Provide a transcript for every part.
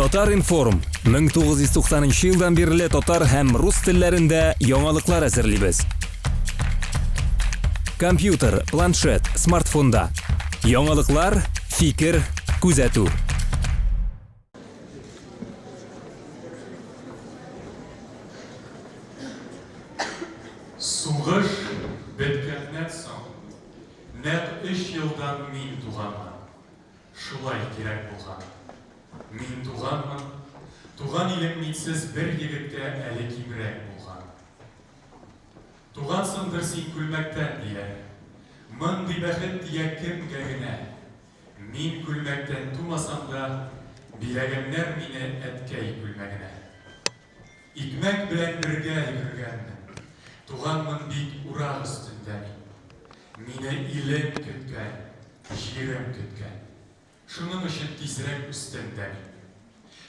Татар информ 1990 елдан бері татар һәм рус телләрендә яңалыклар әзерлибез. Компьютер, планшет, смартфонда. Яңалыклар, фикер, күзәтү. Сугыш беткәннән соң, нәкъ 3 елдан мин туганмын. Шулай кирәк булган. Мин туганмын. Туган илем минсез бер егеткә әле кимрәк булган. Тугансыңдыр син күлмәктән диләр. Мондый бәхет тия кемгә генә. Мин күлмәктән тумасам да, биләгәннәр мине әткәй күлмәгенә. Икмәк белән бергә йөргәнмен. Туганмын бит урак өстендә мин. Мине илем көткән, җирем көткән. Шуның өчен тизрәк өстендә мин.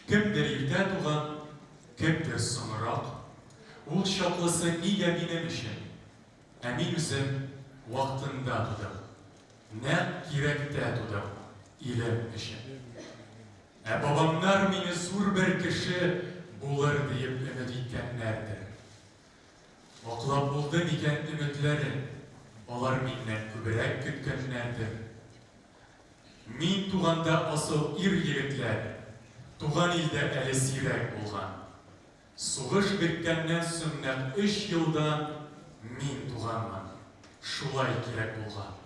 Кемдер иртә туган, кемдер соңрак. Ул чаклысы нигә минем өчен? Ә мин үзем вакытында тудым. Нәкъ кирәктә тудым илем өчен. Ә бабамнар мине зур бер кеше булыр диеп өмет иткәннәрдер. Аклап булды микән өметләрен, алар миннән күбрәк көткәннәрдер. Мин туганда асыл ир егетләр, туган илдә әле сирәк булган. Сугыш беткәннән соң нәкъ 3 елдан мин туганмын. Шулай кирәк булган.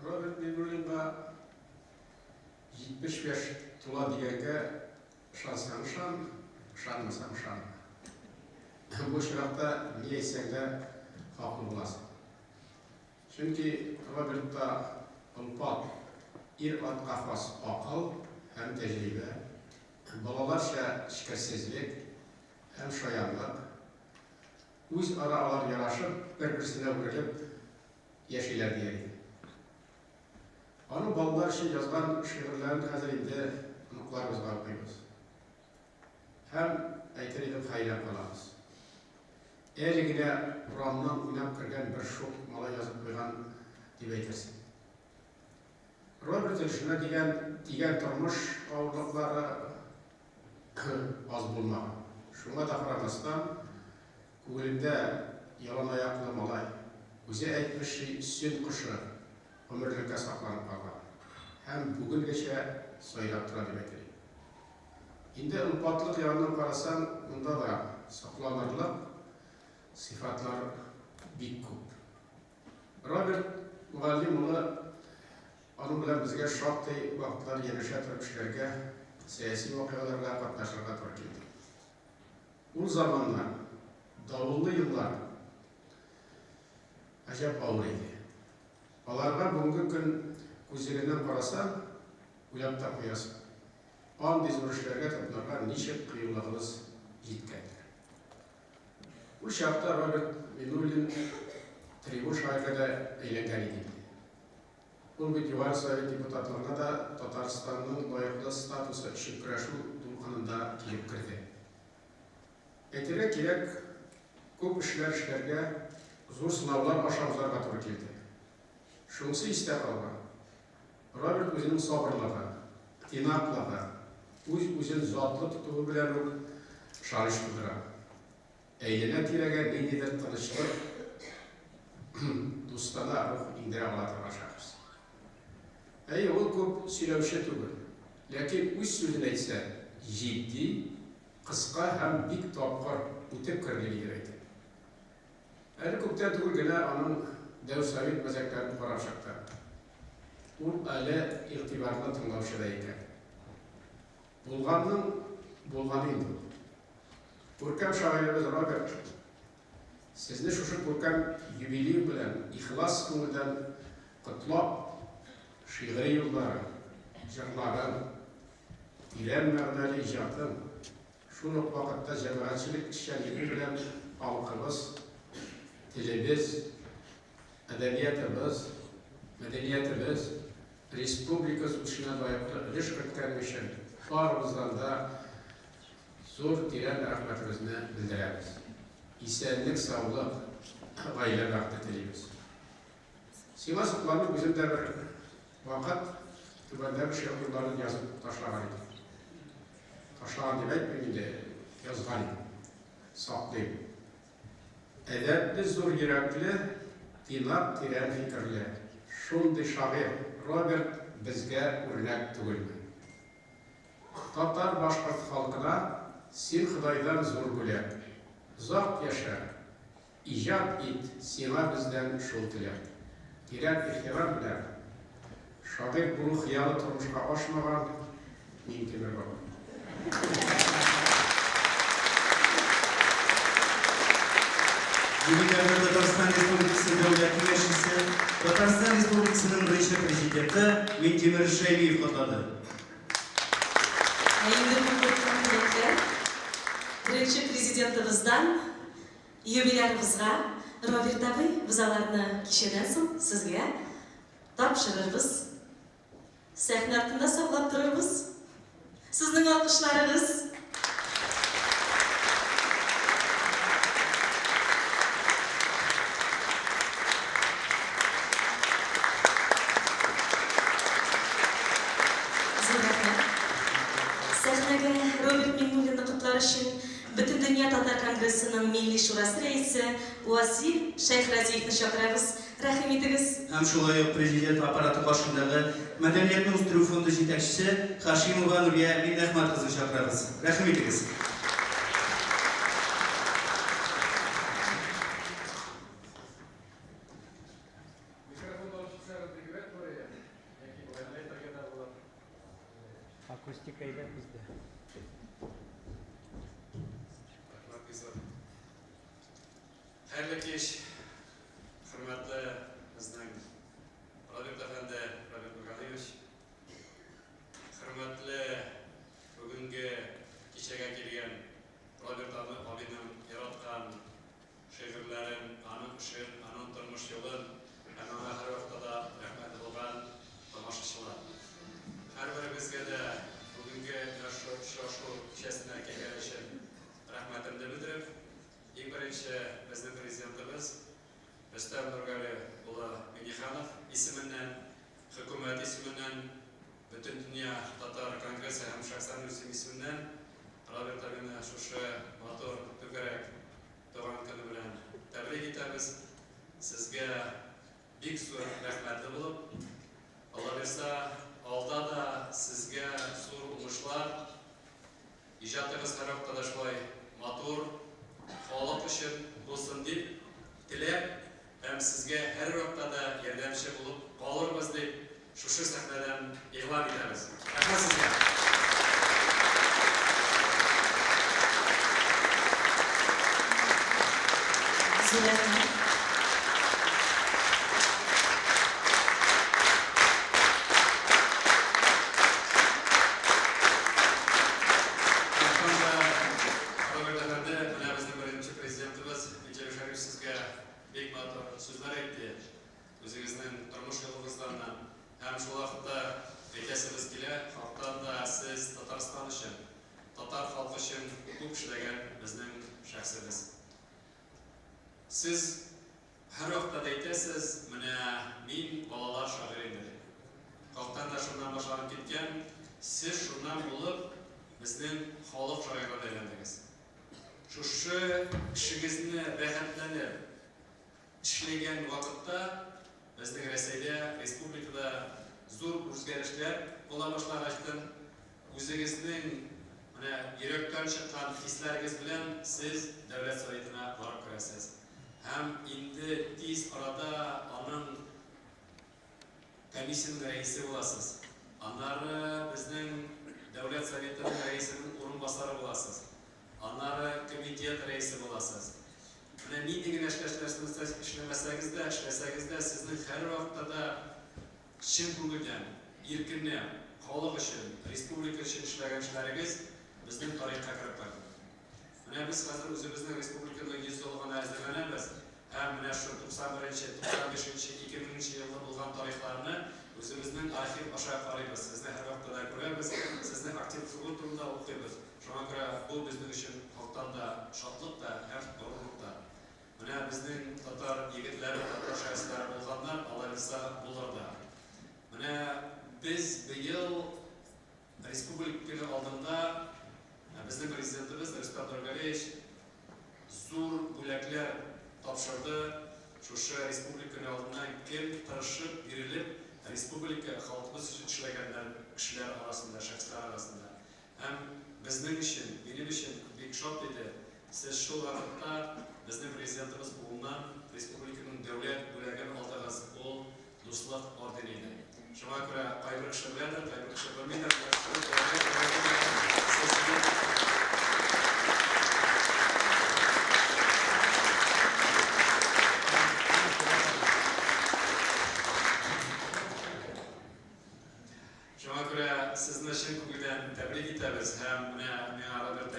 Роберт Мемнун'la 75 тула дигәнгә шансаң шан, шанмасаң шан. Бу чиракта ни әйтсәң дә хаклы буласың. Чөнки Робертта ылпат, ир ат кафас акыл һәм тәҗрибә, балаларча шикәрсезлек һәм шаянлык, үз аралар ярашып, бер-берсенә үрелеп яшиләр дигән. Аның балалар өчен язган шигырьләрен хәзер инде оныкларыбызга укыйбыз. Һәм әйтер идем, хәйләп калабыз. Әле генә урамнан уйнап кергән бер шук малай язып куйган дип әйтерсең. Роберт эшенә дигән тормыш авырлыклары аз булмаган. Шуңа да карамастан, күңелендә ялан аяклы малай, үзе әйтмешчә сөт кошы ömürlükə saqlanıb qalған. Həm bugünkəşə soylab tura deməkdir. İndi ılpatlıq yanından qarasan, bunda da saqlanırlıq sıfatlar bik көп. Robert müəllim onun bilan bizə şaxtay vaxtlar yenişə turub işlərə, siyasi vaqealarga qatnaşırğa turub keldi. Ул zamanlar, davullu yıllar acayip ağır idi. Аларга бүгінгі күн күзегеннән карасаң, уйлап та куясың. Андый зур эшләргә тотынырга ничек кыюлыгыбыз җиткәндер. Ул чакта Роберт Мемнун трибун шагыйрьгә әйләнгән иде. Ул бит Югары Совет депутатларына да Татарстанның лаеклы статусы өчен көрәшү дулкынында килеп керде. Әйтергә кирәк, күп эшләргә, зур сынаулар аша узарга туры килде. Шунысы истә калган. Роберт үзенең сабырлыгы, тыйнаклыгы, үзен затлы тотуы белән үк шарыш тудыра. Әйләнә-тирәгә ниндидер тынычлык, дустана рух индерә ала торган шәхес. Ул күп сөйләүче түгел, ләкин үз сүзен әйтсә, җитди, кыска һәм бик тапкыр үтеп кергән иде. Әлі күптен түгел генә аның дәүсәвит мәзәкләрен карап чыкты. Ул әле игътибарлы тыңлаучыда икән. Булганның булганы инде. Күркәм шагыйребез Роберт, сезне шушы күркәм юбилей белән ихлас күңелдән котлап, шигъри юлларын, җырларын, тирән мәгънәле иҗатын, шул ук вакытта җәмәгатьчелек эшчәнлеге белән халкыбыз, телебез, әдәбиятыбыз, мәдәниятыбыз, республикабыз үсешенә лаеклы өлеш керткән өчен барыбыздан да зур тирән рәхмәтебезне белдерәбез. Исәнлек, саулык, гаилә бәхете телибез. Сиңа сокланып үзем дә бер вакыт түбәндәге шигырьләрен язып ташлаган идем. Ташлаган дип әйтмим инде, язган идем. Саклыйм. Әдәпле, зур йөрәкле, тыйнак, тирән фикерле. Шундый шагыйрь Роберт безгә үрнәк түгелме? Татар башкорт халкына син Худайдан зур бүләк. Озак яшә, иҗат ит, сиңа бездән шул теләк. Тирән ихтирам белән шагыйрь булу хыялы тормышка ашмаган мин Тимер баба. Юбилейный Татарстан Республикасы Дәүләт Киңәшчесе, Татарстан Республикасының беренче президенты Минтимер Шәймиев котлады. Birinci Prezidentimizden юбилярыбызга Роберт абый biz аларны кичәдән соң сезгә тапшырырбыз. Сәхнә артында саклап торырбыз. Сезнең алкышларыгыз. Сәхнәгә Роберт Миңнуллинны котлар өчен Бүтән дөнья татар конгрессының милли шурасы рәисе Уасил Шәйхразиевны чакырабыз. Рәхим итегез. Һәм шулай ук президент аппараты башындагы Мәдәниятне үстерү фонды җитәкчесе Хашимова Нурия Миннәхмәт кызын чакырабыз. Рәхим итегез. Акустика әйбәт бездә. Хәерле кич, хөрмәтле безнең Роберт әфәнде, Роберт Нургалиевич, хөрмәтле бүгенге кичәгә килгән Роберт абыйның яраткан шигырьләрен, аның эшен, аның тормыш юлын, һәм аңа һәр вакытта рәхмәт булган тамашачылар. Һәрберебезгә дә бүгенге очрашу кичәсенә килгән өчен рәхмәтемне белдереп, иң беренче безнең президентыбыз Рөстәм Нургали улы Миңнеханов исеменнән, хөкүмәт исеменнән, Бүтән дөнья татар конгрессы һәм шәхсән үзем исеменнән Роберт абыйны шушы матур түгәрәк туган көне белән тәбрик итәбез. Сезгә бик зур рәхмәтле булып, Алла бирсә, алда да сезгә зур уңышлар, иҗатыгыз һәр вакытта шулай матур халык өчен булсын дип теләп, һәм сезгә һәр вакытта да ярдәмче булып калырбыз дип шушы сәхнәдән игълан итәбез. Рәхмәт сезгә. Сүзләр әйтте, үзегезнең тормыш юлыгыздан һәм шул вакытта әйтәсебез килә, халыктан да сез Татарстан өчен, татар халкы өчен күп эшләгән безнең шәхсебез. Сез һәр вакытта әйтәсез, менә мин балалар шагыйрь идем. Халыктан да шуннан башланып киткән, сез шуннан булып безнең халык шагыйрьгә әйләндегез. Шушы эшегезне бәхетләнеп эшләгән вакытта безнең Рәсәйдә, республикада зур үзгәрешләр була башлагачтан, үзегезнең менә йөрәктән чыккан хисләрегез белән сез дәүләт советына барып керәсез. Hem indi tiz arada onun komisyonun reisi olasınız. Anları bizden Devlet Sovetinin reisinin orunbasarı olasınız. Anları komitet reisi olasınız. Мен деген işlemesegizde sizin her vaktada çin көңілден, еркінен, халық үшін, республика үшін işlegençleriniz біздің тарихқа кіріп барды. Міне біз қазір өзіміздің республиканың 100 жылдығына әзірленеміз. Һәм менә шу 91-нче, 95-нче, 2000-нче елда булган тарихларны өзіміздің архив аша карыйбыз. Сезне һәр вакытта күрәбез, сезне актив фигур турында укыйбыз. Шуңа күрә бу безнең өчен халыктан да шатлык та, һәм горурлык та. Менә безнең татар егетләре, татар шәхесләре булганнар, аларса булыр да. Менә biz быел республика алдында безнең президентыбыз Рөстәм Нургалиевич зур бүләкләр тапшырды. Шушы республика алдына кем тырышып бирелеп, республика халкыбыз өчен эшләгәннәр кешеләр арасында, шәхесләр арасында. Һәм безнең өчен, минем өчен бик шат иде. Сез шул вакытта безнең президентыбыз булган республиканың дәүләт бүләген алдыгыз, ул дуслык ордены иде. Шуңа күрә кайбер кешеләрдер, кайбер кешеләр белмәйдер. Шуңа күрә сезне чын күңелдән тәбрик итәбез һәм менә миңа Роберт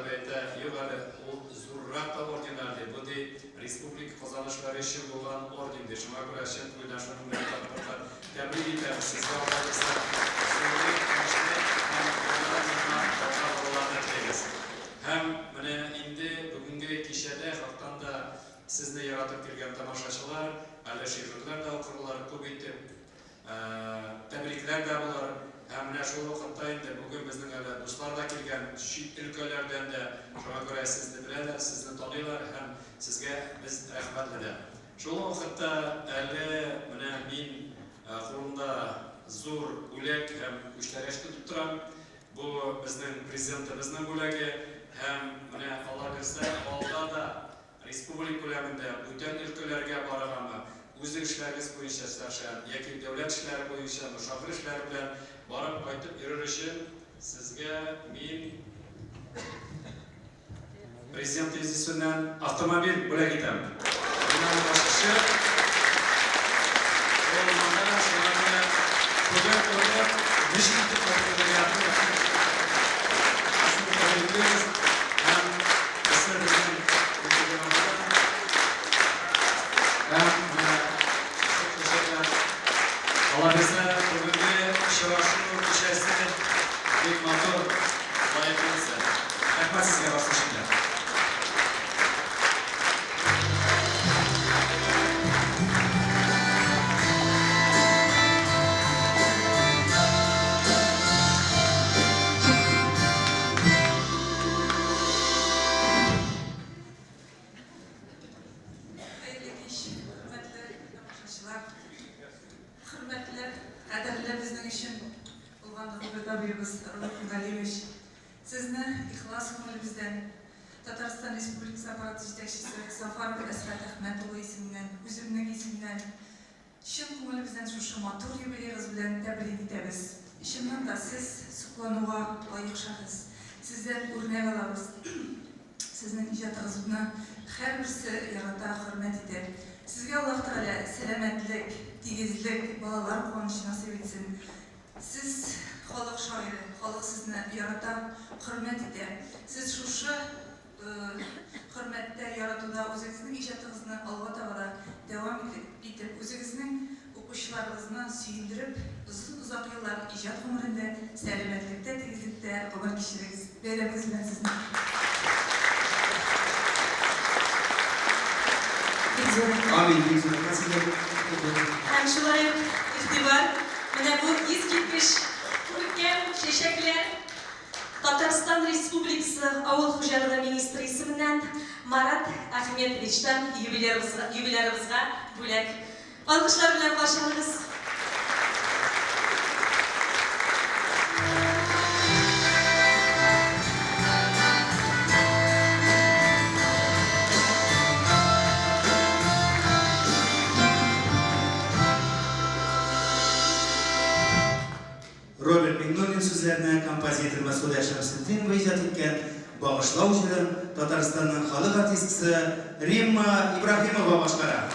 әйтә, юк әле ул зуррак та орденнар ди. Бу ди республика казанышлары өчен булган орден ди. Шуңа күрә чын күңелдән шуны тәбрик итәбез. Сезгә һәм менә инде бүгенге кичәдә хактан да сезне яратып килгән тамашачылар, әле шигырьләр дә укырлар, күп итеп тәбрикләр дә булар. Һәм менә шул вакытта инде бүген безнең әле дуслар да килгән чит өлкәләрдән дә, шуңа күрә сезне беләләр, сезне таныйлар һәм сезгә без рәхмәтле дә. Шул вакытта әле менә мин кулымда зур бүләк һәм күчтәрәш тотып торам. Бу безнең президентыбызның бүләге һәм менә Алла берсә алда да республика күләмендә бүтән өлкәләргә барганмы, үзең эшләрегез буенча эшләшән, яки дәүләт эшләре буенча, мөшавир эшләре белән барып кайтып йөрер өчен сезгә мин президент изисеннән автомобиль бүләк итәм. Моннан башкача Allah bize bugünkü şıraşın içerisinde bir motor layıklısı. Rahmet sizlere başlaşınca. Sizni ixlos ko'nglimizdan Tatariston Respublikasi apparati yetakchisi Safarov Asrat Ahmato'g'li ismidan, o'zimning ismimdan chin ko'nglimizdan shu motor yubileyingiz bilan tabrik etamiz. Ishimdan siz suqlanuga loyiq shaxs. Sizdan o'rnak olamiz. Sizning ijodingizni har birisi yarata hurmat etadi. Sizga Alloh taolo salomatlik, tegizlik, bolalar quvonchi nasib etsin. Siz xalq shoiri, xalq sizni yarata hurmat etadi. Siz shu hurmatda yaratuda o'zingizning ijodingizni olg'a tavada davom etib, o'zingizning o'quvchilaringizni suyundirib, uzoq yillar ijod umrida salomatlikda, tegizlikda umr kechirsangiz, bayramingiz bilan sizni. Amin. Hem şulay ihtibar, menə bu İzgitmiş Türkiye Şeşekler Tataristan Respublikası Avul Xo'jaligi Ministri ismindən Marat Ahmetovichdan yubilerimizga bo'lak. Alqışlar bilan qarşılaymiz. sözlerine kompozitör Masuda Şamsıddin ve icad etken bağışlау jürün Tataristan'ın halık artistisi Rimma İbrahimova başkara.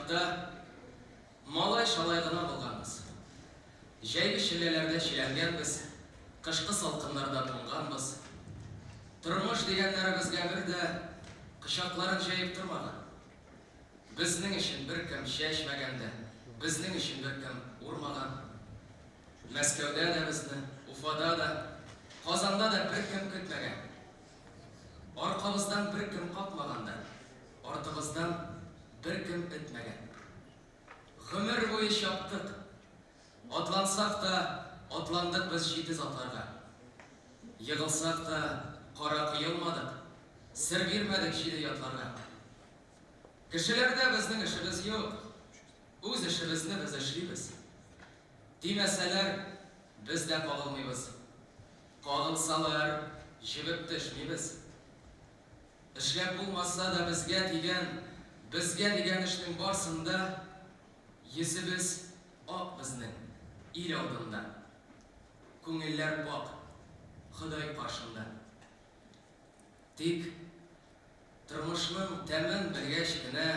чакта малай-шалай гына булганбыз. Җәйге шеләләрдә чиләнгәнбез, кышкы салкыннарда туңганбыз. Тормыш дигәннәре безгә бер дә кычакларын җәеп тормаган. Безнең өчен беркем чәчмәгән дә, безнең өчен беркем урмаган. Мәскәүдә дә безне, Уфада да, Казанда да беркем көтмәгән. Аркабыздан беркем капмаган да, артыбыздан беркем этмәгән. Гомер буе чаптык, атлансак да, атландык без җитез атларга. Егылсак да, кара кыелмадык, сер бирмәдек җиде ятларга. Кешеләрдә безнең эшебез юк, үз эшебезне без эшлибез. Димәсәләр, без дә кагылмыйбыз. Кагылсалар, җибеп төшмибез. Эшләп булмаса да безгә дигән эшнең барсында йөзебез ак безнең ил алдында. Күңелләр пак, Ходай каршында. Тик тормышның тәмен белгәч кенә,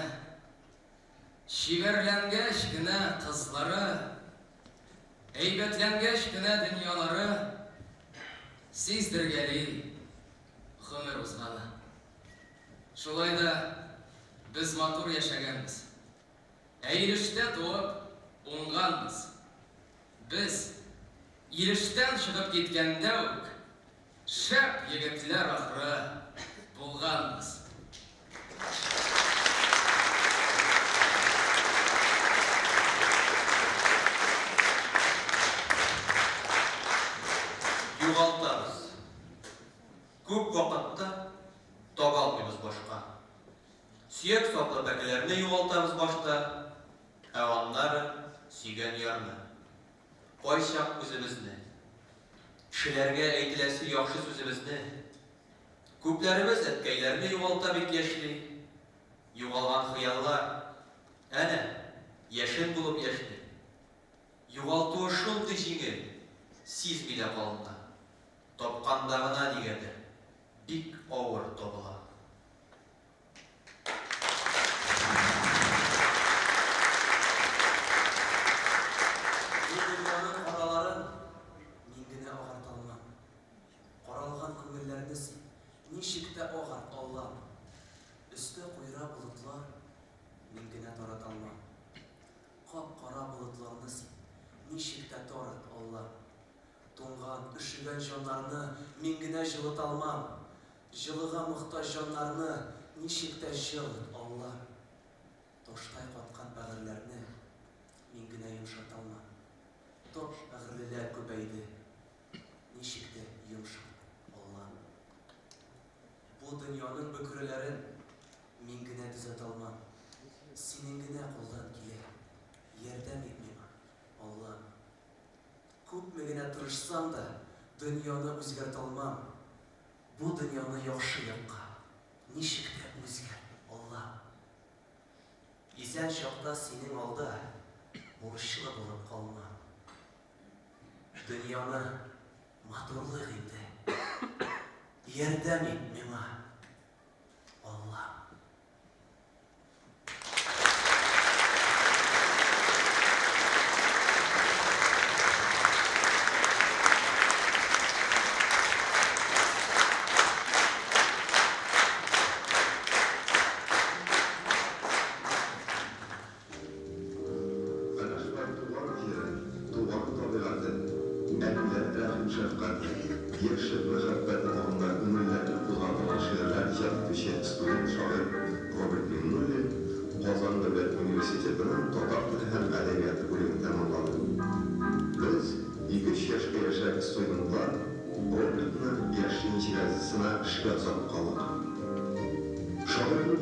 шигырьләнгәч кенә кызлары, әйбәтләнгәч кенә дөньялары, сиздергәли гомер узганы. Шулай да без матур яшәгәнбез. Ирештә туып уңганбыз. Без ирештән чыгып киткәндә үк шәп егетләр ахры булганбыз. Югалтабыз. Күп вакытта тагалмыйбыз башка. Сөяк саклы бәкеләрне югалтабыз башта, ә аннары сөйгән ярны. Кайчак үзебезне, кешеләргә әйтеләсе яхшы сүзебезне, күпләребез әткәйләрне югалта бик яшьли, югалган хыяллар, әнә, яшен булып яшьли. Югалтуы шундый җиңел, сизми дә калына. Тапканда гына дигәндер, бик авыр табыла. Бу дөньяның караларын мин генә агарта алмам. Каралган күңелләрне ничек тә агарт Аллам. Өстә куйра болытлар мин генә тарата алмам. Кап-кара болытларны ничек тә тарат Аллам. Туңган, өшегән җаннарны мин генә җылыта алмам. Җылыга мохтаҗ җаннарны ничек тә җылыт Аллам. Таштай каткан бәгырьләрне мин генә йомшата алмам. Тош бәгырьлеләр күбәйде, ничек тә йомшат Аллам. Бу дөньяның бөкреләрен мин генә төзәтә алмам. Синең генә кулдан килә, ярдәм ит миңа, Аллам. Күпме генә тырышсам да, дөньяны үзгәртә алмам. Бу дөньяны яхшы якка ничек тә үзгәрт, Аллам. Исән чакта синең алда бурычлы булып калма. Дөньяны матурлык итә, ярдәм ит миңа, Аллам.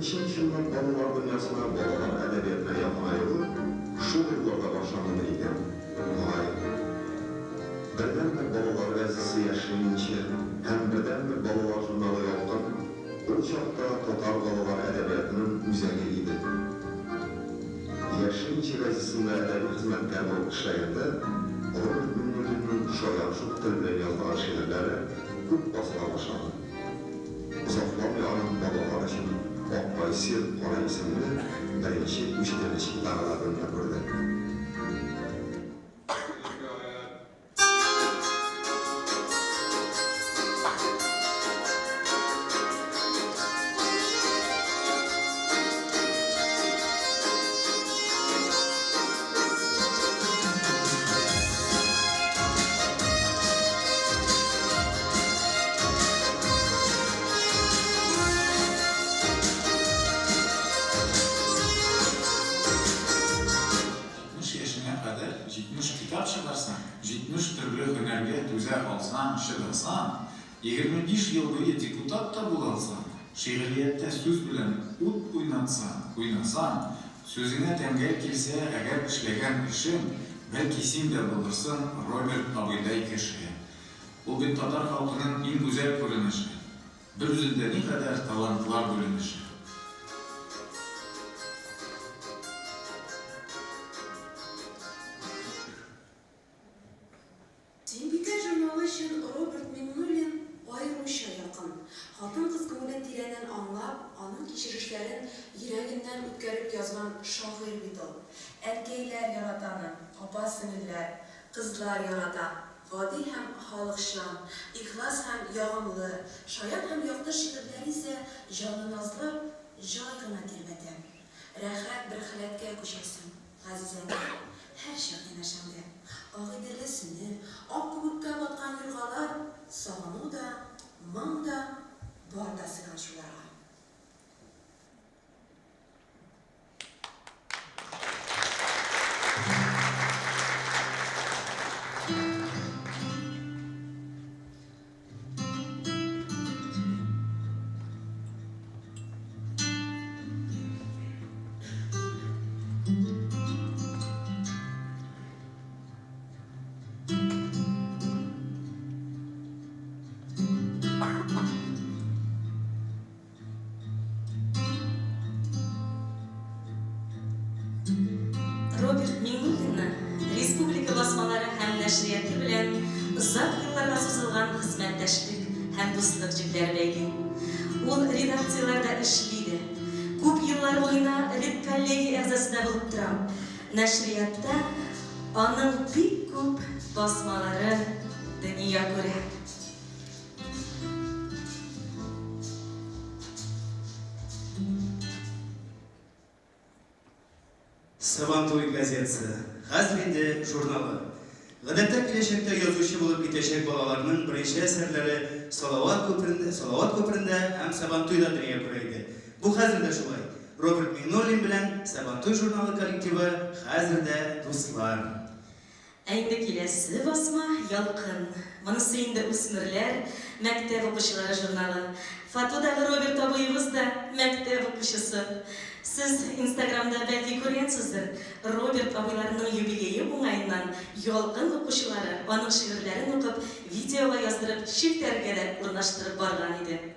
Çin-Çin'den balılar dünyasına balalar edebiyatına yapmayılı şu yıllarda başlandı iken hayır. Birden bir balalar gazisi yaşayınca hem birden bir balalar jurnalı yaptım. O çakta Tatar balalar edebiyatının müzegiydi. Yaşayınca gazisinde edebi hizmetler olup işleyende Robert Münir'in şoyanşık dilde yazdığı şiirleri kut basıla başladı. Uzaklar bir anın balalar için Акбайсел Кара исемле беренче учтенче тағаларында күрдек. Kitap çıkarsan, 70 türlü hünerge tüze alsan, şıdırsan, 25 yıl boyu deputat da bulalsan, şiiriyette söz bilen ut oynasan, sözüne temgel kilse eğer işlegen işin, belki sen de bulursun Robert Abiday kişi. O bir Tatar halkının en güzel görünüşü, bir yüzünde ne kadar talantlar bölünüşü. Роберт Миннуллин аерымча якын. Хатын-кыз күңелен тирәннән аңлап, аның кичерешләрен йөрәгеннән үткәреп язган шагыйрь бит ул. Erkekler yaratаны, апа-сеңелләр, кызлар ярата. Гади һәм халыкчан, ихлас һәм ягымлы, шаян һәм якты шигырьләр исә җанны назлап, җай гына тирбәтә. Рәхәт бер халәткә күчәсең, газизәңә, һәр чак янәшәңдә. Агыйделе сүне, ак күбеккә баткан юргалар, сагыну да, моң да, бар да сыган шуларга. Роберт Миннуллинны республика басмалары һәм нәшрияты белән озак елларга сузылган хезмәттәшлек һәм дуслык җепләре бәйли. Ул редакцияларда эшли. Күп еллар буена редколлегия әгъзасы да булып тора. Нәшриятта аның бик күп басмалары дөнья күрә. Сабантуй газетасы, хәзер инде журналы. Гадәттә киләчәктә язучы булып китәчәк балаларның беренче әсәрләре Салават күперендә һәм Сабантуйда дөнья күрә иде. Бу хәзер дә шулай. Роберт Миннуллин белән Сабантуй журналы коллективы хәзер дә дуслар. Әйнде киләсе басма ялкын. Монысы инде үсмерләр, мәктәп укучылары журналы. Фатудагы Роберт абыебыз да мәктәп укучысы. Сез Инстаграмда бәлки күргәнсездер. Роберт абыйларның юбилее уңайыннан ялкын укучылары аның шигырьләрен укып, видеога яздырып, шиктәргә дә урнаштырып барган иде.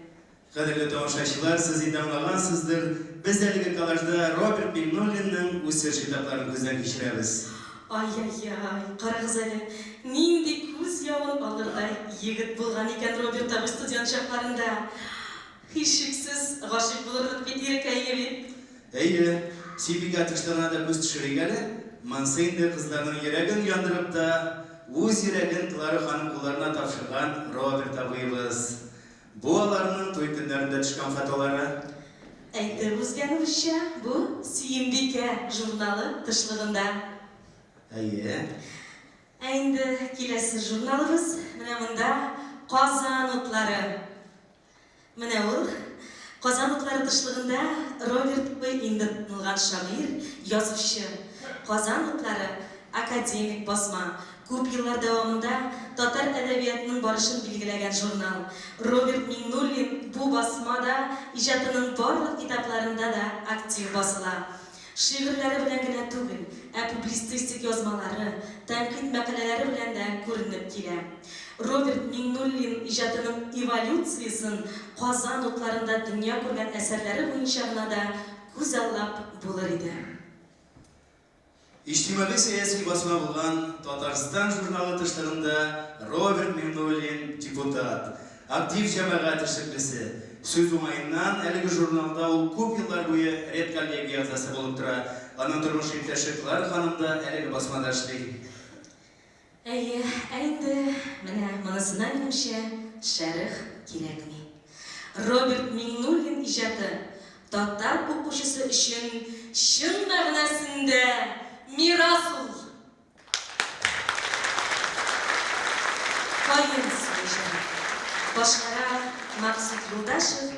Кадерле тамашачылар, сез инде аңлагансыздыр. Без әлеге коллажда Роберт Миннуллинның үсеш китапларын күздән кичерәбез. Ай-яй-яй, карагыз әле, нинди күз явын алырдай егет булган икән Роберт абый студент чакларында. Һичшиксез гашыйк булырлык бит ирекәйгә бит. Әйе, сибигә тыштана да күз төшерик әле. Монсы инде кызларның йөрәген яндырып да, үз йөрәген Клара ханым кулларына тапшырган Роберт абыебыз. Бу аларның туй көннәрендә төшкән фотолары. Әйтеп үзгәнебезчә, бу Сөембикә журналы тышлыгында. Әйе. Әйнде киләсе журналыбыз менә монда Казан утлары. Менә ул Казан утлары тышлыгында Роберт абый инде танылган шагыйрь, язучы. Казан утлары академик басма. Күп еллар дәвамында татар әдәбиятының барышын билгеләгән журнал. Роберт Миннуллин бу басмада иҗатының барлык китапларында да актив басыла. Шигырьләре белән генә түгел, публицистик язмалары, тәнкыйть мәкаләләре белән дә күренеп килә. Роберт Миннуллин иҗатының эволюциясын Казан утларында дөнья күргән әсәрләре буенча гына да күз аллап булыр иде. İçtimai siyasi basma bulgan Tatarstan jurnalı tışlarında Robert Minнуллин депутат, aktif cemaat teşekkürlüsü, Сөз уңайыннан әлеге журналда ул күп еллар буе редколлегия ағзасы булып тора. Аның тормыш иптәше Клара ханым да әлеге басмада эшли. Әйе, әйді, менә монысына минемчә шәрих кирәкми. Роберт Миңнуллин иҗаты татар укучысы өчен чын мәгънәсендә мирас ул. Кайын сөйләшә. Башкара Максут Юлдашев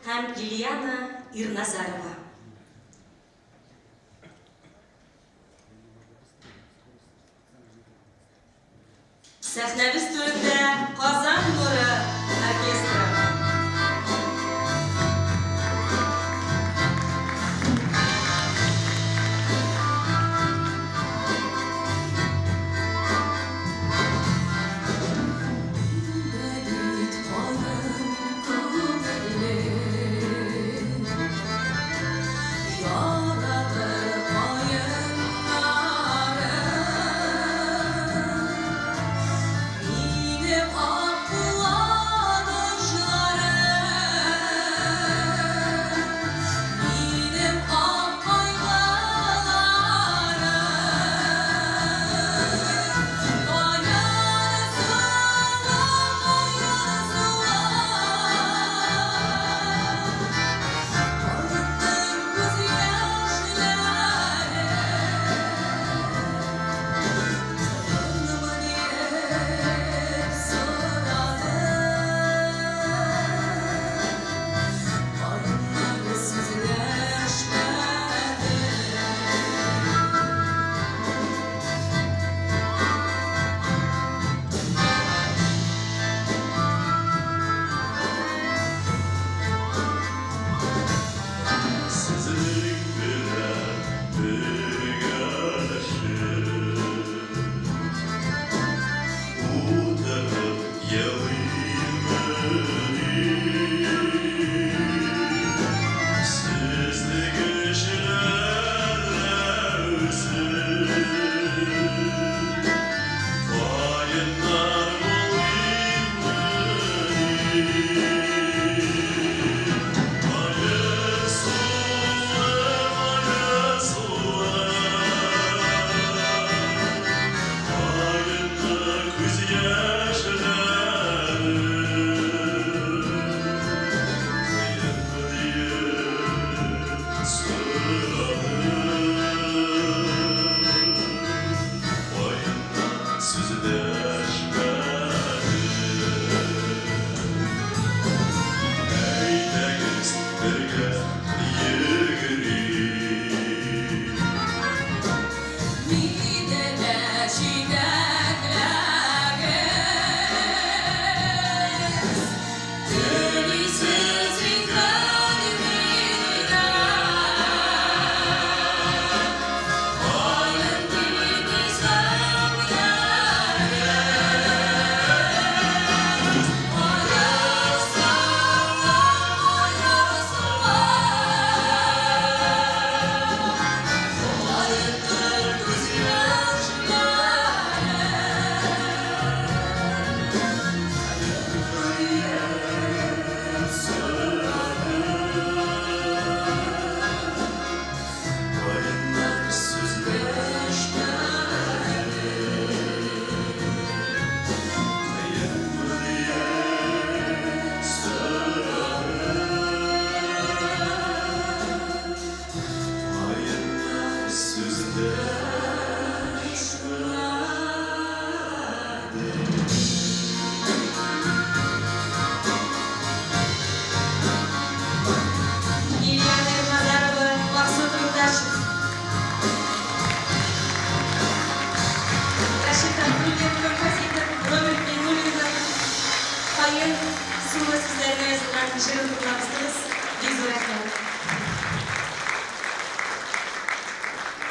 һәм Лилияна Ирназарова. Сәхнәбез түрендә Казан нуры оркестры.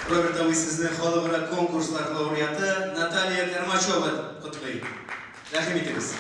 Роберт абый сезне халыкара конкурслар лауреаты Наталья Кармачева котлый. Рәхим итегез.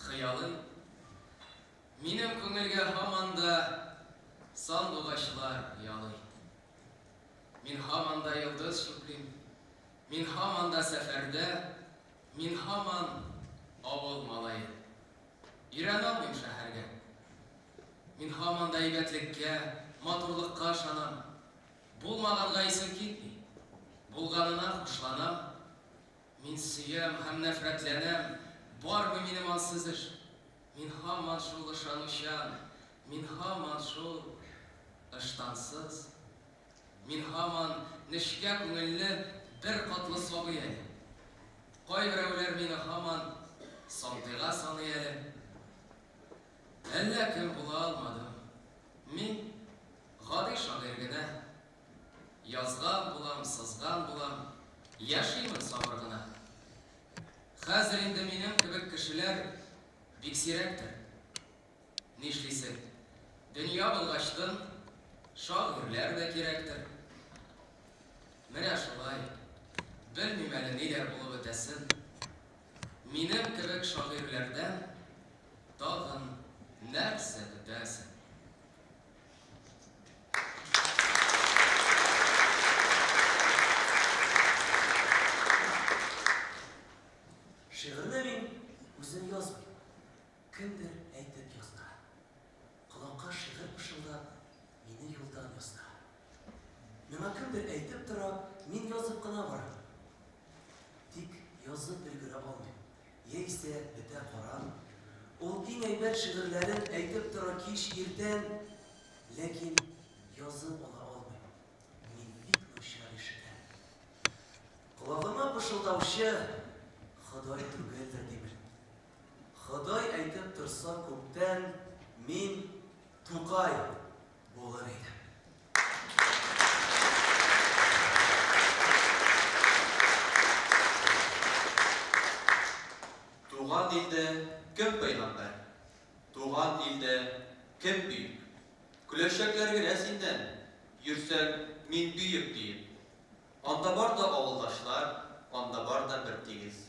хыялың. Минем күңелгә һаман да сандугачлар ялый. Мин һаман да йолдыз шүклим, мин һаман да сәфәрдә, мин һаман авыл малае. Өйрәнә алмыйм шәһәргә. Мин һаман да әйбәтлеккә, матурлыкка ышанам. Булмаганга исем китми, булганына хушланам. Мин сөям һәм нәфрәтләнәм, бармы минем ансыз эш. Мин һаман шул ышанучан, мин һаман шул ыштансыз. Мин һаман нечкә күңелле бер катлы сабый әле. Кайберәүләр мине һаман сандыйга саный әле. Әллә кем була алмадым. Мин гади шагыйрь генә. Язган булам, сызган булам, яшимын сабыр гына. Хәзер инде минем кебек кешеләр бик сирәктер. Нишлисең? Дөнья булгачтын, шагыйрьләр дә кирәктер. Менә шулай. Белмим әле ниләр булып бетәсен. Минем кебек шагыйрьләрдән тагын нәрсә көтәсең? Шигырьне мин үзем язмыйм. Кемдер әйтеп язган. Колакка шигырь пышылдап, мине юлдан язган. Миңа кемдер әйтеп тора, мин язып кына барам. Тик язып өлгерә алмыйм. Яисә бетә карам. Ул иң әйбәт шигырьләрен әйтеп тора кич иртән, ләкин язып ала алмыйм. Мин бик начар ишетәм. Колагыма пышылдаучы Ходай түгелдер димер. Ходай әйтеп торса күптән, мин Тукай булыр идем. Туган илдә кем пәйгамбәр? Туган илдә кем бөек? Көләчәкләр генә синдән, йөрсәң мин бөек диеп. Анда бар да авылдашлар, анда бар да бер тигез.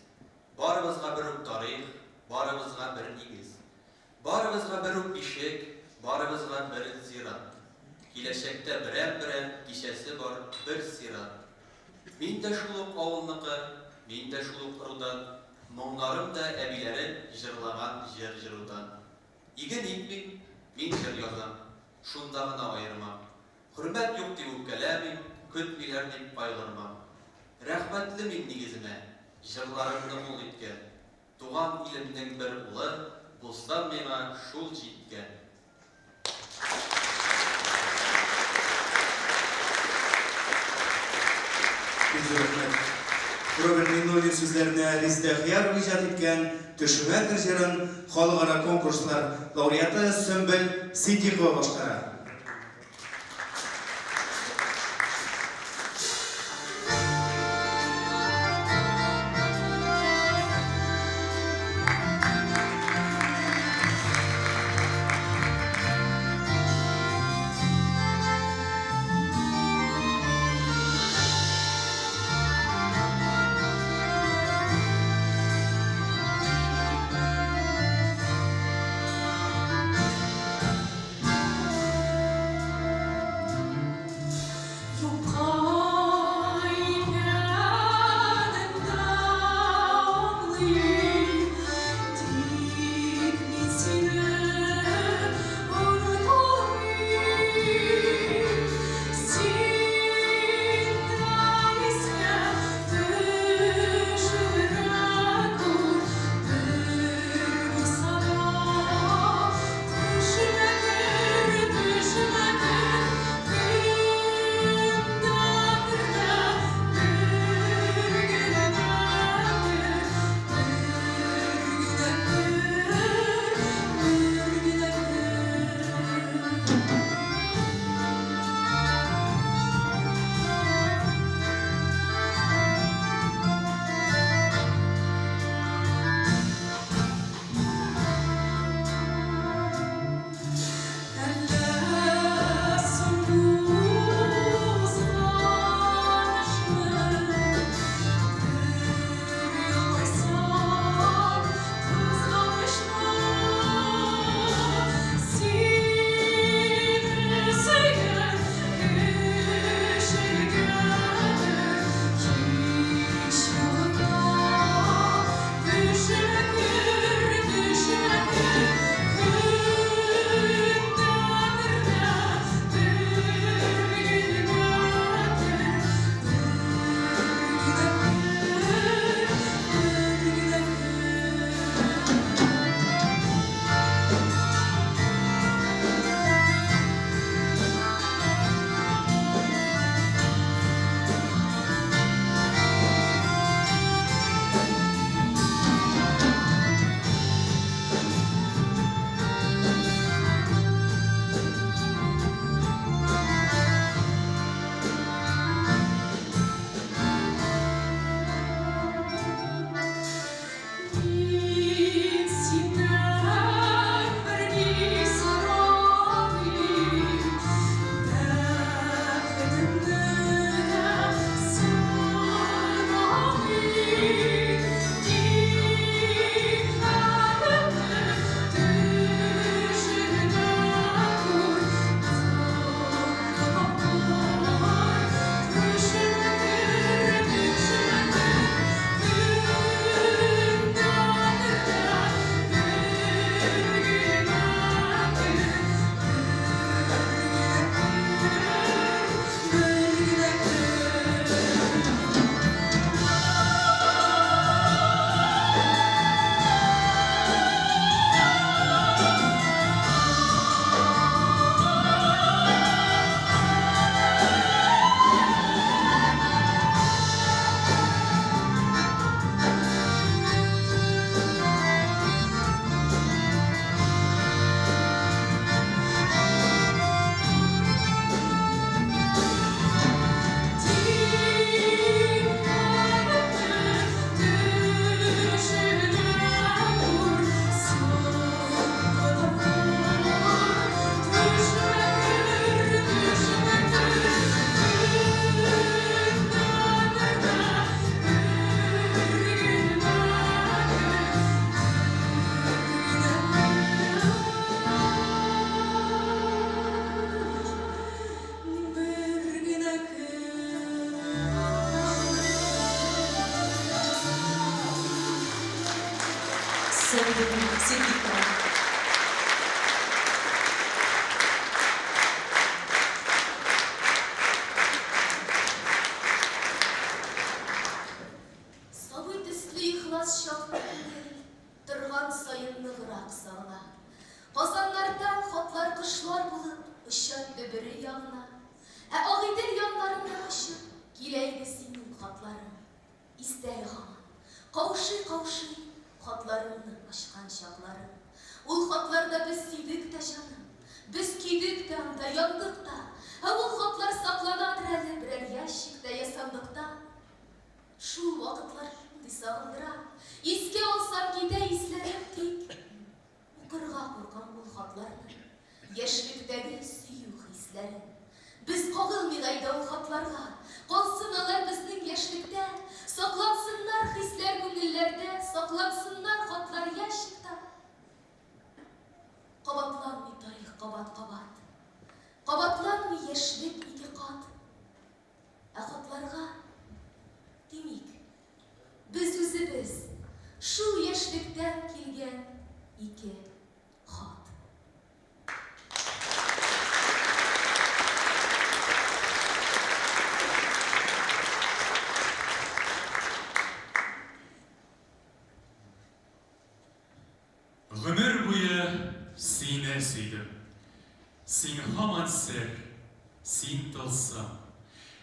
Барыбызга бер үк тарих, барыбызга бер нигез. Барыбызга бер үк ишек, барыбызга бер зират. Киләчәктә берәм-берәм кичәсе бар бер сират. Мин дә шул ук авылныкы, мин дә шул ук ырудан, моңнарым да әбиләрен җырлаган җыр җырудан. Иген икмим, мин җыр язам, шунда гына аермам. Хөрмәт юк дип үпкәләмим, көтмиләр дип кайгырмам. Рәхмәтле мин нигеземә, җырларымны мул иткән. Туган илемнең бер улы, булсам миңа шул җиткән. Роберт Минновин сүзләренә Риздәхияр иҗат иткән төшмә җырын халыкара конкурслар лауреаты Сөмбел Ситикова башкара. Айдын Сергеевна. Сабый төсле ихлас шаклы торган сайын ныграк сагына. Казаннардан хатлар кышлар булып очат дөбере ягына. Агыйдел яннарында очып килә иде синең хатларың. Истәле һаман. Каушый хатларыңны ачкан чакларың. Ул хатларда без сидек тә җаным. Без кидек тә анда яндык та. Ул хатлар сакланадыр әле берәр ящикта я сандыкта. Шул вакытлар сагындыра. Искә алсам китә исләрем тик. Укырга куркам ул хатларны. Яшьлектәге сөю хисләрен. Без кагылмый айда ул хатларга. Калсын алар безнең яшьлектә. Саклансыннар хисләр күңелләрдә. Саклансыннар хатлар яшьлектә. Кабатланмый тарих кабат-кабат. Кабатланмый яшьлек ике кат. Хатларга демик. Biz үзебез шул яшьлектән килгән ике хат. Гомер буе сине сөйдем. Син һаман сер, син тылсым.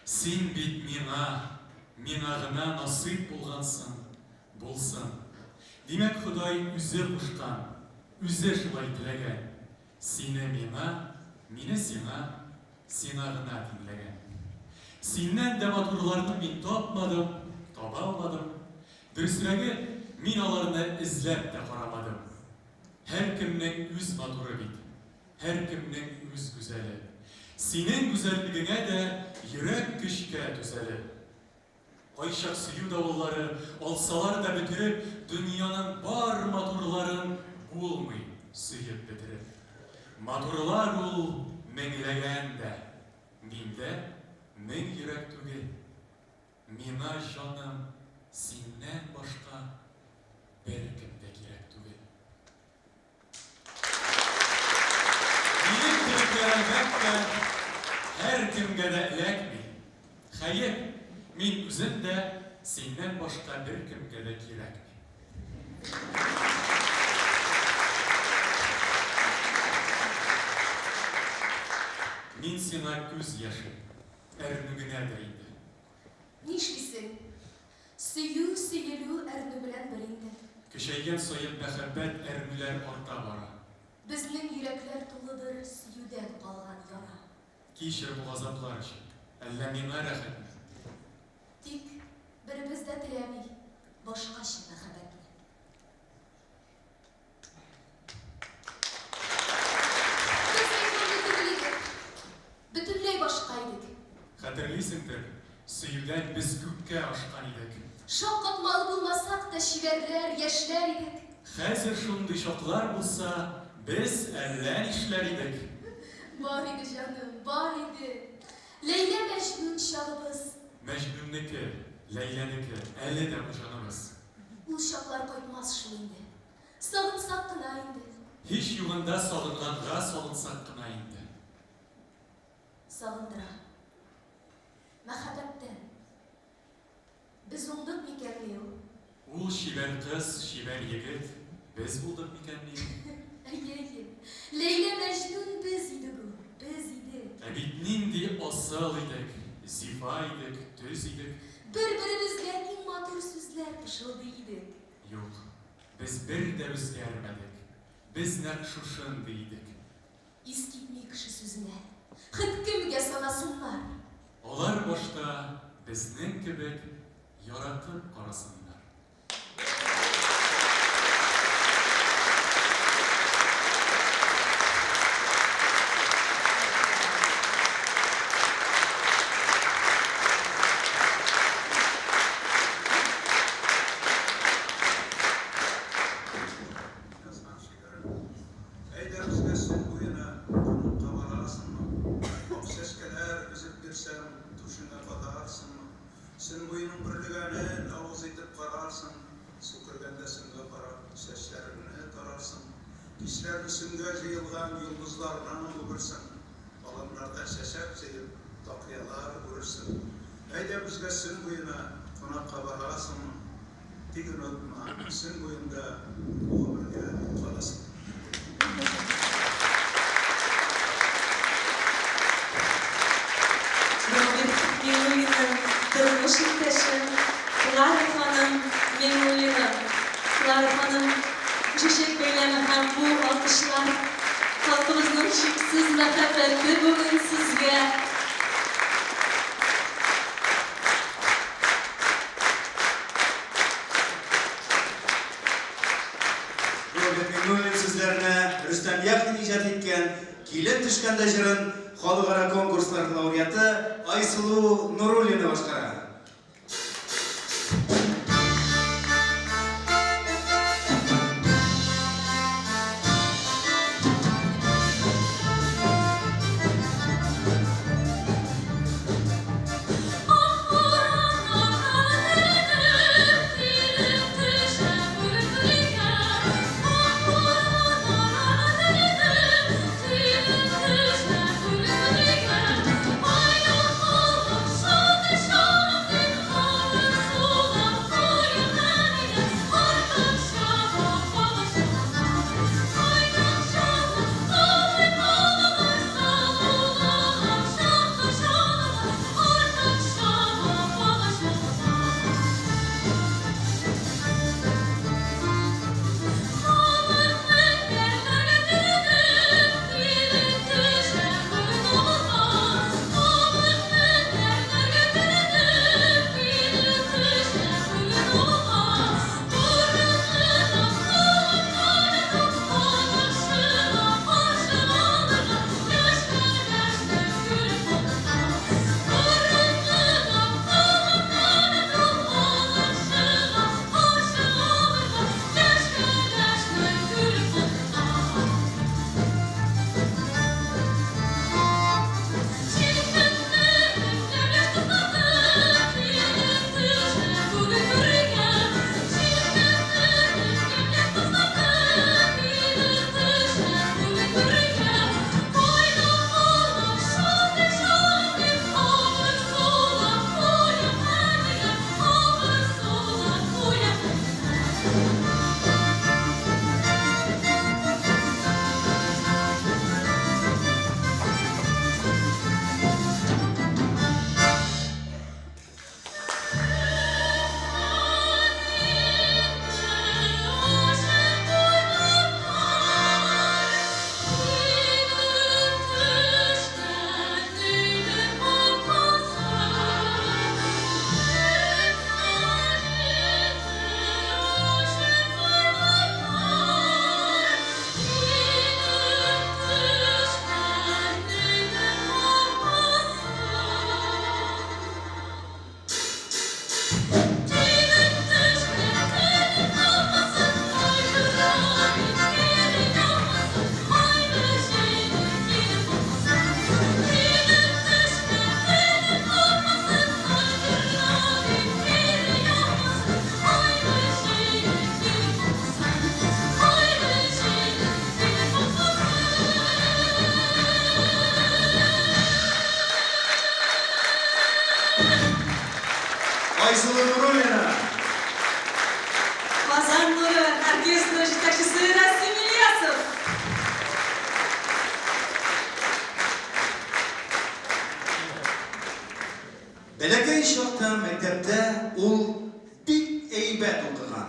Син бит миңа гына насыйп булгансың, булсын. Димәк, Ходай үзе кушкан, үзе шулай теләгән. Сине миңа, мине сиңа гына тиңләгән. Синнән дә матурларны мин тапмадым, таба алмадым. Дөресрәге, мин аларны эзләп тә карамадым. Һәркемнең үз матуры бит, һәркемнең үз гүзәле. Синең гүзәллегеңә дә йөрәк көчкә түзәле. Кайчак сөю давыллары алсалар да бетереп, дөньяның бар матурларын булмый сөеп бетереп. Матурлар ул меңләгән дә, миндә мең йөрәк түгел. Миңа җаным синнән башка беркем дә кирәк түгел. Минем кебек әлбәттә һәркемгә дә эләкми. Хәер, мин үзем дә синнән башка беркемгә дә кирәкми. Мин сиңа күз яшем, әрнүгенә дә инде. Нишлисең? Сөю, сөелү әрнү белән бер инде. Көчәйгән саен мәхәббәт әрнүләр арта бара. Безнең йөрәкләр тулыдыр сөюдән калган яра. Кичер бу газаплар өчен, әллә миңа рәхәтме? Тик беребез дә теләми башкача мәхәббәтне. Без әйтерлек түгел идек. Бөтенләй башка идек. Хәтерлисеңдер, сөюдән без күккә ашкан идек. Шаккатмалы булмасак та чибәрләр, яшьләр идек. Хәзер шундый чаклар булса, без әллә нишләр идек. Бар иде җаным, бар иде. Ләйлә Мәҗнүн чагыбыз. Мәҗнүннеке, Ләйләнеке, әле дә бу җаныбыз. Ул чаклар кайтмас шул инде. Сагынсак кына инде. Һич югында сагынганга сагынсак кына инде. Сагындыра. Мәхәббәттән. Без уңдык микәнни ул? Ул чибәр кыз, чибәр егет, без булдык микәнни? Әйе. Ләйлә Мәҗнүн без идек ул, без идек. Ә бит нинди асыл идек, зифа идек, төз идек. Бер-беребезгә иң матур сүзләр пышылдый идек. Юк, без бер дә үзгәрмәдек. Без нәкъ шушындый идек. Искитми кеше сүзенә. Хит кемгә санасыннар. Алар башта безнең кебек яратып карасыннар. Sen boyunun birliğine avuz edip Kişiler üstünde yayılgan yıldızlardan bulursun. Alanlarda şaşak sayıp takıyalar bulursun. Haydi bizge sün boyuna konakka barasın. Tigin ötma, sün boyunda o haberge kalasın. Memnuniyet'in durmuş ilkeşi, Clara Hanım memnuniyeti. Clara Hanım çiçek beylemi hem bu alkışlar halkımızın şeksiz muhabbeti bugün sizge. Memnuniyet sizlerine Rüstem Yakin icat etken Kilen Tüşkanda Jırın Халыкара конкурслар лауреаты Айсулу Нуруллина башкара. Айсулу Нуруллина. Kazan Nuru orkestra жетекчиси Расим Ильясов. Бәләкәй чакта мәктәптә ул бик әйбәт укыган.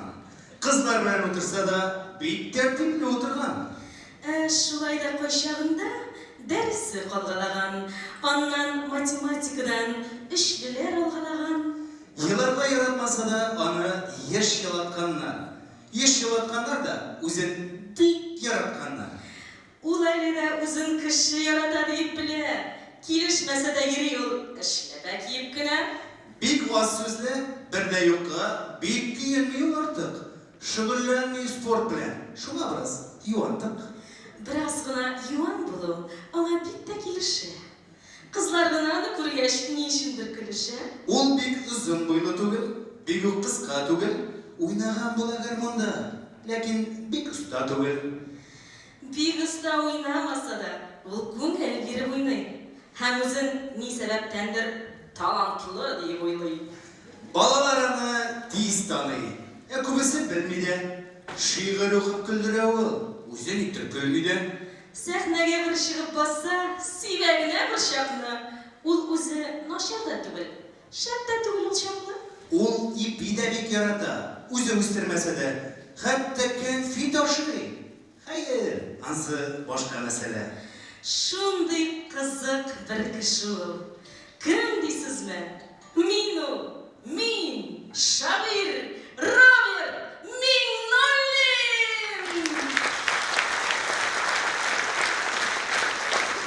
Кызлар белән утырса да бик тәртипле утырган. Шулай да кайчагында дәресе калгалаган, аннан математикадан эшлеләр алгалаган. Еларга яратмаса да аны еш ялатканнар. Еш ялатканнар да үзен бик яратканнар. Ул әле дә үзен кеше ярата дип белә. Килешмәсә дә йөри ул эшләпә киеп кенә. Бик аз сүзле, бер дә юкка, бик көенми ул артык. Шөгыльләнми спорт белән. Шуңа бераз юантык. Бераз гына юан булу аңа бик тә килешә. Кызлар гына аны күргәч ни өчендер көлешә. Ул бик озын буйлы түгел, бик үк кыска түгел, уйнаган була гармонда, ләкин бик оста түгел. бик оста уйнамаса да, ул күңел биреп уйный. Һәм үзен ни сәбәптәндер талантлы дип уйлый. Балалар аны тиз таный. Күбесе белми дә. Шигырь укып көлдерә ул. Үзен итеп көлми дә. Сәхнәгә бер чыгып бassa, сибәгенә бер чакны. Ул үзе начар да түгел, шәп тә түгел ул чаклы. Ул ипи дә бик ярата. Үзе үстермәсә дә, хәтта кәнфит ашый. Хәер, ансы башка мәсьәлә. Шундый кызык бер кеше ул. Кем дисезме? Мин ул. Мин, шагыйрь Роберт Миңнуллин!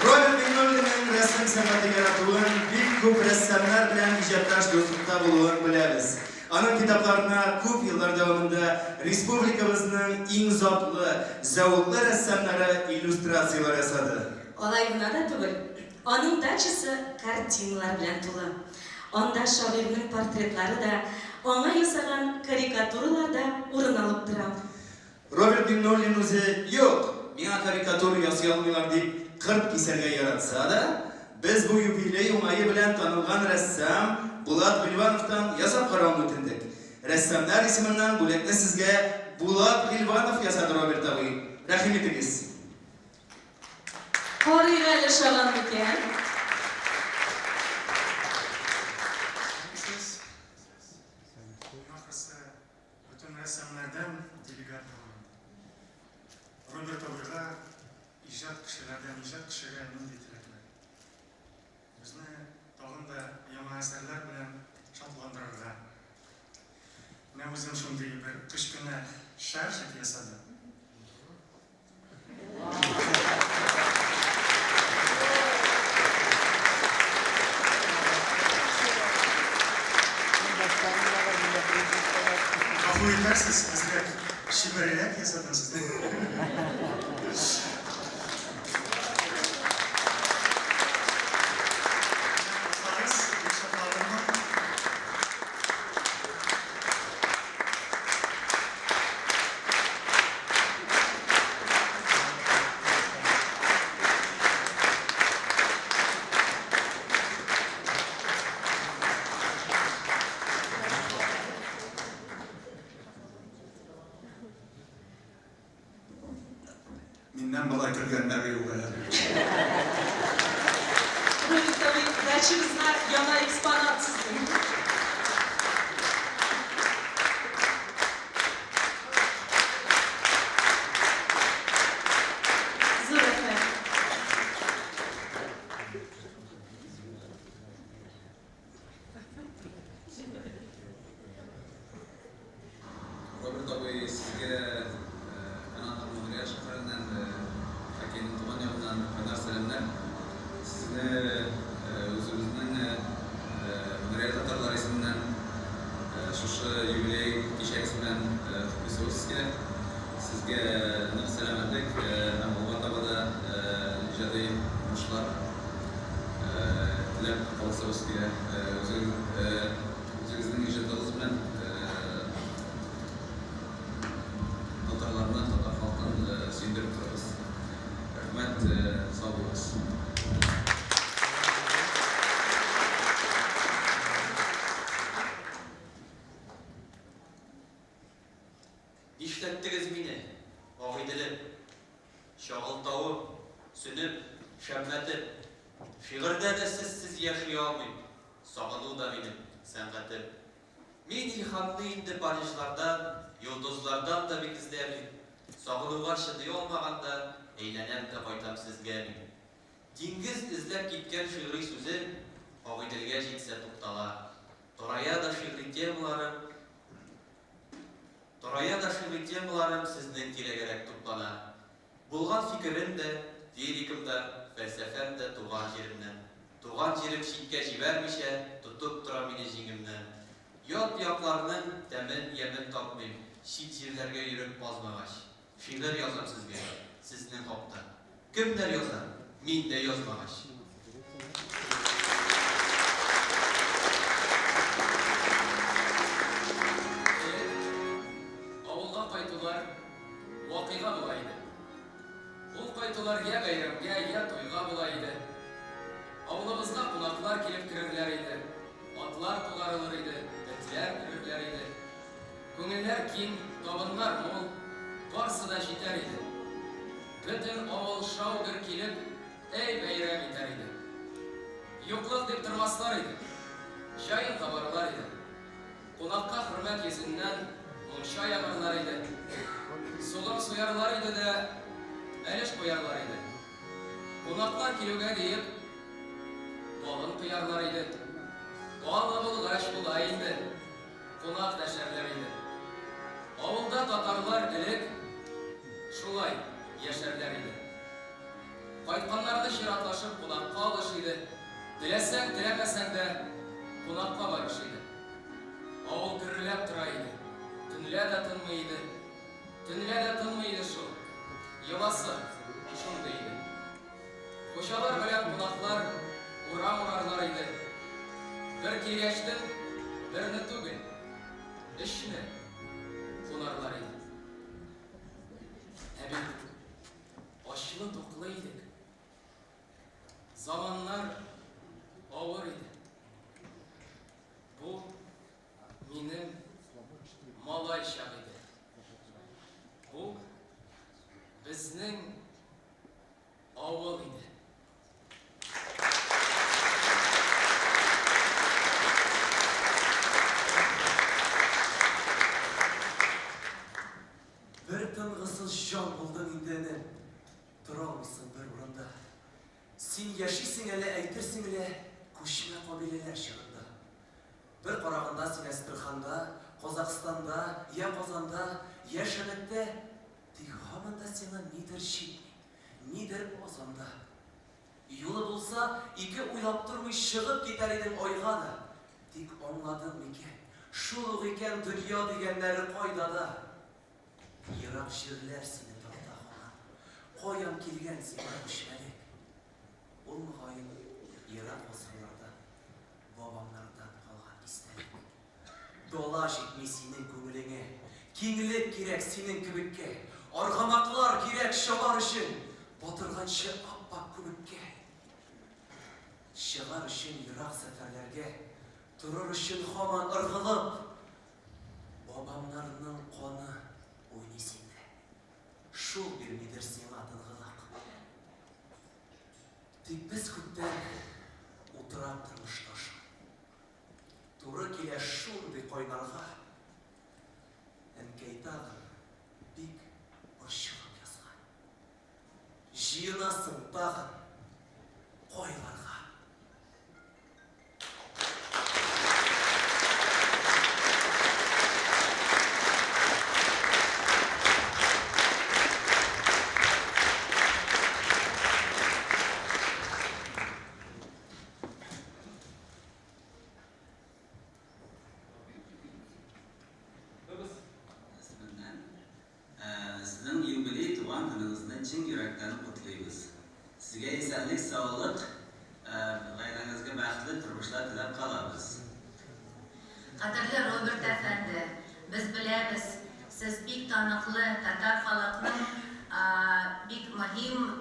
Роберт Миңнуллинның рәсем сәнгате яратуын бик күп рәссамнар белән иҗатташ дуслыкта булуын беләбез. Аның китапларына күп еллар дәвамында республикабызның иң затлы, зәвыклы рәссамнары иллюстрациялар ясады. Алай гына да түгел. Аның дачасы картиналар белән тулы. Анда шагыйрьнең портретлары да, аңа ясаган карикатуралар да урын алып тора. Роберт Миңнуллин үзе юк, миңа карикатура ясый алмыйлар дип кырт кисәргә яратса да, без бу юбилей уңае белән танылган рәссам Булат Гыйльвановтан ясап карауны үтендек. Рәссамнар исеменнән бүлекне сезгә Булат Гыйльванов ясады, Роберт абый. Рәхим итегез. Карыйга әле шаган микән? Ахырсы, бүтән рәссамнардан делегат булды. Роберт абыйга иҗат кешегә нинди теләкләр? Безне тагын да яңа әсәрләр белән шатландырырга. Менә үзем шундый бер кечкенә шәһәр ясадым. Гафу итәрсез, әзрәк шибәррәк ясадым сезне. Миннән болай көлгәннәр юк әле. Роберт абый, дачабызга яңа экспонат сезнең. Зур рәхмәт. Роберт абый, сезгә Монреаль шәһәреннән Хакейның туган ягыннан кайнар сәламнар. Сезне үзебезнең Монреаль татарлары исеменнән шушы юбилей кичәгез белән хуплыйсыз килә. Сезгә нык сәламәтлек һәм алга таба да иҗади уңышлар теләп калсагыз килә. Үзегезнең иҗатыгыз белән татарларны, татар халкын сөендереп торабыз. Рәхмәт, сау булыгыз. Нишләттегез мине, агыйделем, чагылтавым, сөнем, шәммәтем. Шигырьдә дә сез яши алмыйм, сагыну да минем сәнгатем. Мин илһамны инде Парижлардан, йолдызлардан да бик эзләмим. Сагынуга чыдый алмаганда, әйләнәм дә кайтам сезгә мин. Диңгез эзләп киткән шигъри сүзем, агыйделгә җитсә туктала. Торая да шигъри темаларым сезнең кирәгәрәк туплана. Булган фикерем дә, лирикам да, фәлсәфәм дә туган җиремнән. Туган җирем читкә җибәрмичә, тотып тора мине җиңемнән. Ят якларның тәмен ямен тапмыйм, чит җирләргә йөреп базмагач. Шигырь язам сезгә, сезнең хакта. Кемдер яза, мин дә язмагач. Авылга кайтулар вакыйга була иде. кайтулар я бәйрәмгә, я туйга була иде. Авылыбызга кунаклар килеп керерләр иде. Атлар тугарылыр иде, этләр өрерләр иде. Күңелләр киң, табыннар мул, барсы да җитәр иде. Бөтен авыл шау-гөр килеп, әй бәйрәм итәр иде. Юклык дип тормаслар иде. Җаен табарлар иде. Кунакка хөрмәт йөзеннән мунча ягарлар иде. Сугым суярлар иде дә, әлеш куярлар иде. Кунаклар килүгә диеп, балын куярлар иде. Балы булгач була инде, кунак дәшәрләр иде. Авылда татарлар элек шулай яшәрләр иде. Кайтканнарны чиратлашып кунакка алыш иде. Теләсәң, теләмәсәң дә кунакка барыш иде. Авыл гөрләп тора иде. Төнлә дә тынмый иде. Төнлә дә тынмый иде шул. Йоласы шундый иде. Кушалар белән кунаклар урам урарлар иде. Бер килгәчтен берне түгел, өчне кунарлар иде. Ә бит ачлы туклы идек. Заманнар авыр иде. Бу минем малай чак иде. Бу безнең авыл иде. Бір тынғысыз жан болдың индені, тұра алмайсың бір орында. Сен яшисің әлі, әйтерсің әлі, көшме қабилелер шығында. Бір қарағында сен Әстірханда, Қазақстанда, я Қазанда, я Шәмәтте, тек хамында сені нидір шетне, нидір озанда. Юлы болса, ике уйлап тұрмай шығып кетер едің ойға да. Тек аңладың мекен, шулық екен дүния дегенлері қойдада. Йырақ жерлер сені тақта қалан, қоян келген сені көшмәлек. Ол мұғайын йырақ ғасырлардан, бабамлардан қалған істәлік. Дола жетмей сенің көңіліңе, кеңілік керек сенің күбікке, арғамақлар керек шабар үшін, батырғаншы аппақ күбікке. Шығар үшін йырақ сәфәрлерге, тұрыр үшін хаман ырғылып, бабамларының қоны ойнесінде, шул бермедір сен атынғылық. Тек біз күттен отырап тұрмышташы. Туры келе шулды қойнарға, әнкейтағын бик ұршылып жазған. Жиынасың тағын қойларға. Sizin юбилей туған күніңізді чын жүректен құтлаймыз. Сізге исәнлік, саулық, ғайлаңызға бақытлы тұрмышлар тілеп қаламыз. Қадірлі Роберт әфәнді, біз білеміз, сіз бик таныклы татар халқының бик мөһим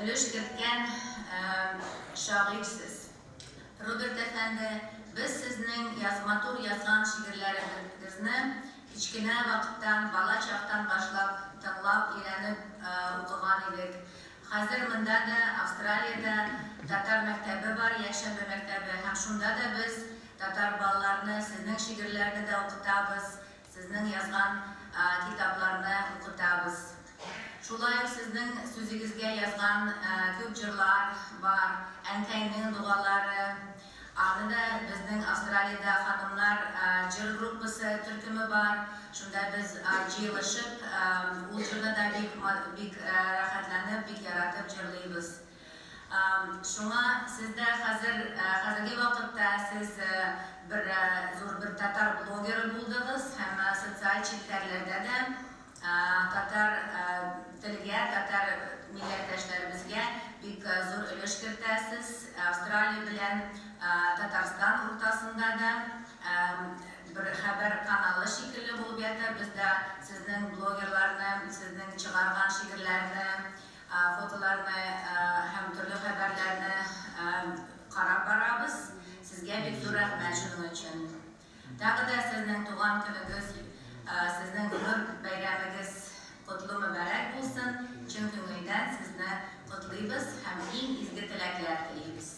өлеш керткен шагыйрьсез. Роберт әфәнді, біз сезнең язматур язган шигырьләрегезне кичкенә вакыттан, бала чактан башлап, тыңлап, өйрәнеп укыган идек. Хәзер монда да Австралиядә татар мәктәбе бар, Якшәмбе мәктәбе. Һәм шунда да біз татар балаларны, сезнең шигырьләрне дә укытабыз, сезнең язган китапларны укытабыз. Шулай ук сезнең сүзегезгә язган күп җырлар бар, әнкәйнең дугалары. Аны да безнең Австралиядә ханымнар җыр группасы төркеме бар. Шунда без җыелышып, ул җырны да бик рәхәтләнеп, бик яратып җырлыйбыз. Шуңа сездә хәзерге вакытта сез зур бер татар блогеры булдыгыз һәм социаль челтәрләрдә дә татар телгә, татар милләттәшләребезгә бик зур өлеш кертәсез. Австралия белән Татарстан уртасында да bir haber kanalı şekilli bulup yatar. Biz de sizin bloggerlarını, sizin çıkargan şiirlerini, фотоларны һәм төрле хәбәрләрне карап барабыз. Сезгә бик зур рәхмәт шуның өчен. Тагы да сезнең туган көнегез, сезнең гомер бәйрәмегез котлы мөбарәк булсын. Чын күңелдән сезне котлыйбыз һәм иң изге теләкләр телибез.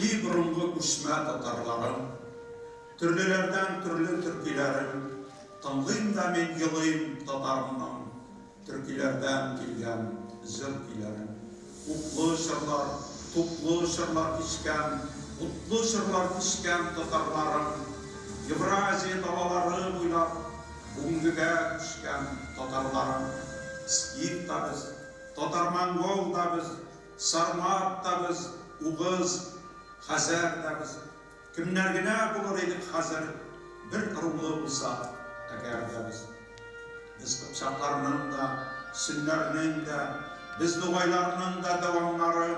И бұрынғы күшмә татарларым, түрлілерден түрлі түркилерім, тыңлыйм да мен йылыйм татарымның, түркилерден келген зір күйлерім. Утлы жырлар, туплы жырлар кешкен, утлы жырлар кешкен татарларым, Евразия далалары буйлап, бүгінгіге күшкен татарларым. Скиф та біз, татар-монгол да біз, сармат та біз, уғыз, Хәзәр да біз. Кімнәр генә булыр едік хәзір, бір ырулы булса, әгәр дә біз. Біз Қыпшакларның да, Сүннәрнең дә, біз Нугайларның да дәвамнары,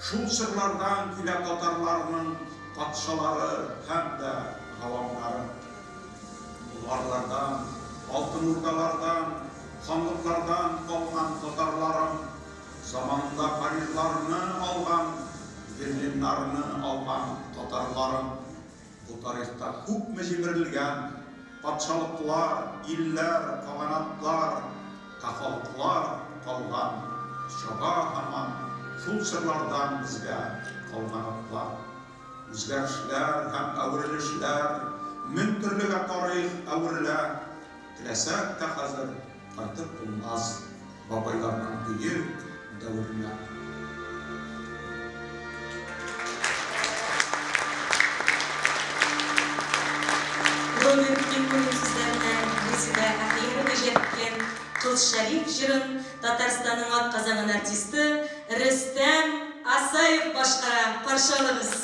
шул жырлардан килә татарларның патшалары һәм дә гавамнары. Буларлардан, алтын урдалардан, ханлыклардан калган татарларым, заманында Парижларны алган, Берлиннарны алган татарларым. Бу тарихта күпме җимерелгән патшалыклар, илләр, каганатлар, кафалыклар калган. Чаба һаман шул җырлардан безгә калганатлар. Үзгәрешләр һәм әверелешләр, мең төрлегә тарих әверелә. Теләсәк тә хәзер кайтып булмас бабайларның бөек дәверенә. Роберт сүзләренә Резида Ахиярова җиткән Кылч Шәриф җырын Татарстанның атказанган артисты Рөстәм Асаев башкара. Каршы алыгыз.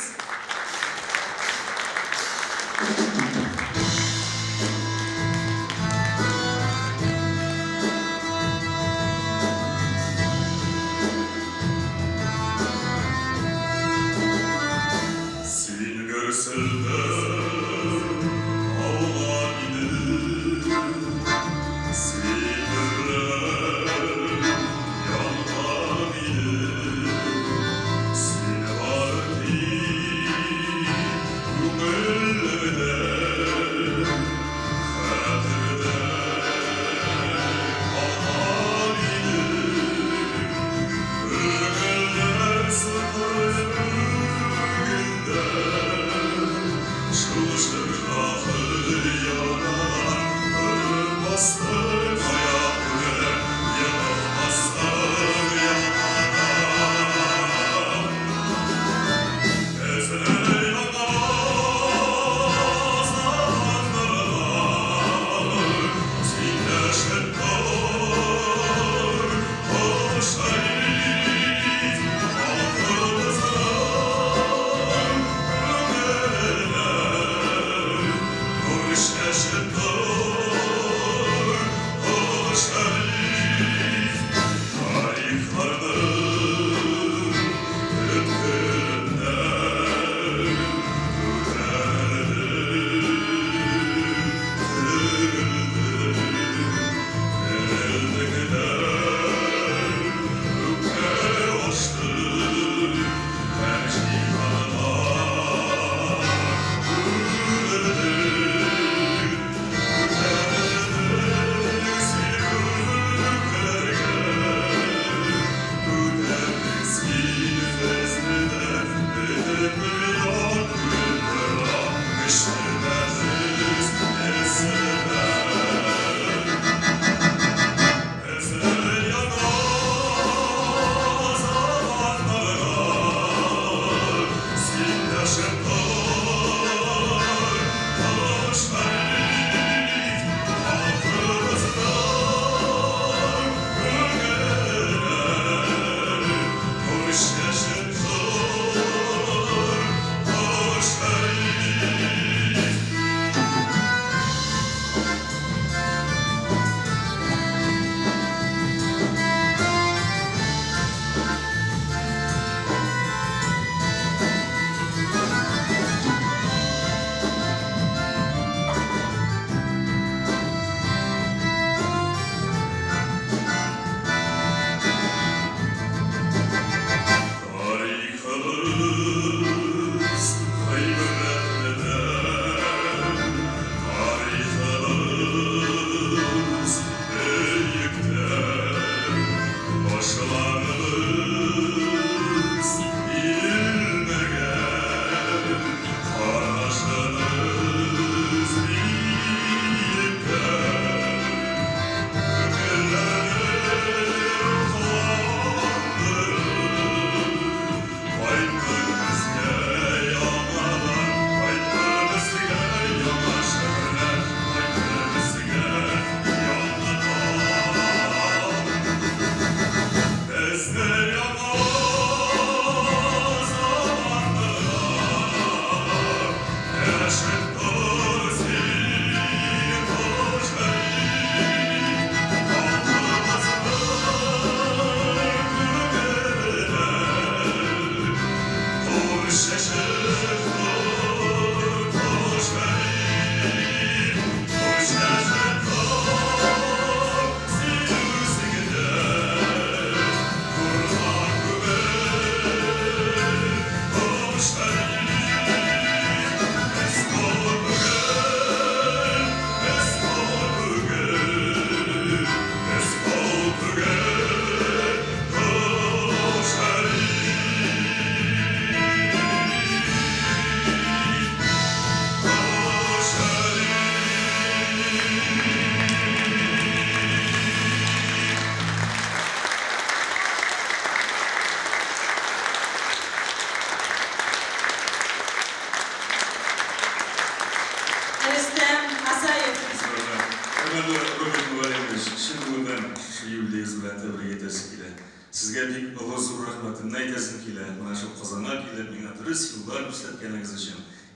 Hörmətli Robert Müəllimimiz, şimdi bundan şu yubileyimiz bilen tebrik edersin ki sizge bir Allah'ın rahmetini aytasın ki bana şu kazana ki mine dürüst yıllar işletkeniniz için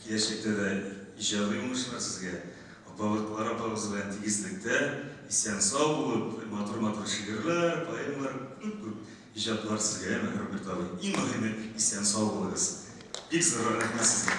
gelecekte de icabı olmuşlar sizge. Apağız bilen tigizlikte isyan sağ bulup matur şiirler, poemalar, icablar sizge Robert abi. En mühimi isyan sağ bulunuz. İlk zararı rahmet sizge.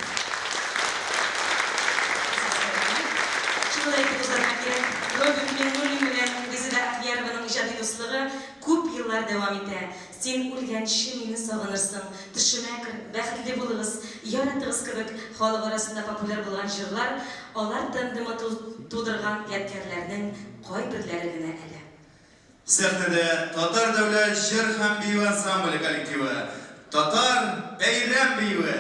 Шулай итеп узарга кирәк. Роберт Миңнуллин белән Резеда Ахиярованың иҗади дуслыгы күп еллар дәвам итә. Син үлгәнче мине сагынырсың, төшемә кер, бәхетле булыгыз, яратыгыз кебек халык арасында популяр булган җырлар, алар тәндемә тудырган ядкәрләрнең кайберләре генә әле. Сәхнәдә Татар дәүләт җыр һәм бию ансамбле коллективы, Татар бәйрәм биюе.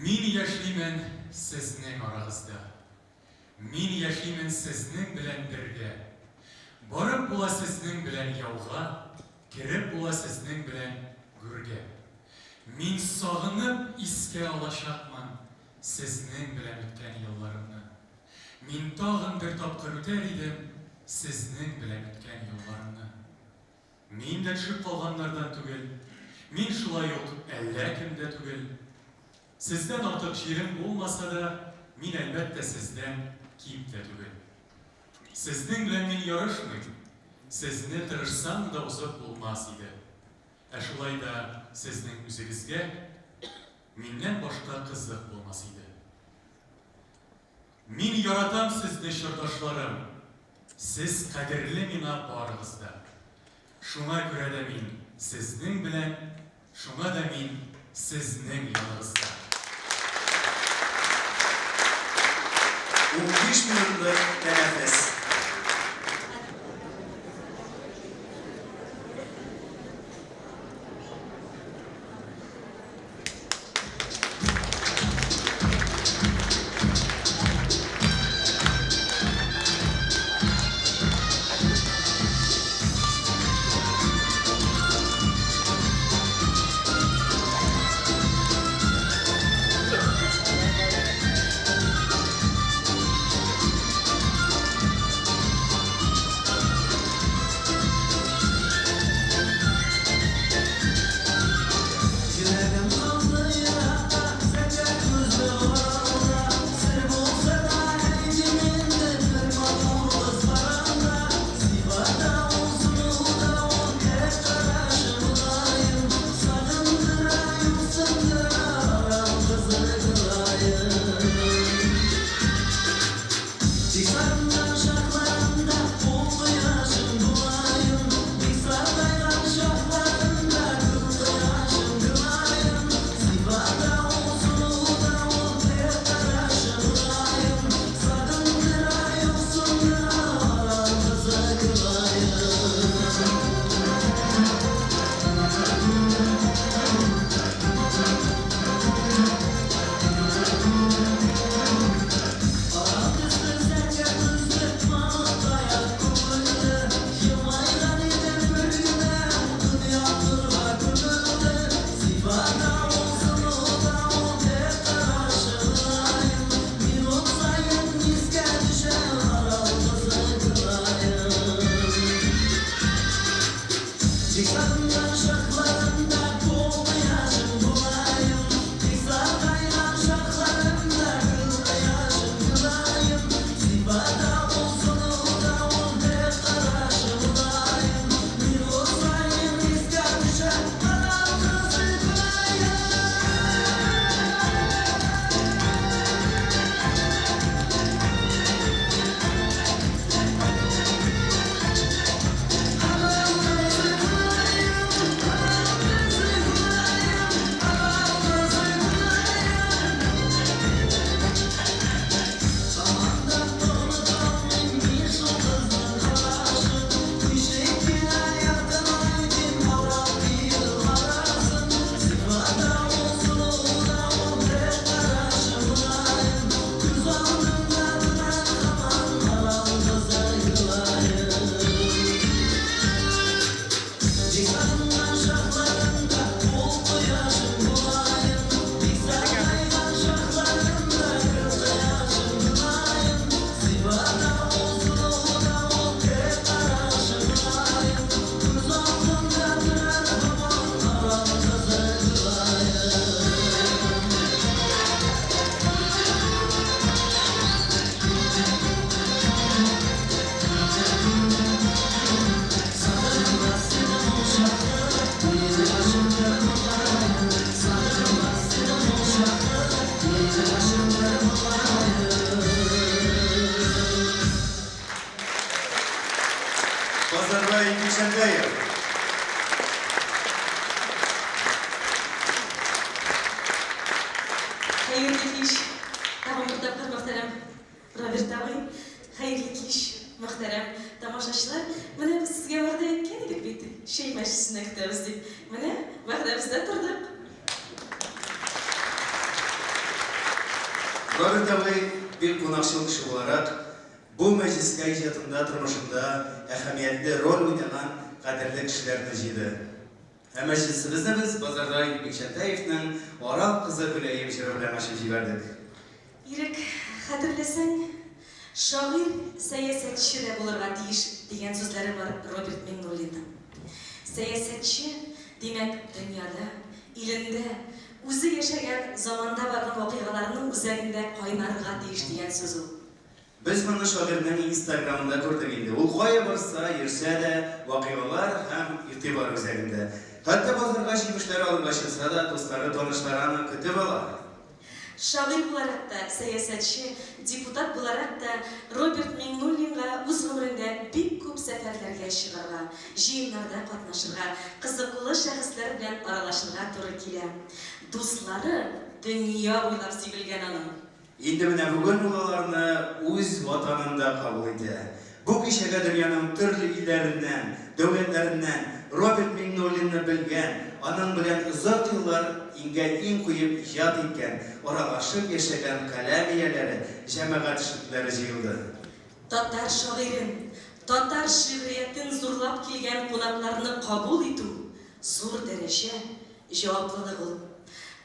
Мин яшьлимен сезнең арагызда. Мин яшьлимен сезнең белән бергә. Барып була сезнең белән яуга, киреп була сезнең белән гүргә. Мин сагынып искә алачакмын сезнең белән үткән елларымны. Мин тагын бер тапкыр үтәр идем сезнең белән үткән елларымны. Мин дә төшеп калганнардан түгел. Мин шулай ук әллә кемдә түгел. Сездән артык җирем булмаса да, мин әлбәттә сездән ким дә түгел. Сезнең белән мин ярышмыйм. Сезне тырышсам да узып булмас иде. Ә шулай да сезнең үзегезгә миннән башка кызык булмас иде. Мин яратам сезне, чордашларым. Сез кадерле миңа барыгыз да. Шуңа күрә дә мин сезнең белән, шуңа да мин сезнең яныгызда. 15 минутлык тәнәфес. Роберт абый бик кунакчыл кеше буларак, бу мәҗлескә иҗатында, тормышында әһәмиятле роль уйнаган кадерле кешеләрне җыйды. Һәм мәҗлесебезне без Базарбай Бикчәнтәевнең Арап кызы Гөләем җыры белән ачып җибәрдек. Ирек, хәтерләсәң, шагыйрь сәясәтче дә булырга тиеш дигән сүзләре бар Роберт Миңнуллинның. Саясатчы, демәк, дөньяда, илендә, үзе яшәгән заманда барган вакыйгаларның үзәгендә кайнарга тиеш дигән сүз ул. Без моны шагыйрьнең Инстаграмында күрдек инде. Ул кая барса, йөрсә дә, вакыйгалар һәм игътибар үзәгендә. Хәтта базарга җимешләр алырга чыкса да, дуслары, танышлары аны көтеп ала. Шагыйрь буларак та, саясатчы, депутат буларак та Роберт Миңнуллинга үз гомерендә бик күп сәфәрләргә чыгарга, җыеннарда катнашырга, кызыклы шәхесләр белән аралашырга туры килә. Дуслары дөнья буйлап сибелгән аның. Инде менә бүген ул аларны үз ватанында кабул итә. Бу кичәгә дөньяның төрле илләреннән, дәүләтләреннән Роберт Миңнуллинны белгән, аның белән озак еллар иң куеп ят иткән, аралашып яшәгән каләм ияләре, җәмәгать эшлекләре җыелды. Татар шагыйрен, татар шигъриятен зурлап килгән кунакларны кабул итү зур дәрәҗә җаваплылык ул.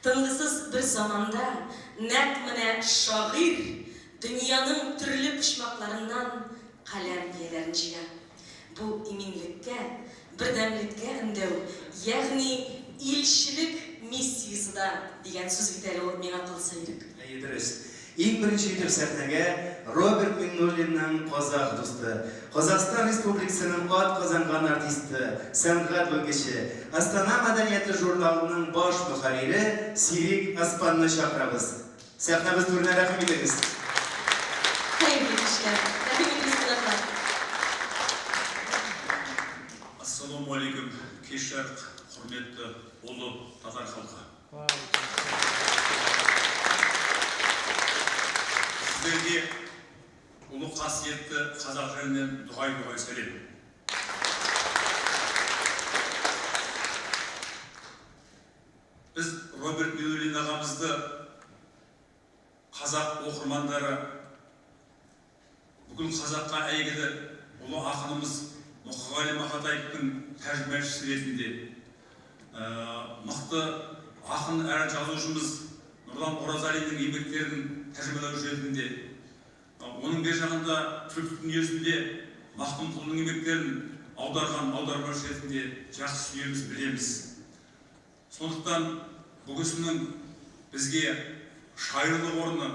Тынгысыз бер заманда нәкъ менә шагыйрь дөньяның төрле почмакларыннан каләм ияләрен җыя. Бу иминлеккә, бердәмлеккә өндәү, ягъни илчелек миссиясе да дигән сүз бит әле ул, миңа калса ирек. Дөрес. Иң беренче итеп сәхнәгә Роберт Миңнуллинның казах дусты, Казакстан Республикасының ат казанган артисты, сәнгать белгече, Астана мәдәнияте журналының баш мөхәррире Сирик Аспанны чакырабыз. Сәхнәбез түренә рәхим итегез. Хәерле кичәләр. Рәхим итегез кунаклар. Ассаламу алейкум, кешәр, хөрмәтле улы татар халкы. Сіздерге ұлы қасиетті қазақ жерінен дұғай сәлем. Біз Роберт Миңнуллин ағамызды қазақ оқырмандары, бүкіл қазаққа әйгілі ұлы ақынымыз Мұқағали Мақатаевтың тәржімашысы ретінде, мықты ақын әрі жазушымыз Нұрлан Оразалиннің еңбектерін тәржімалаушы ретінде, оның бер жағында түркі дүниесінде Мақтұмқұлдың еңбектерін аударған аудармашы ретінде жақсы сүйеміз, білеміз. Сондықтан бұл кісінің бізге шайырлық орны,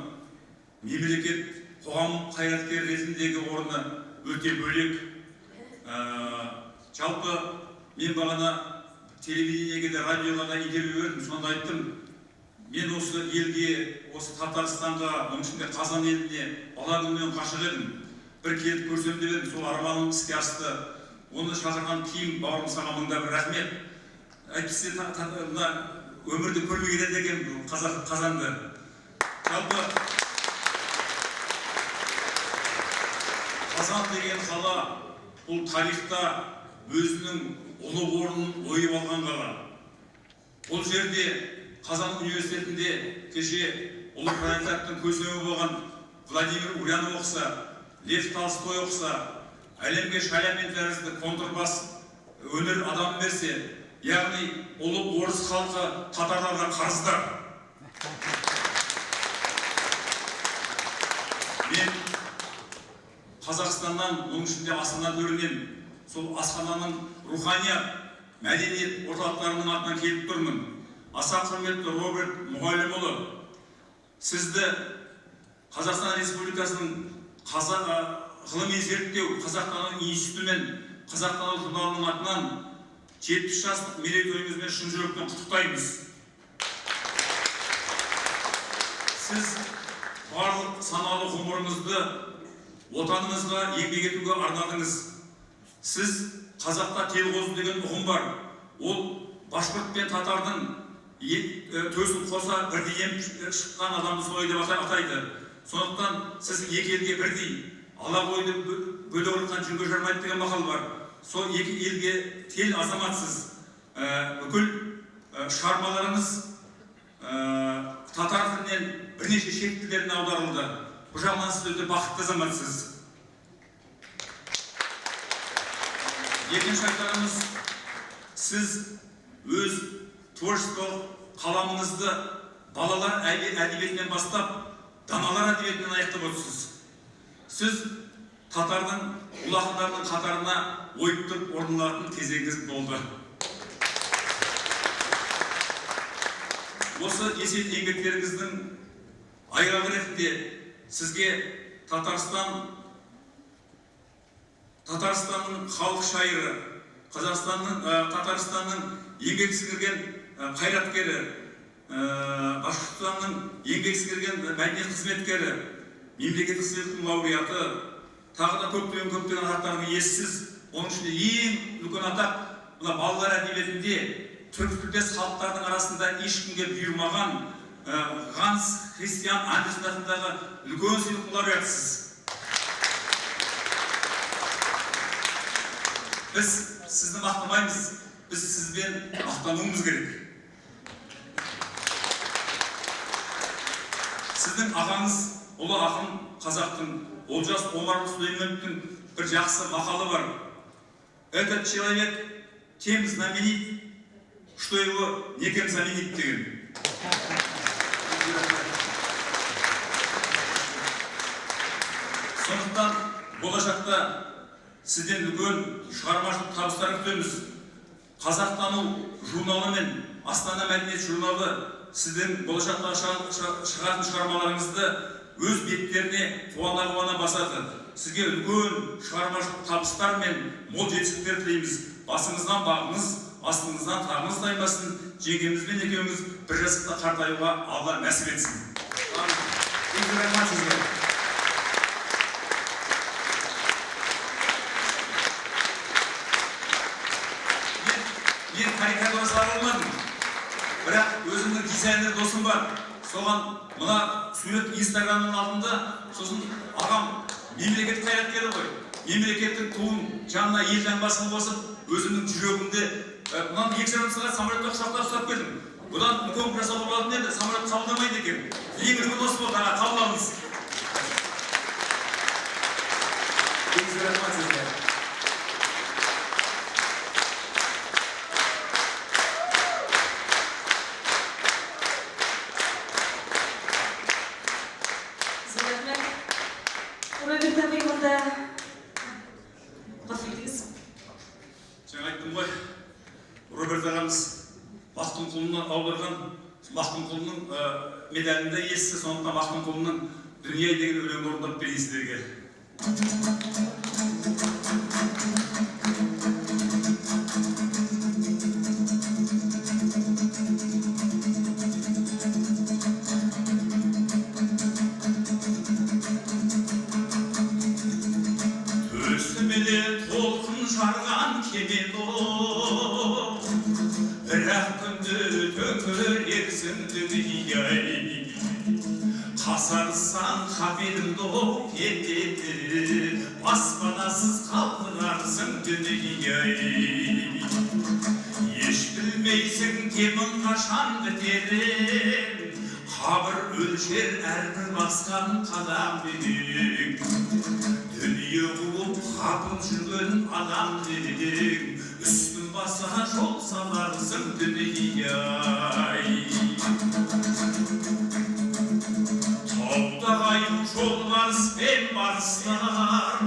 мемлекет қоғам қайраткері ретіндегі орны өте бөлек. Жалпы мен бағана телевидениеге де, радиоға да интервью бердім, сонда айттым, мен осы елге, осы Татарстанға, оның ішінде Қазан еліне бала күннен қашық едім. Бір келіп көрсем деп едім, сол арманым іске асты. Оны шақырған киім бауырым саған мыңда бір рахмет. Әйтпесе өмірді көрмеген еді екен Қазанды. Жалпы Қазан деген қала бұл тарихта өзінің ұлы орнын ойып алған қала. Бұл жерде Қазан университетінде кеше ұлы пролетарияттың көсемі болған Владимир Ульянов оқыса, Лев Толстой оқыса, әлемге Шаляпин тәрізді контрбас өнер адам берсе, яғни ұлы орыс халқы татарларға қарыздар. Мен Қазақстаннан, оның ішінде Астана төрінен, сол Астананың руханият, мәдениет орталықтарының атынан келіп тұрмын. Аса құрметті Роберт Мұғалімұлы, сізді Қазақстан Республикасының ғылыми зерттеу Қазақтану институты мен Қазақтану журналының атынан 70 жастық мерейтойыңызбен шын жүректен құттықтаймыз. Сіз барлық саналы ғұмырыңызды отаныңызға еңбек етуге арнадыңыз. Сіз қазақта телғозы деген ұғым бар. Ол башқұрт пен татардың төсін қоса бірдей шыққан адамды солай деп атайды. Сондықтан сіз екі елге бірдей, ала бойды бөле ұрыққан жүнге жармайды деген мақал бар. Сол екі елге тел азаматсыз. Бүкіл шығармаларыңыз татар тілінен бірнеше шет тілдеріне аударылды. Бұл жағынан сіз өте бақытты азаматсыз. Екінші айтарымыз, сіз өз творчестволық қаламыңызды балалар әдебиетінен бастап, даналар әдебиетінен аяқтап отырсыз. Сіз татардың ұлы ақындардың қатарына ойып тұрып орындалатын кезеңіңіз болды. Осы есет еңбектеріңіздің айғағы ретінде сізге Татарстанның халық шайыры, Татарстанның еңбек сіңірген қайраткері, Башқұртстанның еңбек сіңірген мәдениет қызметкері, мемлекеттік сыйлықтың лауреаты, тағы да көптеген атақтардың иесісіз. Оның ішінде ең үлкен атақ мына балалар әдебиетінде түркітілдес халықтардың арасында ешкімге бұйырмаған Ганс Христиан Андерсен атындағы үлкен сыйлықтың лауреатысыз. Біз сізді мақтамаймыз, біз сізбен мақтануымыз керек. Сіздің ағаңыз, ұлы ақын қазақтың Олжас Омарұлы Сүлейменовтің бір жақсы мақалы бар. Этот человек тем знаменит, что его некем заменит деген. Сондықтан болашақта сізден үлкен шығармашылық табыстар күтеміз. Қазақтану журналы мен Астана мәдениет журналы сіздің болашақта шығатын шығармаларыңызды өз беттеріне қуана басады. Сізге үлкен шығармашылық табыстар мен мол жетістіктер тілейміз. Басыңыздан бағыңыз, астыңыздан тағыңыз таймасын. Жеңгемізбен екеуміз бір жасықта қартаюға Алла нәсіп етсін. Мен карикатура сала болмадым. Бірақ өзімнің дизайнер досым бар. Соған мына сурет Инстаграмның алдында, сосын ағам мемлекеттік қайраткері ғой. Мемлекеттің туын жанына елден басын қосып, өзімнің жүрегімде мынаны 2 жарым сағат самолетті құшақтап ұстап келдім. Бұдан үлкен жасауға болатын еді, самолет қабылдамайды екен. Ең үлкен дос болды, қабылдаңыз. Жаңа айттым ғой, Роберт ағамыз Мақтұмқұлыны аударған, Мақтұмқұлының медалінде иесі, сондықтан Мақтұмқұлының дүние деген өлең орындап берейін сіздерге. Төсімде толқын жарған кемен оқ, бірақ күнді төңірексің дүние-ай. Қасарсан қапелімді оқ кетеді, баспанасыз қалдырарсың дүние-ай. Еш білмейсің темің қашан бітерін, қабір өлшер әрбір басқан қадам дедің. Дүние қуып қапып жүрген адам дедің, үстін баса жол саларсың дүние-ай. Тауда қайым жолбарыспен барыстар,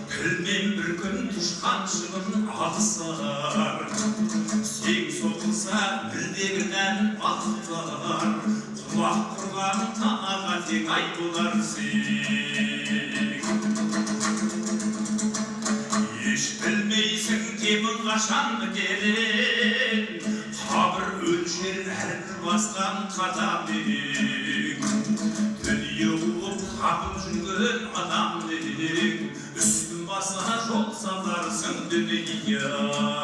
білмем бір күн тұшқан шығын алысар. Сең соғылса білдегінен бақыттар, құлақ құрған танаға тек айтылар сен. Еш білмейсің темің қашан бітерін, қабір өлшер әрбір басқан қадам дедің. Дүние қуып қапып жүрген адам дедің, үстін басына жол саларсың дүние-ай.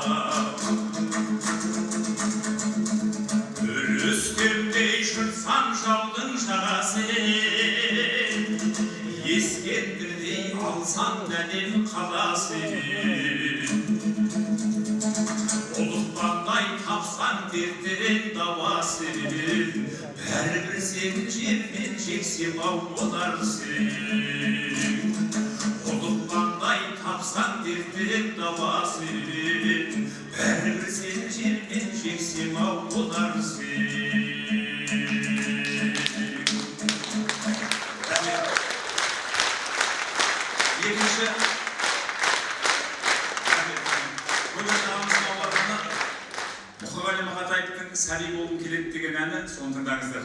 Бір үстемдей шырсам жаудың жағасын, ескендірдей алсаң дәнем қаласын. Ұлықпандай тапсаң дерттен дауасын, бәрібір сен жермен жексем ау боларсың. Ұлықпандай тапсаң дерттен дауасын, бәрібір сен жермен жексем ау боларсың. Екінші сәби болғым келеді деген әні, соны тыңдаңыздар.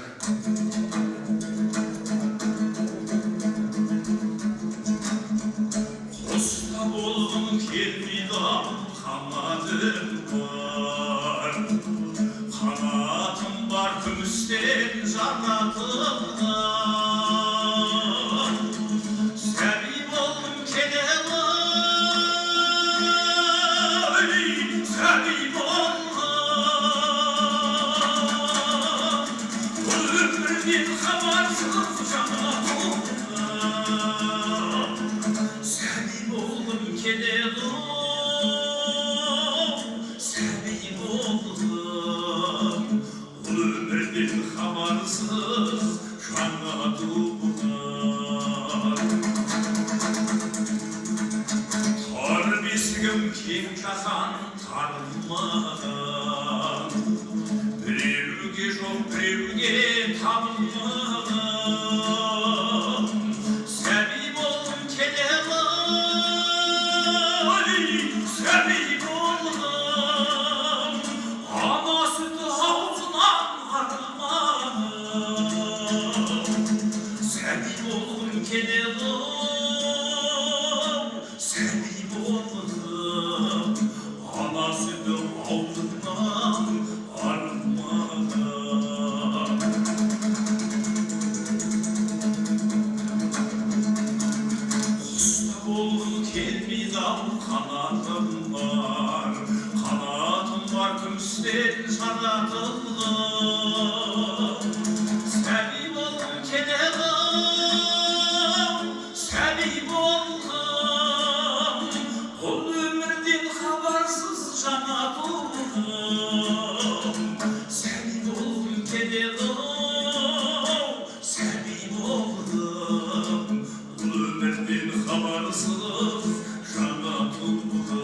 Құста болғым келмейді, қанатым бар. Қанатым бар күмістен жаратылған. Сәби болғым келеді, сәби болғым. Бұл өмірден хабарсыз жаңа туған. Сәби болғым келеді, сәби болғым. Бұл өмірден хабарсыз жаңа туған. Тар бесігім кең жаһан тарылмаған. Біреуге жоқ, біреуге табылмаған. Сәби болғым келеді, сәби болғым. Ана сүті аузынан арылмаған. Сәби болғым келеді, сәби болғым. Ана сүті аузынан арылмаған. Құста болғым келмейді, қанатым бар. Қанатым бар күмістен жаратылған. Сәби болғым келеді, сәби болғым. Бұл өмірден хабарсыз жаңа туған. Сәби болғым келеді, сәби болғым. Бұл өмірден хабарсыз жаңа туған.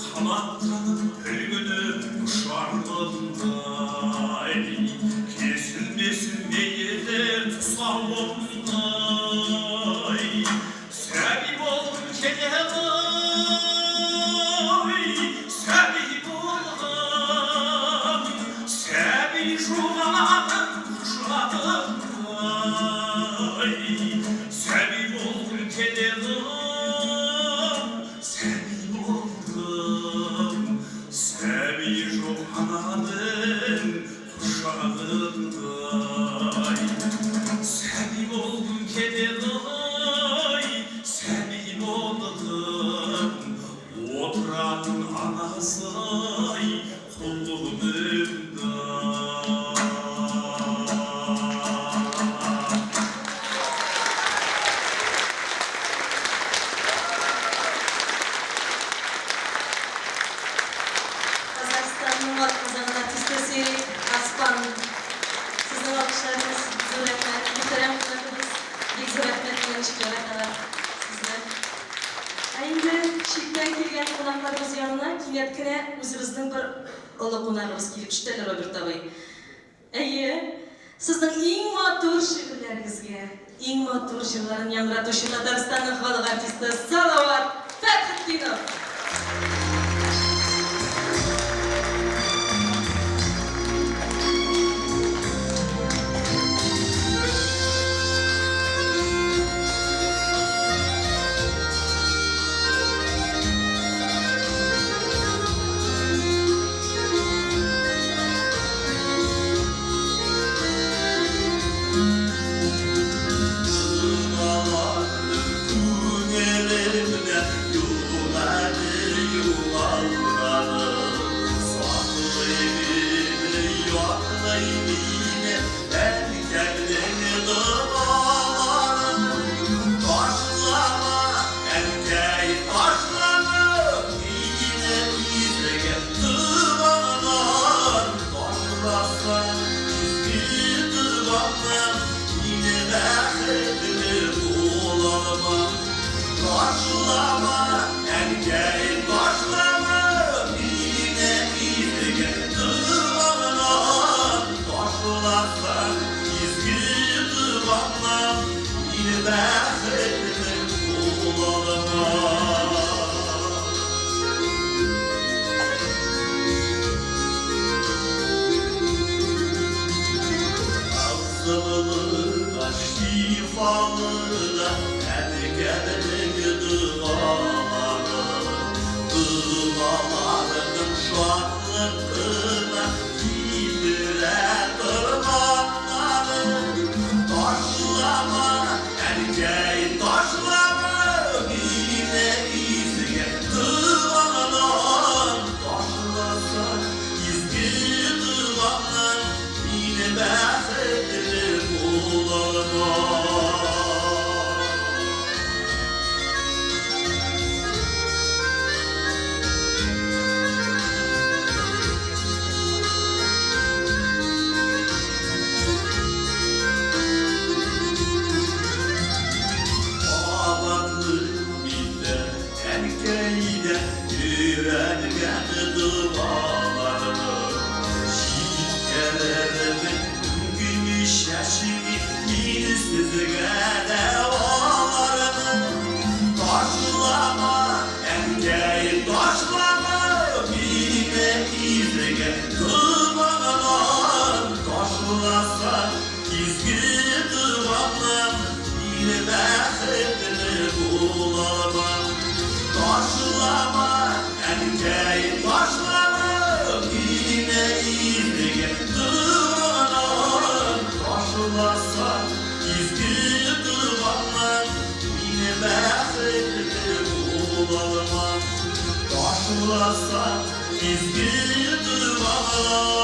Қанаттанып бір күні ұшармындай, кесілмесін мейлі тұсауындай. Сәби болғым келеді, сәби болғым. Сәби жуғанатын құшағындай. Сәби болғым келеді, сәби болғым. Сәби жоқ ананың құшағындай. Сәби болғым келеді, сәби болғым. Отыратын анасай құлығымда. Қазақстанның атқазаған артисті Серик Аспан. Сіздің алғыштарыңыз зор рахмет. Muhterem қонағымыз, бек зор рахмет деген шүкір аталар сізді. Енді шеттен келген қонақтарымыз янына кенет кіне өзіміздің бір ұлы қонағымыз келіп түшті, Роберт абай. Әйе, сіздің ең матур шиғырларыңызға, ең матур жырларын яңратушы Татарстанның халық артисті Салауат Фәтхетдинов. Taşlama enkey taşlama Yine izlege dıvanan Taşlasa izgi dıvanan Yine bəxtli bulalım Taşlasa izgi dıvanan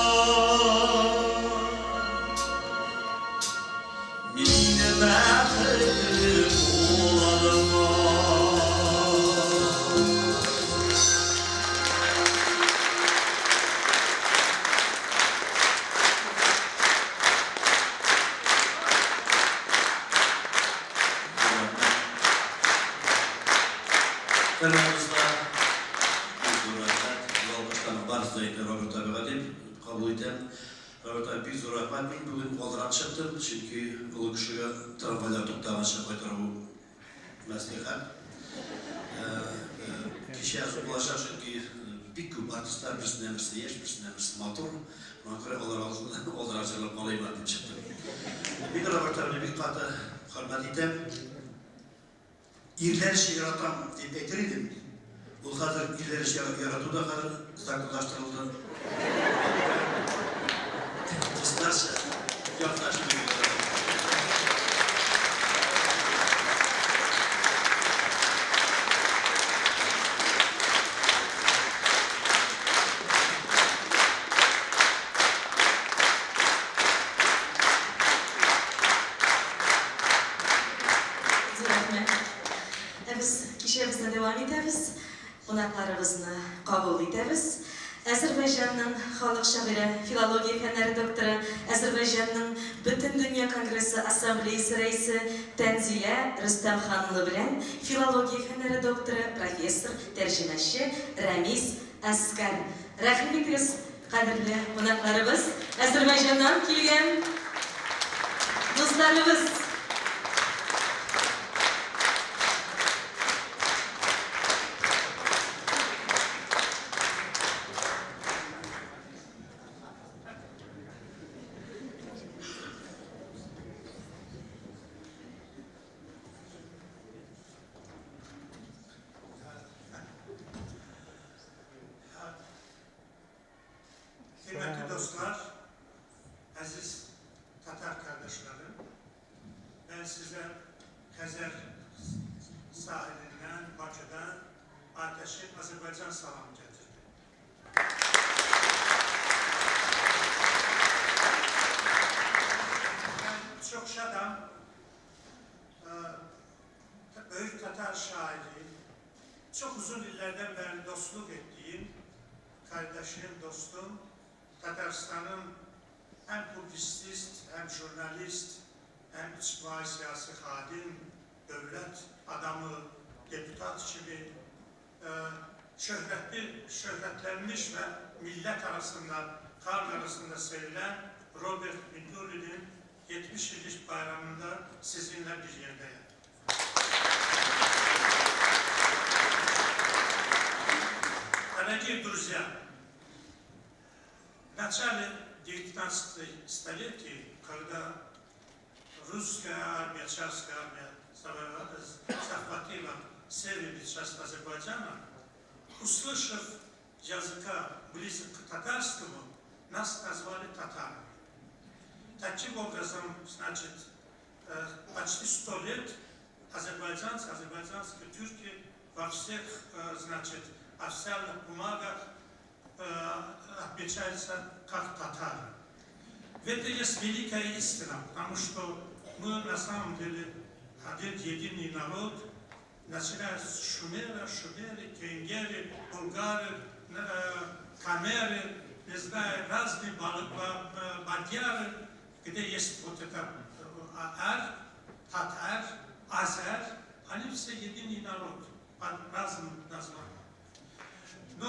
Yine bəxtli bulalım Kanalımızda bir rahmet, yoldaşlarım var sizde Robert abiga deb kabul eten. Robert abi bir rahmet, ben bugün olduran çıktım çünkü o kişiye tramvaylar to'xtagancha qaytaruv maslahat. Kişi yazıp ulaşar çünkü bir ko'p artistlar birisinden birisi yeş, birisinden birisi motor. Buna göre olduranchalar qolayman deb chiqdim. Bir Robert abi bir qatı hurmat etem. İrler işi yaratan deyip etirdim. Bu kadar irler işi yaratı da kadar zakınlaştırıldı. İsterse yaklaşmayı Kişimizde devam ederiz. Qonaqlarımızı qabul ederiz. Azerbaycan'ın Xalq şairi, filologiya fənləri doktoru, Azerbaycan'ın Bütün Dünya Kongresi Assambleyası reisi Tanzila Rustamxonova bilan filologiya fənləri doktoru, professor, terjemachi Ramiz Askar. Rahmet etiriz, qadrli qonaqlarımız, Azerbaycan'dan kelgan do'stlarimiz. Kıymetli dostlar, aziz Tatar kardeşlerim, ben size Xəzər sahilinden, Bakı'dan ateşi Azerbaycan salamı getirdim. Ben çok şadam, büyük Tatar şairi, çok uzun illerden beri dostluk ettiğim kardeşim, dostum, Tataristan'ın hem publisist, hem jurnalist, hem ictimai siyasi hadim, devlet adamı, deputat gibi şöhretlenmiş ve millet arasında, halk arasında sevilen Robert Binduri'nin 70 yıllık bayramında sizinle bir yerdeyim. Дорогие друзья, в начале 19 столетия, когда русская армия, царская армия захватила северную часть Азербайджана, услышав языка близок к татарскому, нас назвали татарами. Таким образом, значит, почти 100 лет азербайджанцы, азербайджанские тюрки во всех, значит, официальных бумагах отмечается как татары. В этом есть великая истина, потому что мы на самом деле один единый народ, начиная с шумеры, кенгеры, булгары, камеры, не знаю, разные бадьяры, где есть вот это ар, татар, азер, они все единый народ, под разным названием. Но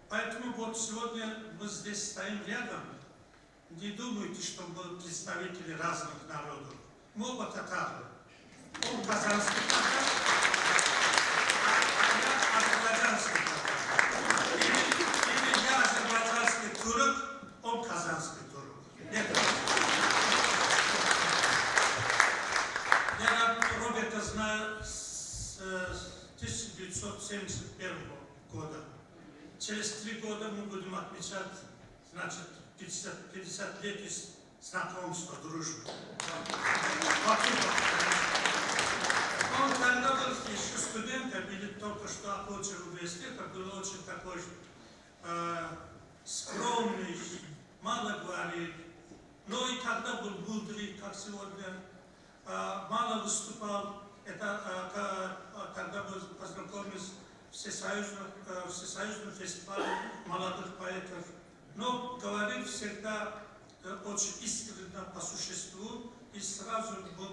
поэтому вот сегодня мы здесь стоим рядом. Не думайте, что мы представители разных народов. Мы оба татары. Он казанский татар, а я азербайджанский татар. Или я азербайджанский турок, он казанский турок. Я Роберта знаю с 1971 года. Через 3 года мы будем отмечать, значит, 50-летие знакомства, дружбы. Он тогда был еще студентом, или только что окончил университет, был очень такой скромный, мало говорил, но и тогда был мудрый, как сегодня, мало выступал. Это тогда мы познакомились в всесоюзном фестивале молодых поэтов. Но говорил всегда очень искренне по существу, и сразу мы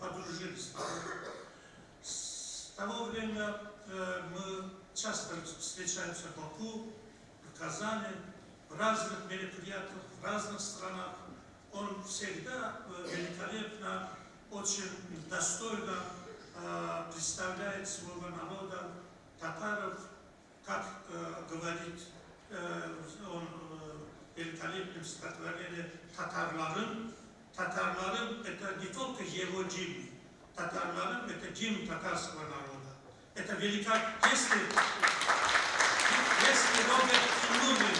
подружились. С того времени мы часто встречаемся в Баку, в Казани, в разных мероприятиях, в разных странах. Он всегда великолепно, очень достойно представляет своего народа, татаров, как говорит он великолепным стихотворением «Татарларым». Татарларым – это не только его гимн, татарларым – это гимн татарского народа. Это великолепно. Если Роберт Тимурин,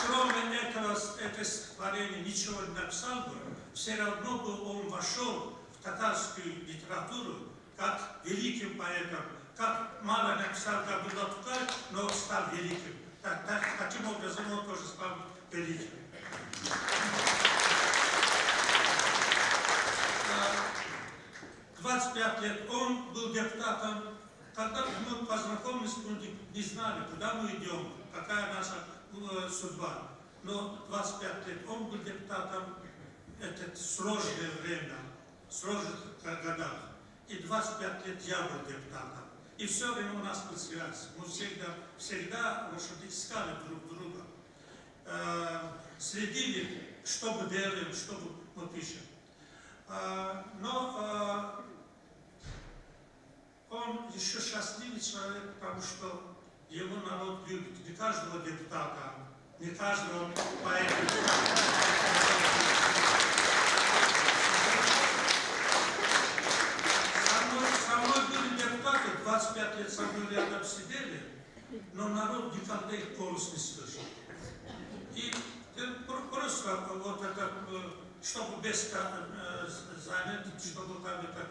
кроме этого стихотворения, ничего не написал бы, все равно бы он вошел в татарскую литературу как великим поэтом, как мало написал Габдулла Тукай, но стал великим. Таким образом он тоже стал великим. 25 лет он был депутатом. Когда мы познакомились, мы не знали, куда мы идем, какая наша судьба. Но 25 лет он был депутатом. Это сложное время, сложных годах. И 25 лет я был депутатом. И все время у нас был связь. Мы всегда искали друг друга. Следили, что мы делаем, что мы пишем. Но он еще счастливый человек, потому что его народ любит. Не каждого депутата, не каждого поэта. Со мной были депутаты, 25 лет со мной рядом сидели, но народ никогда их голос не слышал. И просто вот это, чтобы место занять, чтобы там это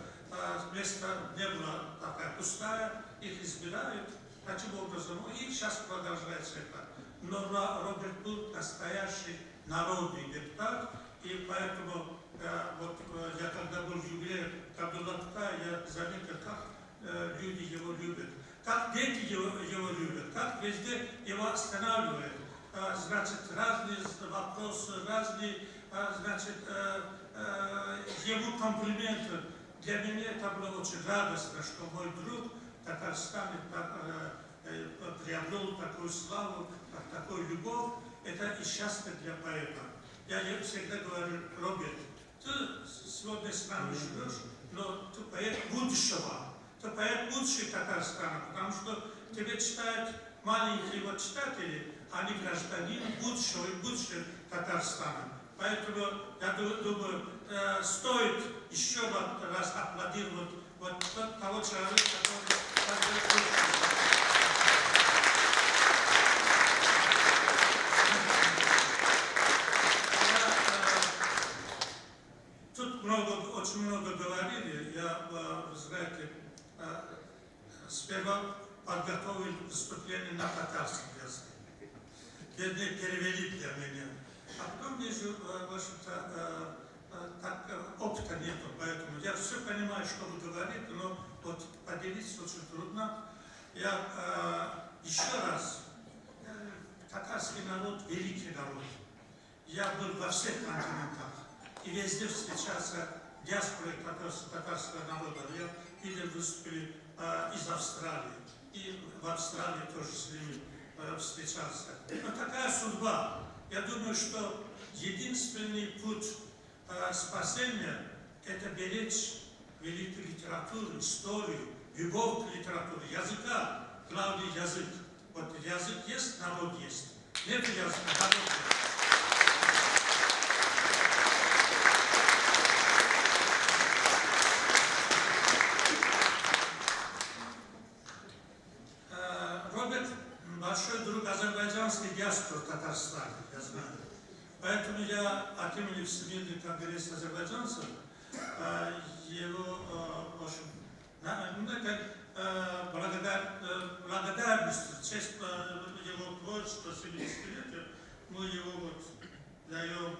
место не было такая пустая, их избирают таким образом. И сейчас продолжается это. Но Роберт был настоящий народный депутат, и поэтому вот я когда был в юбилее Габдулла Тукая, я заметил, как люди его любят, как дети его любят, как везде его останавливают. Значит, разные вопросы, разные, значит, ему комплименты. Для меня это было очень радостно, что мой друг в Татарстане приобрел такую славу, такую любовь. Это и счастье для поэта. Я всегда говорю: Роберт, ты сегодня с нами живешь, но ты поэт будущего. Ты поэт будущего Татарстана, потому что тебе читают маленькие вот читатели, они граждане будущего и будущего Татарстана. Поэтому, я думаю, стоит еще раз аплодировать вот того человека, который... Тут очень много говорили. Я, вы знаете, сперва подготовил выступление на татарском языке. Бедные перевели для меня. А потом вижу, в общем-то, опыта нету, поэтому я все понимаю, что вы говорите, но вот поделиться очень трудно. Я еще раз, татарский народ – великий народ. Я был во всех континентах, и везде встречался диаспоры татарского народа. Я видел, выступили из Австралии, и в Австралии тоже с ними встречался. Но такая судьба. Я думаю, что единственный путь спасения – это беречь великую литературу, историю, любовь к литературе, языка, главный язык. Вот язык есть, народ есть. Нет языка, народ есть. Татарстане, я знаю. Поэтому я от имени Всемирный конгресс азербайджанцев его, в общем, благодарность в честь его творчества 70-летия, мы его вот даем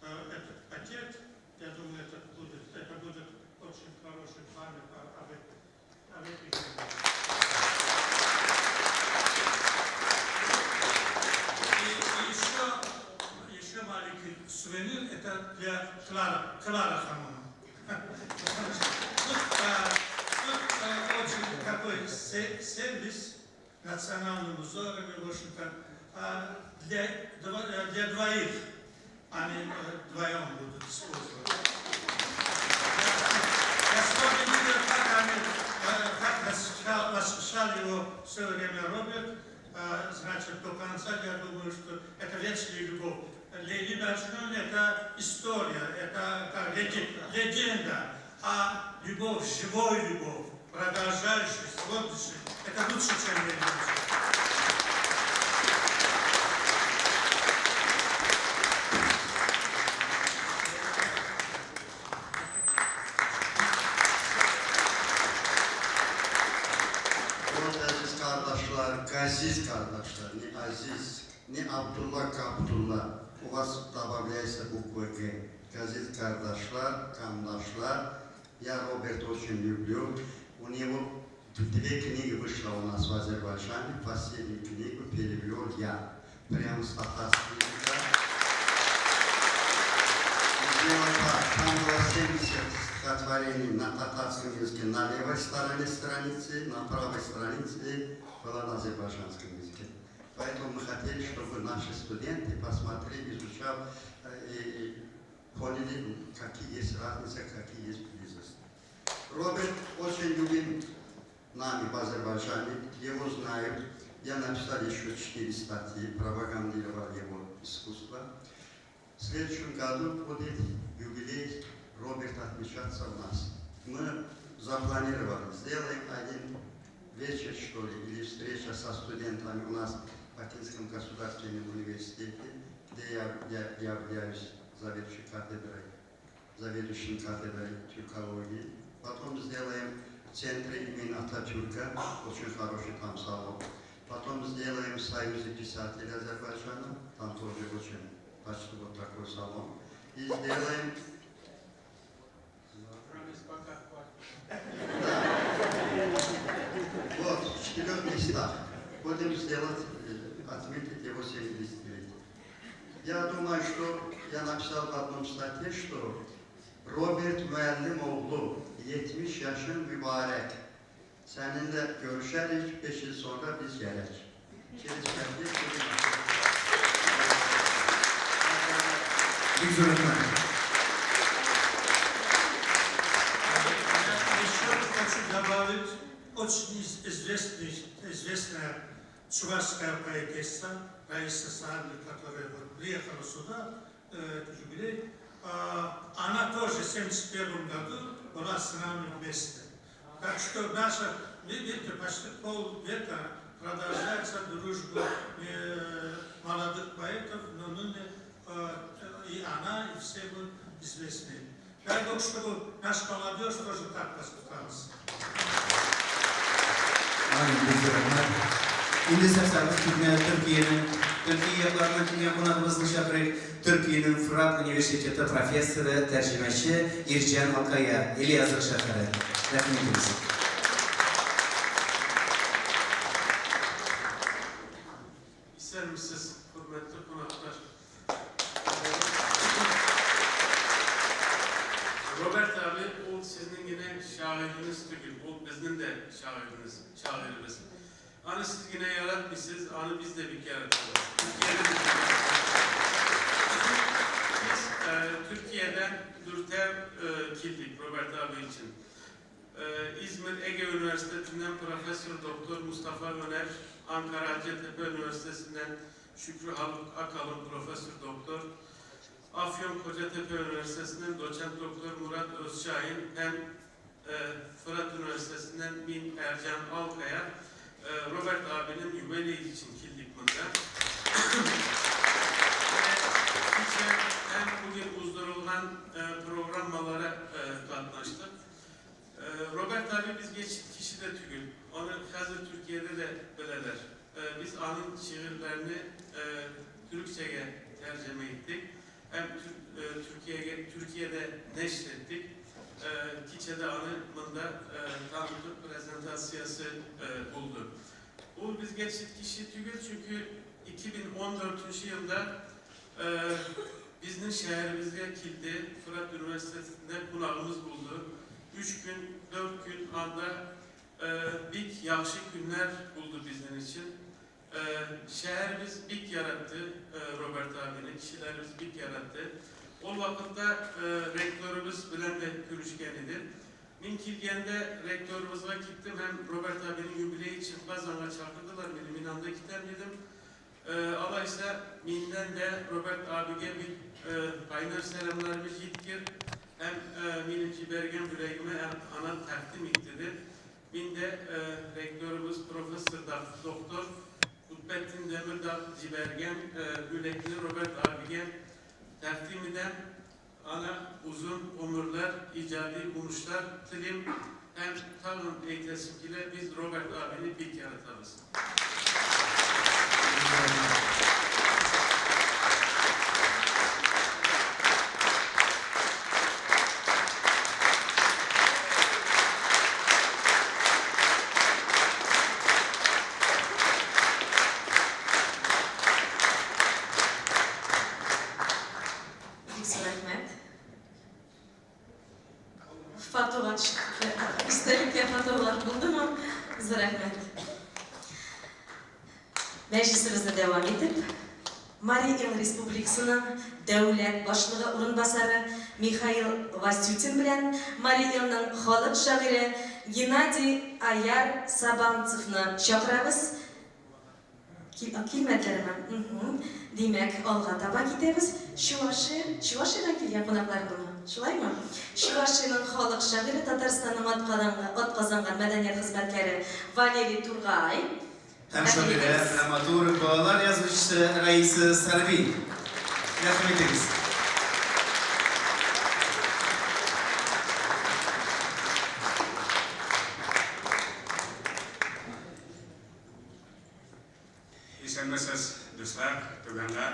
этот пакет. Я думаю, это будет очень хороший память об этих людях. И еще маленький сувенир, это для Клара Хамона. Очень такой сервис национальным узорами, в общем-то, для двоих, они вдвоем будут использовать. Я сегодня видел, как восхищал его все время Роберт. Значит, до конца я думаю, что это вечная любовь. Леди Бачнун — это история, это как легенда, а любовь, живая любовь, продолжающаяся, следующая, это лучше, чем легенда. Aziz kardeşler, ne Aziz, ne Abdullah Abdullah. У вас добавляется буква Г. Aziz kardeşler, кандашлар. Я Роберта очень люблю. У него 2 книги вышло у нас в Азербайджане. Последнюю книгу перевел я. Прямо с татарского языка. Сделал так. Там было 70 стихотворений на татарском языке. На левой стороне страницы, на правой странице была на азербайджанском языке. Поэтому мы хотели, чтобы наши студенты посмотрели, изучав и поняли, какие есть разницы, какие есть близости. Роберт очень любим нами в Азербайджане, его знают. Я написал еще 4 статьи, пропагандировал его искусство. В следующем году будет юбилей Роберта отмечаться у нас. Мы запланировали, сделаем один вечер, что ли, или встреча со студентами у нас в Бакинском государственном университете, где я являюсь заведующим кафедрой тюркологии. Потом сделаем в центре имени Ататюрка, очень хороший там салон. Потом сделаем в Союзе писателей Азербайджана, там тоже очень почти вот такой салон. И сделаем... Вот, в 4 местах. Будем сделать, отметить его 70-летие. Я думаю, что я написал в одном статье, что Robert Müellimoğlu 70 yaşın mübarek. Seninle görüşerik, 5 yıl sonra biz gerek. Еще хочу добавить очень известная чувашская поэтесса Раиса Саадли, которая вот приехала сюда, это юбилей. Она тоже в 1971 году была с нами вместе. Так что наша, видите, почти полвека продолжается дружба молодых поэтов, но ныне и она, и все будут известны. Дай Бог, чтобы наша молодежь тоже так воспиталась. Şimdi sesimiz Türkiye yaklarına kimya konağımızın şakırı Türkiye'nin Fırat Üniversitesi profesörü, tercümeçi İrcan Alkaya, Eliyazır Şakırı. Rahmetiniz. İster misiniz, hürmetli konaklar? Robert abi, o sizin yine şairiniz değil, o bizim de şairimiz. Hani siz yine yaratmışsınız, hani biz de bir yaratalım. Biz Türkiye'den Dürtev kildik Robert abi için. İzmir Ege Üniversitesi'nden Profesör Doktor Mustafa Öner, Ankara Hacettepe Üniversitesi'nden Şükrü Haluk Akalın Profesör Doktor, Afyon Kocatepe Üniversitesi'nden Doçent Doktor Murat Özşahin, hem Fırat Üniversitesi'nden Min Ercan Alkaya, Robert abinin yübeleyi için kildik bunda. bugün uzdurulgan programmalara katlaştık. Robert abi biz geçit kişi de tügül. Onu hazır Türkiye'de de bileler. Biz anın şiirlerini Türkçe'ye tercüme ettik. Hem Türkiye'de neşrettik. Kiçe'de anımında tanıtıp prezentasyası buldu. Bu biz geçit kişi tügül çünkü 2014 yılında bizim şehrimizde kildi. Fırat Üniversitesi'nde kulağımız buldu. 3 gün, 4 gün anda bir yaxşı günler buldu bizim için. Şehrimiz bik yarattı Robert abinin, kişilerimiz bik yarattı. O vakitte rektörümüz bilen de görüşken idi. Min kilgende rektörümüze gittim, hem Robert abinin jubileyi için Kazan'a çağırdılar beni, Minan'da gittim. Alaysa minden de Robert abige bir kaynar selamlarımız yetkir. Hem benim cibergen yüreğime ana takdim ettidir. Min de rektörümüz Profesör Doktor Kutbettin Demirdağ cibergen yüreğini Robert abige takdim eden ana uzun ömürler, icadi buluşlar dilim. Hem tanım eylesin ki biz Robert abini bir yaratarız. Fatura çıktı. Üstelik de faturalar buldu mu? Zahmet. Meclisimizde devam edip, Mari Il Respublikası'nın devlet başlığı orunbasarı Mikhail Vasyutin bilen Mari İl'nin halk şairi Gennadiy Ayar Sabantsev'ni çağırabız. Kilmetlerimi. Demek, alğa taba gidemiz. Şuvaşı'dan kelgen konaklar bunu. Şulay mı? Şuvaşı'nın halk şairi Tatarstan'ın at kazangan medeniyet hizmetkari Valeri Turgay. Hem şöyle dramaturg bağlar yazıcısı Raisi Sarbi. Yardım ediniz. Esenmisiz dostlar, tuganlar.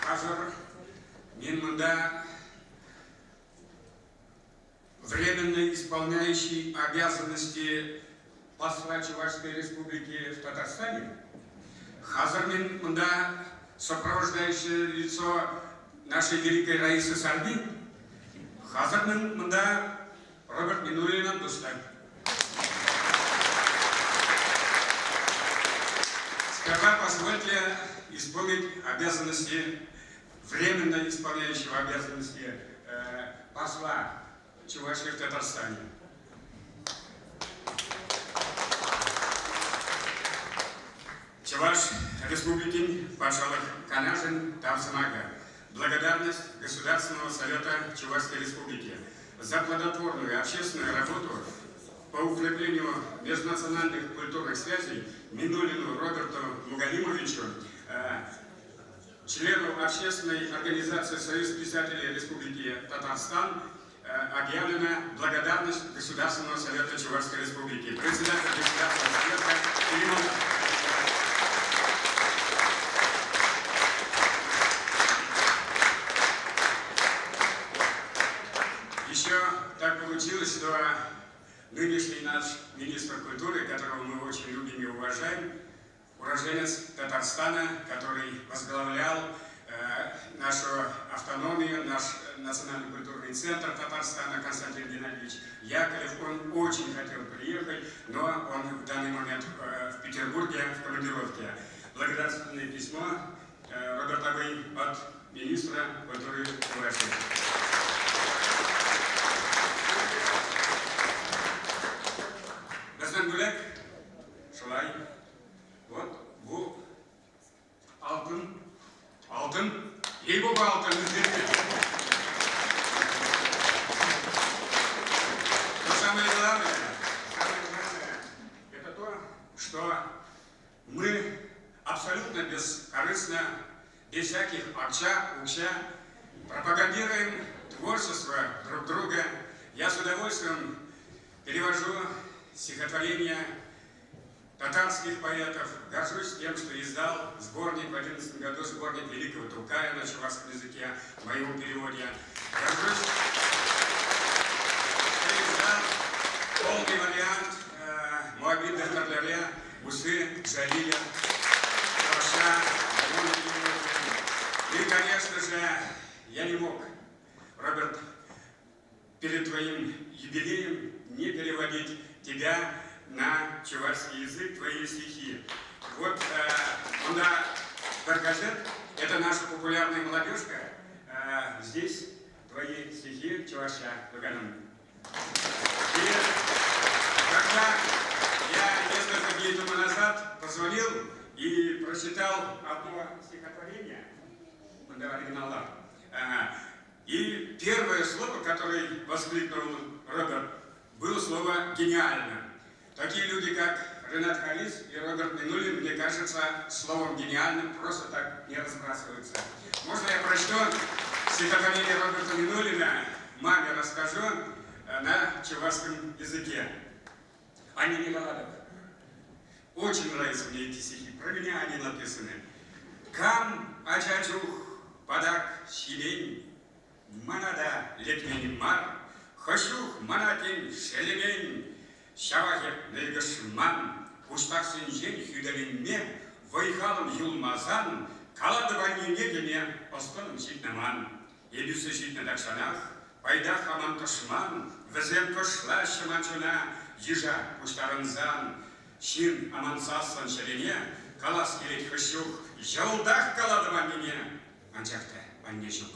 Hazır men bunda временно исполняющий обязанности посла Чувашской Республики в Татарстане. Hazır men bunda сопровождающее лицо нашей великой Раисы Сарби. Hazır men bunda Роберт Минулин достар. Сперва позвольте исполнить обязанности, временно исполняющего обязанности посла Чувашии в Татарстане. Чуваш Республики Пашалых Канашин Тавсамага. Благодарность Государственного Совета Чувашской Республики за плодотворную общественную работу по укреплению межнациональных культурных связей Минулину Роберту Мугалимовичу, члену общественной организации Союз писателей Республики Татарстан, объявлена благодарность Государственного Совета Чувашской Республики. Председатель Государственного Совета Климат. Еще так получилось, что нынешний наш министр культуры, которого мы очень любим и уважаем, уроженец Татарстана, который возглавлял нашу автономию, наш национальный культурный центр Татарстана, Константин Геннадьевич Яковлев. Он очень хотел приехать, но он в данный момент в Петербурге в командировке. Благодарственное письмо Роберт Абый от министра культуры Чувашии. Bizden bülek, şolay, bu altın, iyi bu altın. Но самое главное, это то, что мы абсолютно без без всяких акча, укча, пропагандируем творчество друг друга. Я с удовольствием перевожу стихотворения татарских поэтов. Горжусь тем, что издал сборник в 2011 году, сборник Великого Тукая на чувашском языке в моем переводе. Горжусь, что издал полный вариант Муабид Дахтарляля, Усы, Джалиля, Раша. И, конечно же, я не мог, Роберт, перед твоим юбилеем не переводить тебя на чувашский язык, твои стихи. Вот Мунда Баргазет, это наша популярная молодежка. Здесь твои стихи чуваша Баганом. И когда я несколько дней тому назад позвонил и прочитал одно стихотворение, Мунда оригинала, и первое слово, которое воскликнул Роберт, было слово «гениально». Такие люди, как Ренат Халис и Роберт Минулин, мне кажется, словом «гениальным» просто так не разбрасываются. Можно я прочту стихотворение Роберта Минулина, маме расскажу на чувашском языке. Они не Галадов. Очень нравятся мне эти стихи. Про меня они написаны. Кам ачачух падак щелень, манада летмень мар, хошух манатин шелемень, шавахеп нейгашман, уштаксын жень хюдаленме, вайхалым юлмазан, калады вайнене деме, осконым щитнаман. Ебюсы щитна дакшанах, пайда хаман тошман, везем пошла шамачуна, ежа уштарынзан, шин амансасан шелене, калас келет хошух, жолдах калады вайнене, анчакта вайнешук.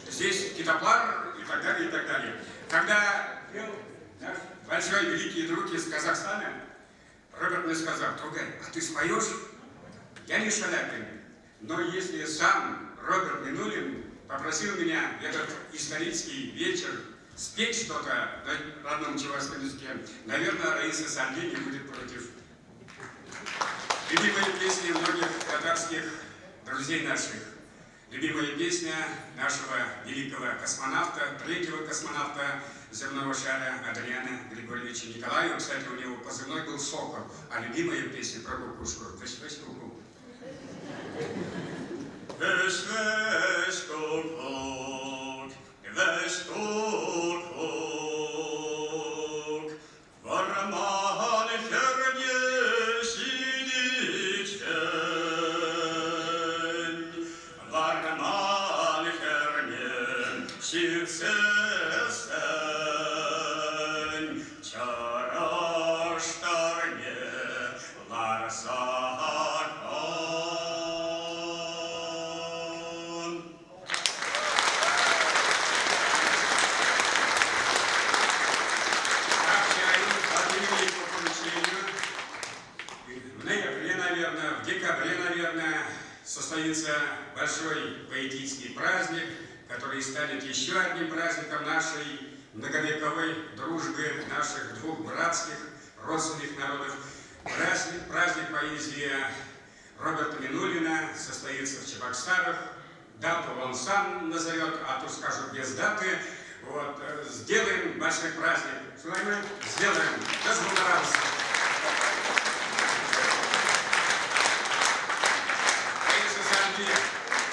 Здесь китоплар и так далее, и так далее. Когда пел наш большой великий друг из Казахстана, Роберт мне сказал: Тугай, а ты споешь? Я не Шаляпин, но если сам Роберт Минулин попросил меня этот исторический вечер спеть что-то на родном чувашском языке, наверное, Раиса Санди не будет против. Любимые песни многих татарских друзей наших. Любимая песня нашего великого космонавта, третьего космонавта земного шара Адриана Григорьевича Николаева. Кстати, у него позывной был Сокол, а любимая песня про кукушку. Весь куку. Весь кукук, весь кукук, варман херне сидичен, варман херне сидичен, чараштарне ларсан. В декабре, наверное, состоится большой поэтический праздник, который станет еще одним праздником нашей многовековой дружбы, наших двух братских, родственных народов. Праздник поэзии Роберта Минулина состоится в Чебоксарах. Дату он сам назовет, а то скажу без даты. Вот, сделаем большой праздник. Сулайман, сделаем. Без благодарности.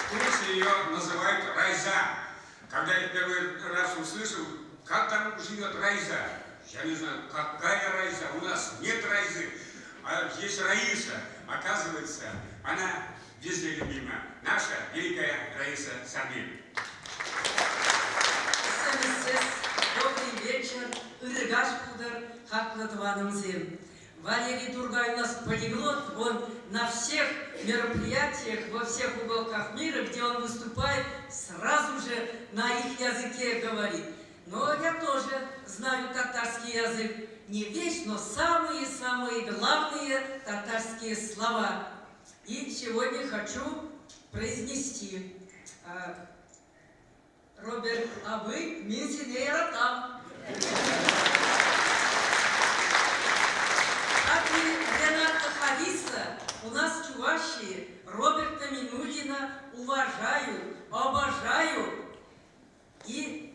В курсе ее называют Райза. Когда я первый раз услышал, как там живет Райза, я не знаю, какая Райза, у нас нет Райзы, а есть Раиса. Оказывается, она везде любима. Наша великая Раиса Сарбин. Добрый вечер, Иргаш Кудр, Хаклатванымзем. Валерий Тургай у нас полиглот, он на всех мероприятиях, во всех уголках мира, где он выступает, сразу же на их языке говорит. Но я тоже знаю татарский язык, не весь, но самые-самые главные татарские слова. И сегодня хочу произнести. Роберт абый, мен сені яратам. Как и Рената Хариса, у нас в Чувашии Роберта Минулина уважают, обожают. И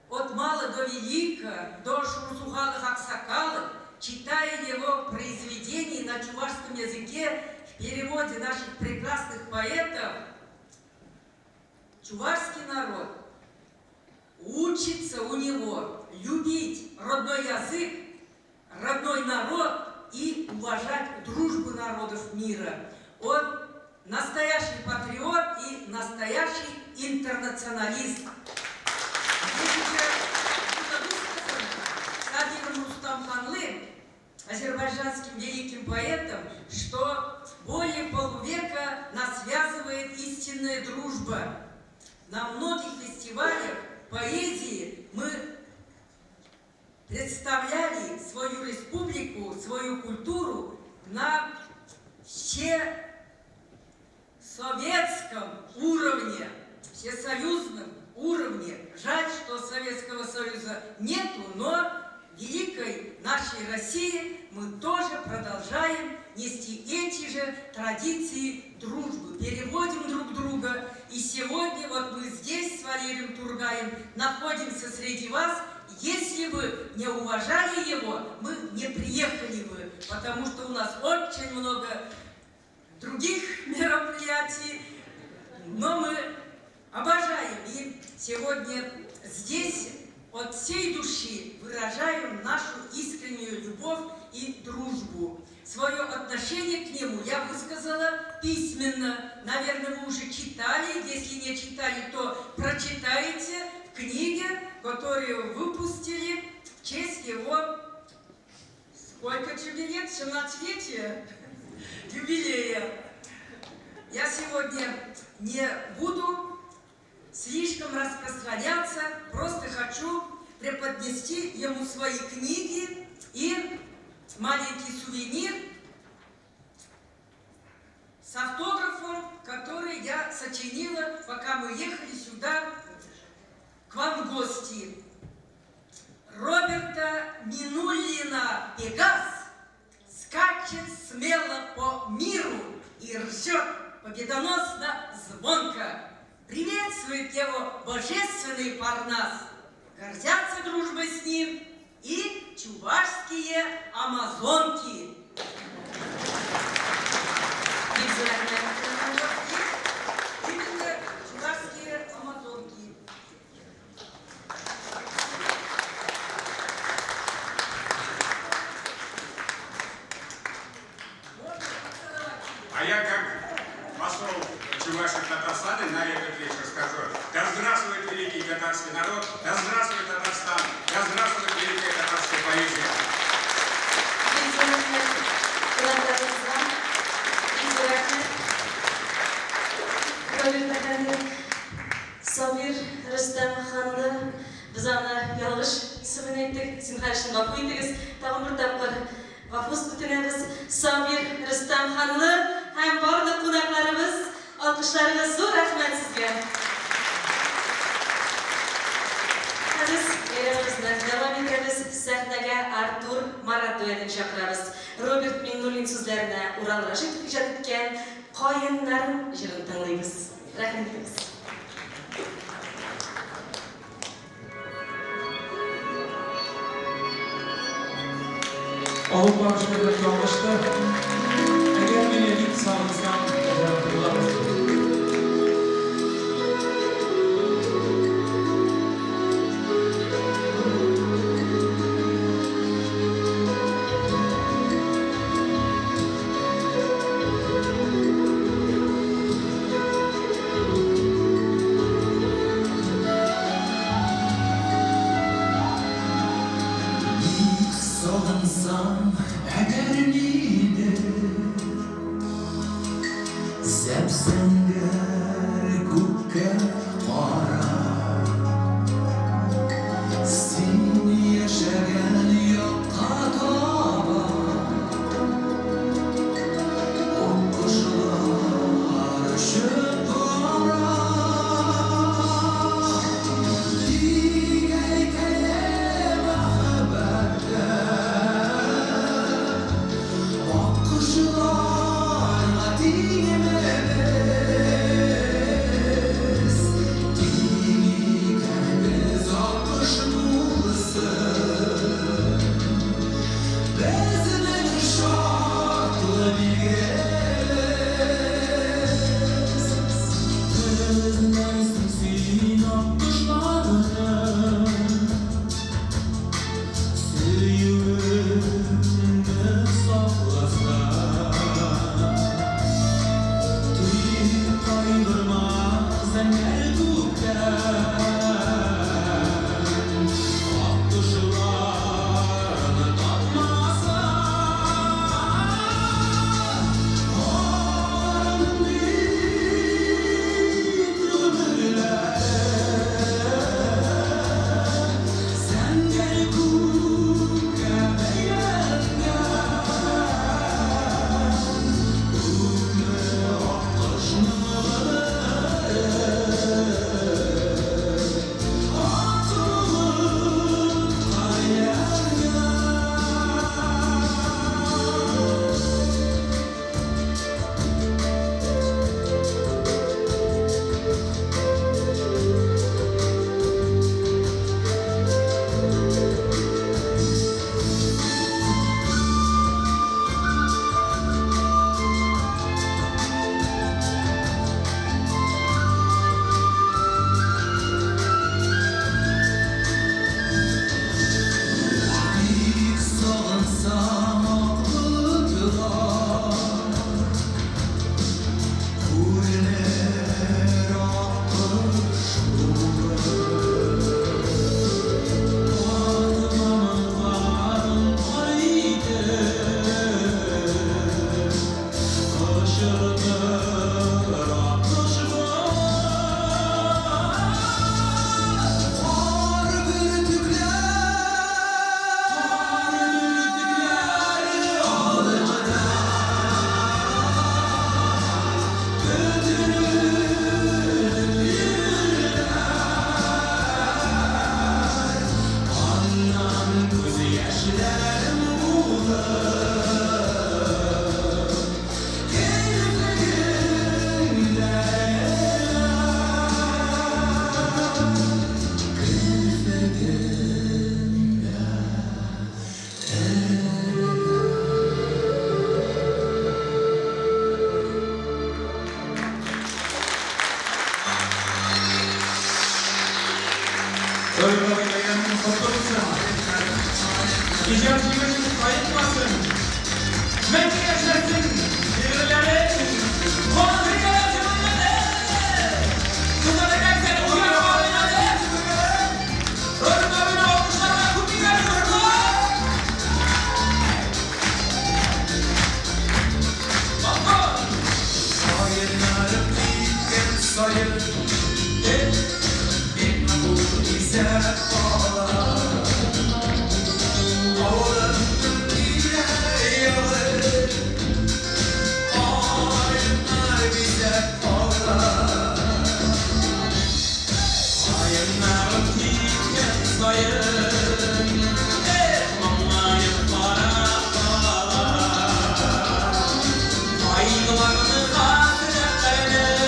от мала до велика, до Шурзугалых Аксакалов, читая его произведения на чувашском языке в переводе наших прекрасных поэтов, чувашский народ учится у него любить родной язык, родной народ и уважать дружбу народов мира. Он настоящий патриот и настоящий интернационалист. Садиром Рустамханлы, азербайджанским великим поэтом, что более полувека нас связывает истинная дружба. На многих фестивалях поэзии мы представляли свою республику, свою культуру на всесоветском уровне, всесоюзном уровне. Жаль, что Советского Союза нету, но в великой нашей России мы тоже продолжаем нести эти же традиции дружбы, переводим друг друга. И сегодня вот мы здесь с Валерием Тургаем находимся среди вас. Если бы не уважали его, мы не приехали бы, потому что у нас очень много других мероприятий, но мы обожаем. И сегодня здесь от всей души выражаем нашу искреннюю любовь и дружбу. Свое отношение к нему я высказала письменно. Наверное, вы уже читали. Если не читали, то прочитайте в книге, которую выпустили в честь его, сколько тебе лет? 17-летия юбилея. Я сегодня не буду слишком распространяться, просто хочу преподнести ему свои книги и маленький сувенир с автографом, который я сочинила, пока мы ехали сюда к вам в гости. Роберта Минулина Пегас скачет смело по миру и ржет победоносно звонко. Приветствует его божественный Парнас. Гордятся дружбой с ним и чувашские амазонки. Именно чувашские амазонки. А я как посол Чувашии Татарстана на этот вечер скажу: да здравствует великий татарский народ, да здравствует Татарстан, да здравствует великая татарская поэзия. Sabir Rüstem Xanlı, biz ana yalğış ismini ettik, sizin karşın kapı ettiğiniz, tağın bir tapır vafuz bütünemiz Sabir Rüstem Xanlı, hem barlık konaklarımız, alkışlarınız zor rahmet sizge. Biz elimizden devam ederiz, sahnege Artur Marat duetini çakırabız. Robert Minulin sözlerine Ural Raşit icat etken Koyunların jırını tanıyız. Rahmet ederiz. Alıp barışlarla yollaştı. Eğer beni elit sağınızdan hatırlamazsınız. Sağınsam ederliğine İcatçımız ayıtmasın. Mekki yaşasın. Şiirleri konuşuyor. Kızlara gelsene uyan haline. Ölüm ömrüne olmuşlarına kutuyor çocuklar. Bakın. Sayınlarım bitken sayın. Bu ise bağlar. Oğlanın yine yağır. Ayınlar bize bağlar. Ayınlarım bitken sayın. Mamlayıp para bağlar. Ayınlarını hasretlerine.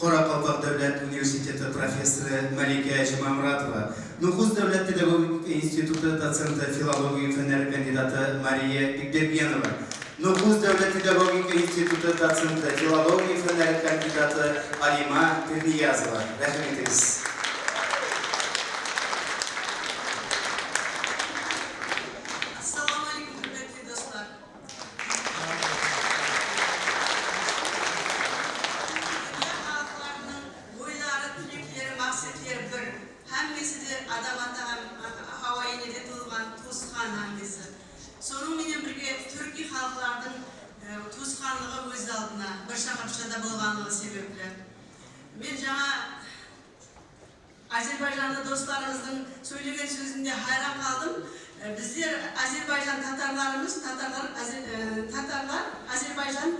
Qoraqalpoq Davlat Universiteti professori Malika Jumamratova, Nukus Davlat Pedagogika Instituti dotsenti filologiya fanlari kandidati Mariya Bekbergenova, Nukus Davlat Pedagogika Instituti dotsenti filologiya fanlari kandidati Alima Perniyazova. Rahmat etasiz. адам атаған Хауа енеде туылған туысқан әңгесі. Соның менен бірге түркі халқылардың туысқанлығы өз алдына бір шақыршада болғанлығы себеплі. Мен жаңа Azerbaycanlı dostlarımızın söylеген sözünde hayran kaldım. Bizler Azerbaycan Tatarlarımız, Tatarlar, Azerbaycan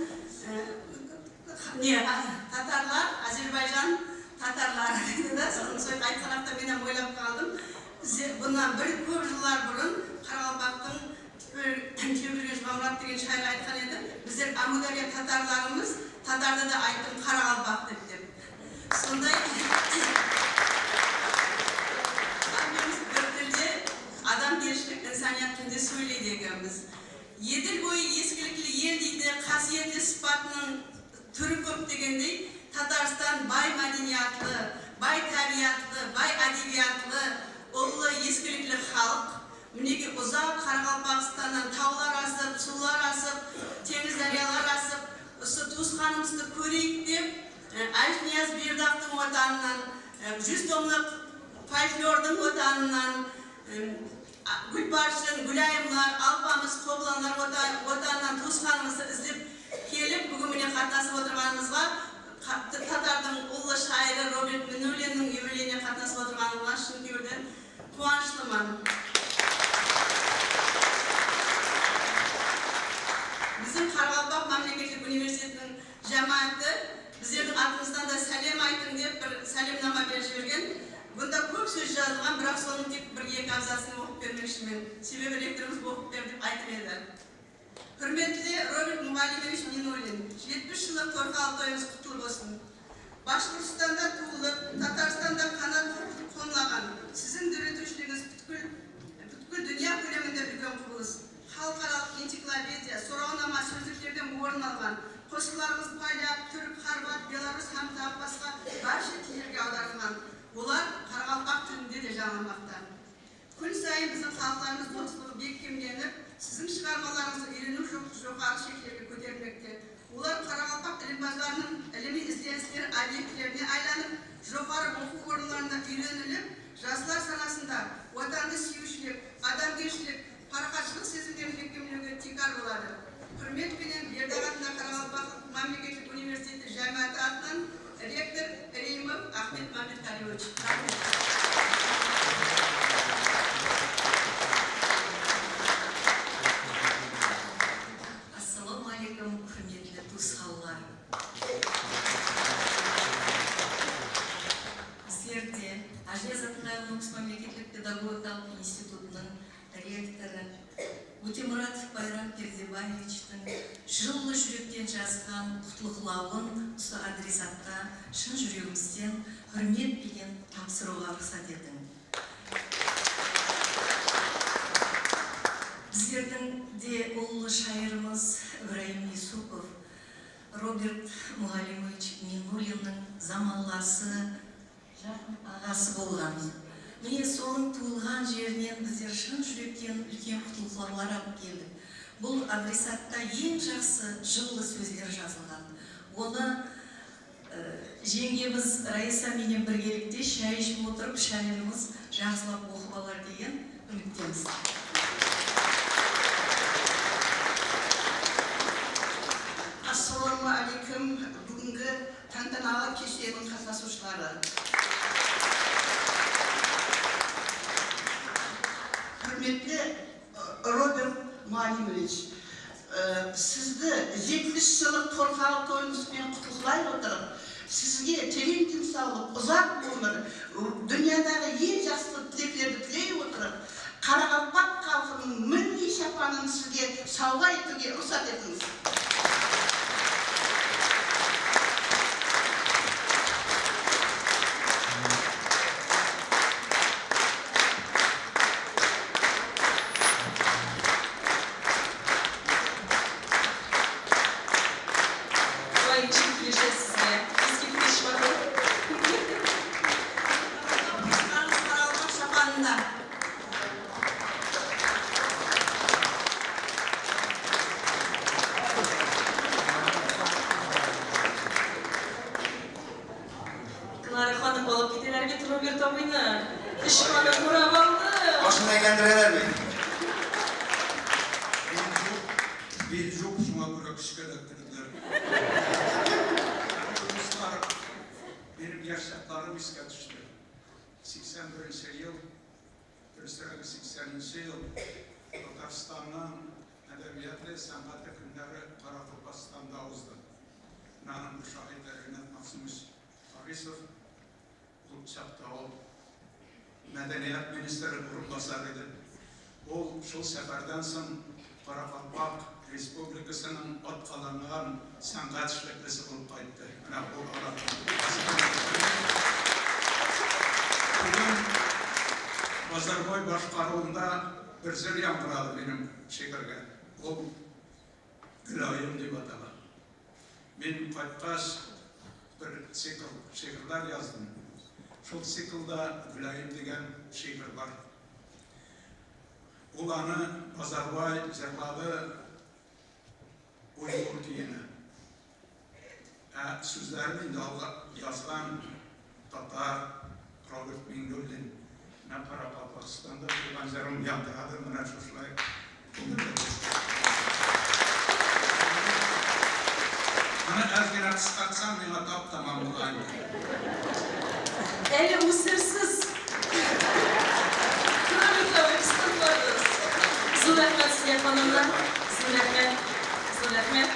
Tatarlar dedi de sonra aytqanaqta men ham o'ylab qoldim. Bundan bir ko'p yillar burun Qaraqalpaqning Tebirgesh Mamrat degan shoir aytgan edi. Bizler Amudaryo Tatarlarimiz, Tatarda da aytdim Qaraqalpaq deb. Sonday adam gençlik insaniyat günde söyleydi ekanmiz. Yedil boyu eskilikli yer deydi, kasiyetli sıfatının türü köp degендей, Tatarstan bay madeniyatlı, bay tabiatlı, bay adebiyatlı, ullu eskilikli halk. Mineki uzak Qaraqalpaqstandan tağlar asıp, sular asıp, temiz daryalar asıp, ısı tuğusqanımızды көрейік деп, Ajniyaz Birdaq'tың otanından, 100 tomluk folklordың otanından, Gülbarşın, Gülayımlar, Alpamız, Qoblanlar otanından tuğusqanımızды izlep kelip, bugün mine qatnasып отырғанымызға, Tatar'dың ullu şairi Robert Minulin'in юбилейіне qatnasып отырғанымға шын көңілден қуаныштымын. Bizim Qaraqalpaq Мемлекеттік университетінің жамааты біздердің атымыздан да сәлем айтың деп бір сәлемнама беріп жіберген. Bunda көп сөз жазылған, бірақ соның тек бір-екі абзасын оқып бермекшімін. Себебі ректорымыз оқып бер деп айтып еді. Hürmetli Robert Muhallimович Minulin, 70 yıllık Torkal toyunuz kutlu olsun. Başkürtistan'da tuğulup, Tatarstan'da kanat konulagan, sizin dürütüşlüğünüz bütkül dünya köleminde büyük kubuluz. Halkaralık ensiklopediya, soraunama sözlüklerden orun algan, koşullarımız Polyak, Türk, Horvat, Belarus ham tağ başka barcha tillerge audarılgan. Bular Qaraqalpaq tilinde de janlanmakta. Kun sayın bizim halklarımız dostluğu bekemlenip, sizin çıkarmalarınızı ilinip жоғары şekilde көтермекте. Ular Qaraqalpaq ilim-bazlarının ilmi izleyicileri obyektlerine aylanıp, жоғары оқу орынlarında үйреніліп, жастар санасында отанды сүйушілік, адамгершілік, парақатшылық сезімдерін бекемлеуге тикар болады. Құрметпенен Бердақ атында Қарақалпақ мемлекеттік университеті жамиаты атынан ректор Реймов Ахмет Мамедқалиевич. Ассаламу алейкум, құрметті туысқандар. Біздерде Ажнияз атындағы Нұқс мемлекеттік педагогикалық институтының ректоры Утемуратов Байрам Пердебаевичтің жылы жүректен жазған құтлықлауын осы адресатқа шын жүрегімізден құрмет деген тапсыруға рұқсат етің. Біздердің де ұлы шайырымыз Ибраим Юсупов, Роберт Мухалимович Минулиннің заманласы, ағасы болған. Міне соның туылған жерінен біздер шын жүректен үлкен құтылқылаулар алып келдік. Бұл адресатта ең жақсы жылы сөздер жазылған. Оны жеңгеміз Раиса менен біргелікте шай ішіп отырып, шайырымыз жақсылап оқып алар деген үміттеміз. Ассаламу алейкум, бүгінгі тантаналы кешенің қатысушылары. Hürmetli Robert Muhallimович, sizді 70 yıllık Torkal toyunuzben құттықлай отырып, sizге терең денсаулық, ұзақ өмір, дүниядағы ең жақсы тілектерді тілей отырып, Қарақалпақ халқының милли шапанын сізге сауға етуге рұқсат етіңіз. Роберт абыйны, Ишқанов eğlendireler mi? Bir çok şuna göre kışkırtırdılar. Dostlar, benim yaşlarım iske düştü. 81 yıl, 80 yıl Tatarstan'ın edebiyat ve sanat günleri Karakopas'tan da uzdı. Nanın müşahitleri Rinat Maksımız Arisov, Ulçak'ta o Medeniyet Ministeri Kurulbasarıydı. O şu seferden sonra Karakalpak Respublikasının atkalanılan sanat işleklisi olup kayıttı. Bugün Bazarboy başkarlığında bir zir yankıladı benim şekirge. O Gülayım diye atalı. Ben kayıtkaş bir şekirler yazdım. Şu siklda Gülayım degen şekir var. Ulanı Bazarboy zirladı Uygur diyene. Sözlerini yazgan Tatar Robert Mingöl'ün ne para Pakistan'da bir benzerim yandıradı bana şuşlayıp bana erken çıkartsam bir atap tamam bulayım. Eli usursuz. Kraliçe istiyoruz. Zulahmet size hanımlar. Zulahmet.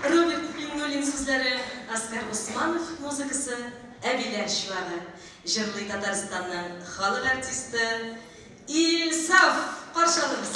Robert Pingöl'ün sözleri Askar Osmanov muzikası Ebiler Şuağı. Jırlı Tatarstan'ın halk artisti İlsaf. Karşı alırız.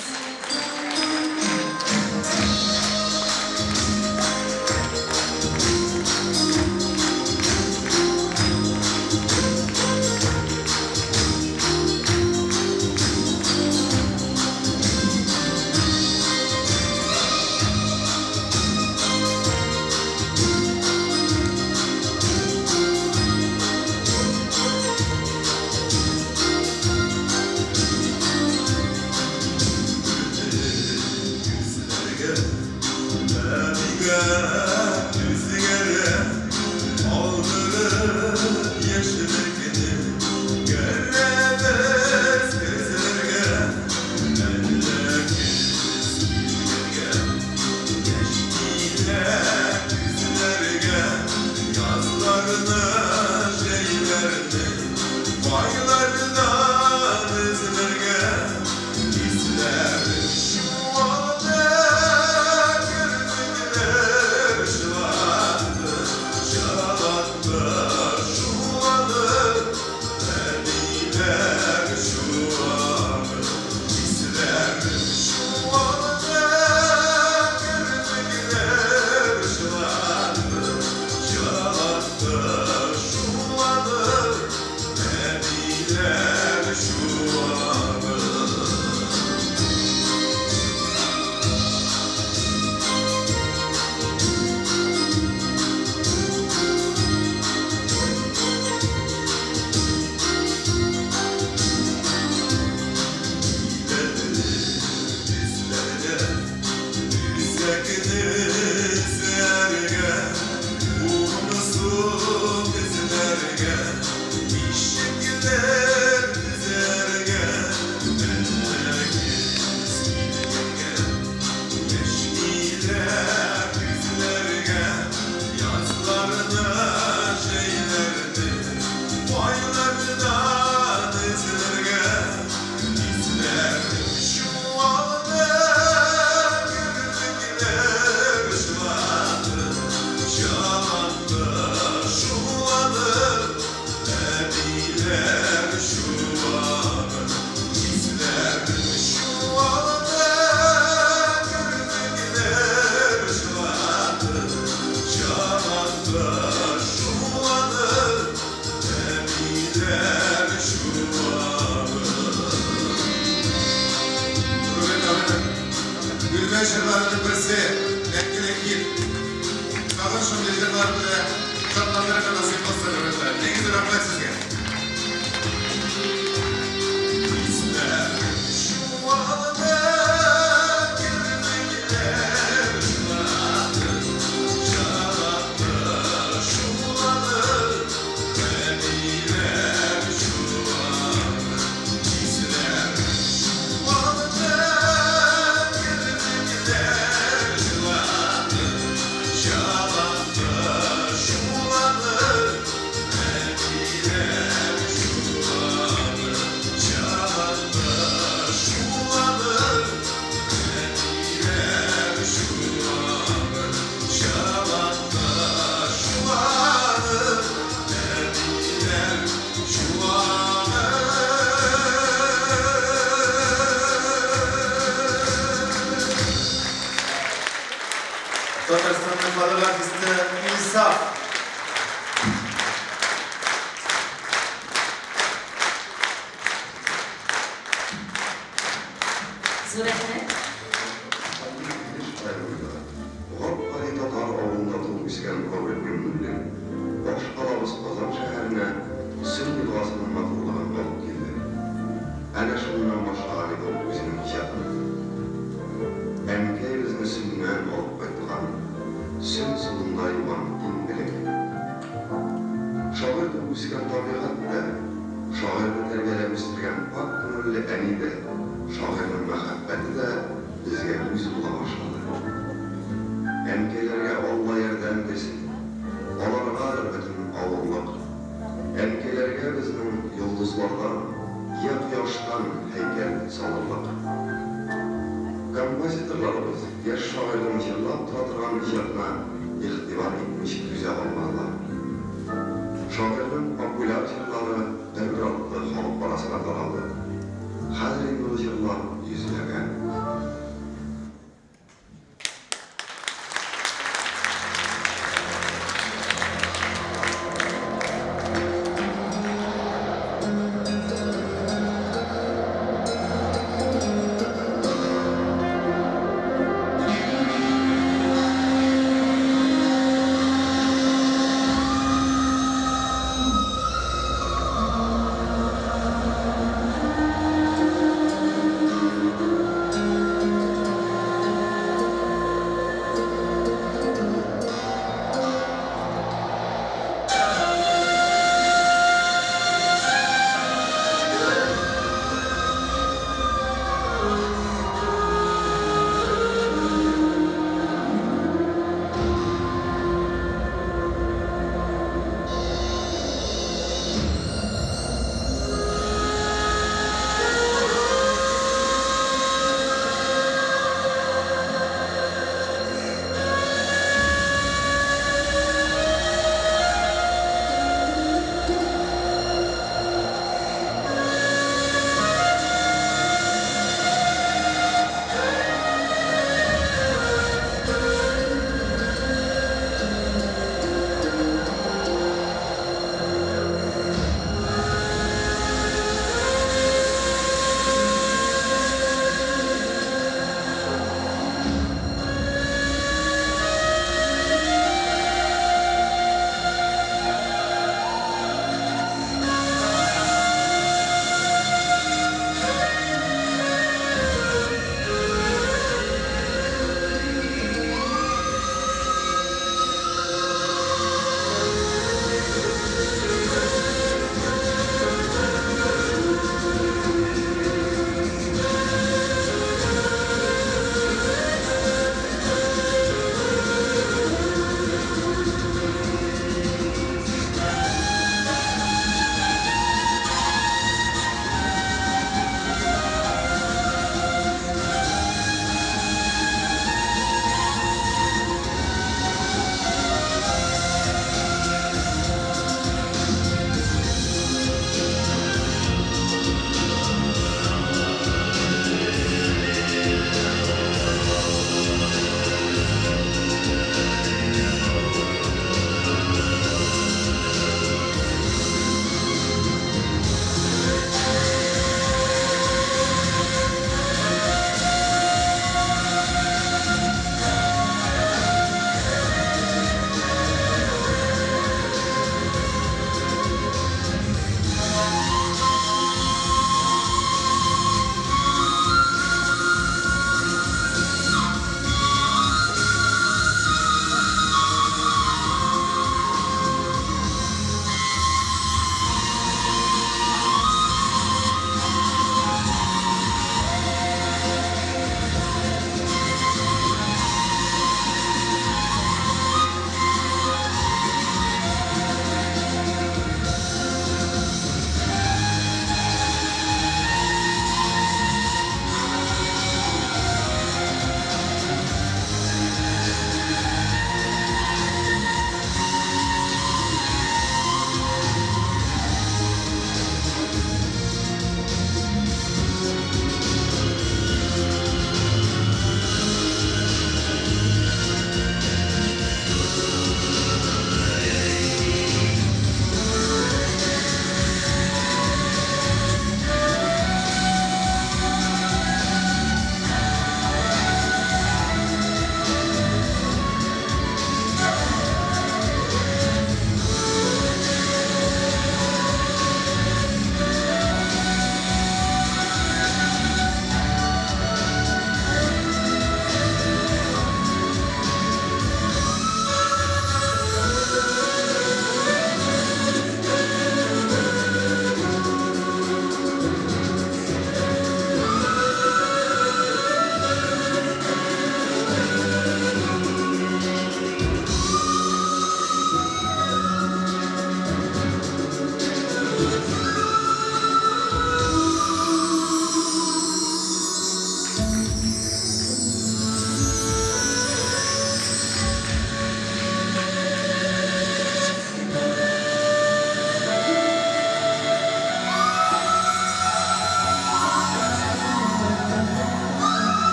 Şırlarının birisi etkilik kalın şunday şırlarını şartlandırıp nasip olsun. Ne güzel rahmet sizge. Mr. İsa. Zürehmet. G'arbali Tatar ovulida tug'ib o'sgan Robert Gümrüllü bosh qalamiz Qozon shahrine sim libosini mafruğlagan olib keldi. Ana shundan boshqalik bo'lib o'zining ijodini. Emkeyizni simdan olib qaytgan sim sılınday van inbilik. Shoirda o'sgan tabiatda, shoirni tarbiyalamoqtirgan pok ko'ngilli anida, shoirning muhabbati de bizga o'z bo'la boshladi. Emkelerge Allah yerden desin, olargadır bütün avullık. Emkelerge bizim yıldızlardan, ya quyoshdan heykel salırlık. Kompozitorlarımız yaş şairin yıllab turadigan ijodna ihtibar etmiş güzel olmalılar. Şairin popüler yılları bir adlı halk arasına taraldı. Hazır bu yıllar yüzlerden.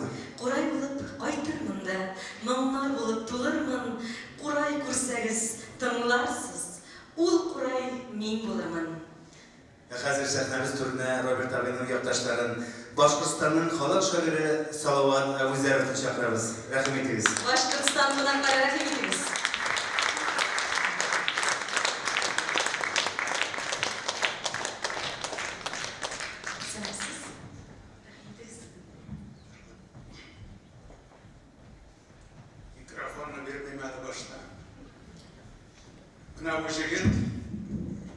булырмын. Курай булып кайтырмын да, моңнар булып тулырмын. Курай күрсәгез, тыңларсыз. Ул курай мин булырмын. Хәзер сәхнәбез түренә Роберт абыйның якташларын, Башкортстанның халык шагыйре Салават Абузаровны чакырабыз. Рәхим итегез. Башкортстан кунаклары, рәхим итегез. Микрофонны бермеймәді башта. Мына бу жігіт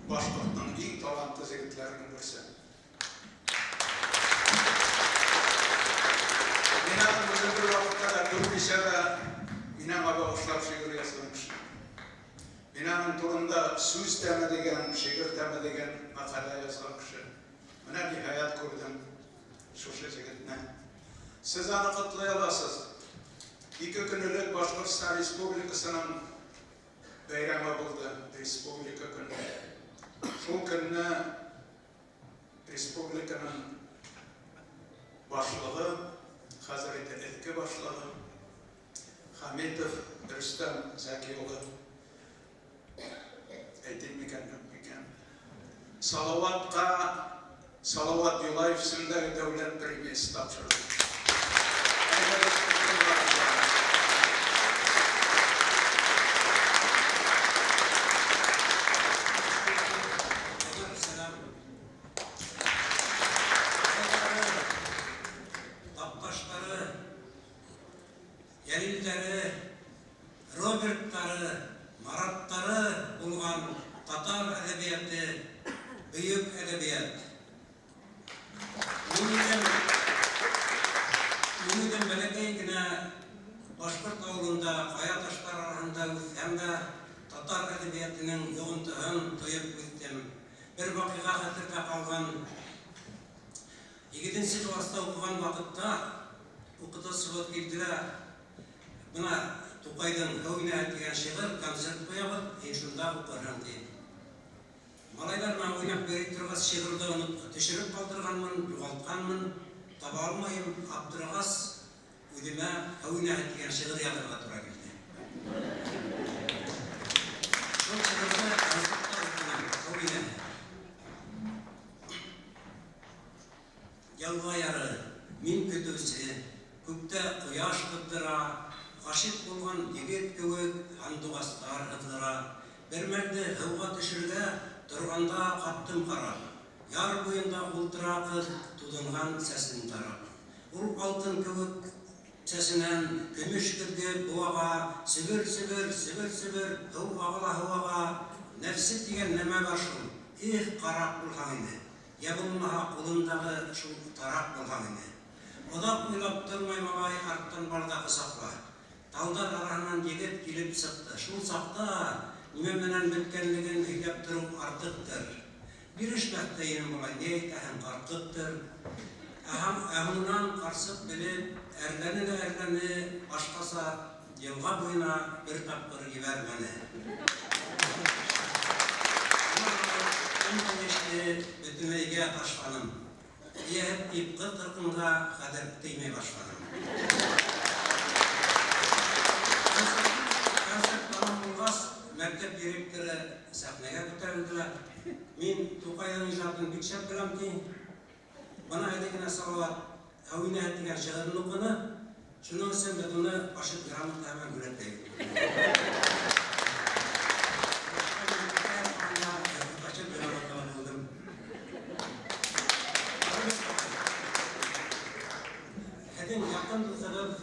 Башқұртның ең талантты жігітлерінің бірісі. Мен аның өзі бір вақытта Түркише да инама бағышлап шегір жазылмыш. Мен аның турында сөз тәмі деген, шегір тәмі деген мақала жазылмышы. Мына ниһаят көрдім шушы жігітне. Сіз аны құтлай аласыз. 2 күнлік Башқұртстан Республикасының бәйрамы болды, республика күні. Шул күнні республиканың башлығы, хазіреті ілкі башлығы, Хамитов Рүстем Зәкиұлы, әйтейін мекен, Салауатқа, Салауат Юлаев сындығы дәулет премиясы тапшырды. Роберттары, Мараттары болған татар әдебиеті бүйік әдебиет. Менің бәләкәй генә Башқұрт ауылында қая таштар арасында үссәм дә татар әдебиетінің йогынтыгын тойып үттем. Бір вакыйга хәтердә калган 2-нче класста укыган вакытта укытучылар килделәр. Мына Тукайдың «Хәүнә» дигән шигырь концерт куябыз, шунда укырам ди. Малайлар менә уйнап бери торгас шигырьдә төшереп калдырганмын, югалтканмын, таба алмайым, аптырагас үземә «Хәүнә» дигән шигырь язарга туры килде. Шул шигырьне концертта укыдым, «Хәүнә». Ялга яры, мин көтүсе, күктә кояш кыздыра, Гашик булган егет кебек андугастар кыздыра. Бер мәлдә һауга төшергә торганда каттым карап. Яр буенда ултыра кыз тудынган сәсен тарап. Ул алтын кебек сәсенән көмеш кирде буага, сибер, һау агыла, нәфсе дигән нәмә бар шул. Их, карап булган иде. Я булмаһа кулындагы шул тарап булган иде. Ода уйлап тормай малай арттан бардагы сакла. Талдар аранан егет килеп сықты. Шул сақта неме менән беткәнлеген һөйләп тору артыктыр. Бирешмәктәйем булай, не әйтәһең артыктыр. Әһуннан карсып белеп, әрләне башкаса елга буена бер тапкыр ебәрмәне. Бөтенләйгә ташланым. Яһәп ипкы кыркынга кадәр теймәй башладым. Мәктәп директоры сәхнәгә күтәрелделәр. Мин Тукайның иҗатын бик шәп беләм ди. Бана әдәгенә Салават «Хәүнә» дигән шигырьне укыды. Шуның өчен бөтенне башып грамота һәм бүләкләй. Хәдин якын булсагыз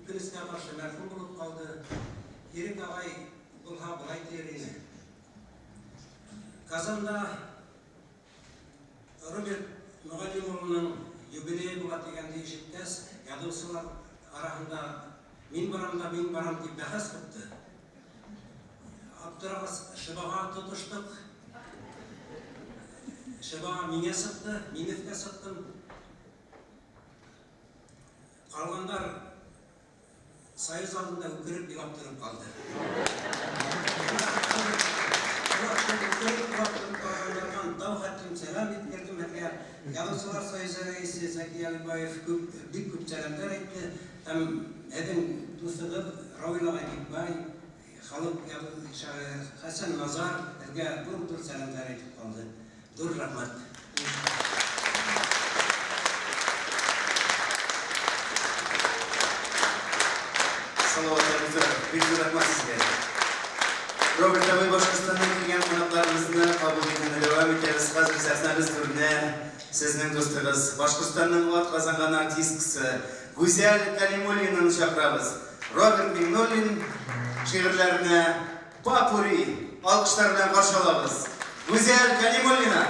Көнескә каршы мәрхүм булып калды. Ерек агай булһа булай дияр иде. Казанда Роберт Мөгаллимовның юбилее була дигәнде ишеткәч, язучылар арасында мин барам дип бәхәс китте. Аптырагыз шыбага тотыштык. Шыбага миңә сыкты, мин өскә сыктым. Калгандар Sayız aldığında ükürüp yaptırıp kaldı. Ükürüp kaldılardan dav hattım selam ettirdim. Сәлимбаевка, Язучылар союзы рәисе Зәки Алибаев бик күп сәламнәр әйтте. Һәм әдәм дустыгыз Равил ага Бикбай, халык язучылары Хәсән Назар безгә зур сәламнәр әйтеп калды. Зур рәхмәт. Салаватларыңызға бик зур рәхмәт сезгә. Роберт абый Башкортстаннан килгән кунакларыбызны кабул итүне дәвам итәбез. Хәзер сәхнәбез түренә сезнең дустыгыз, Башкортстанның ат казанган артисткасы Гүзәл Кәлимуллинаны чакырабыз. Роберт Миңнуллин шигырьләренә Папури алкышлар белән каршы алабыз. Гүзәл Кәлимуллина.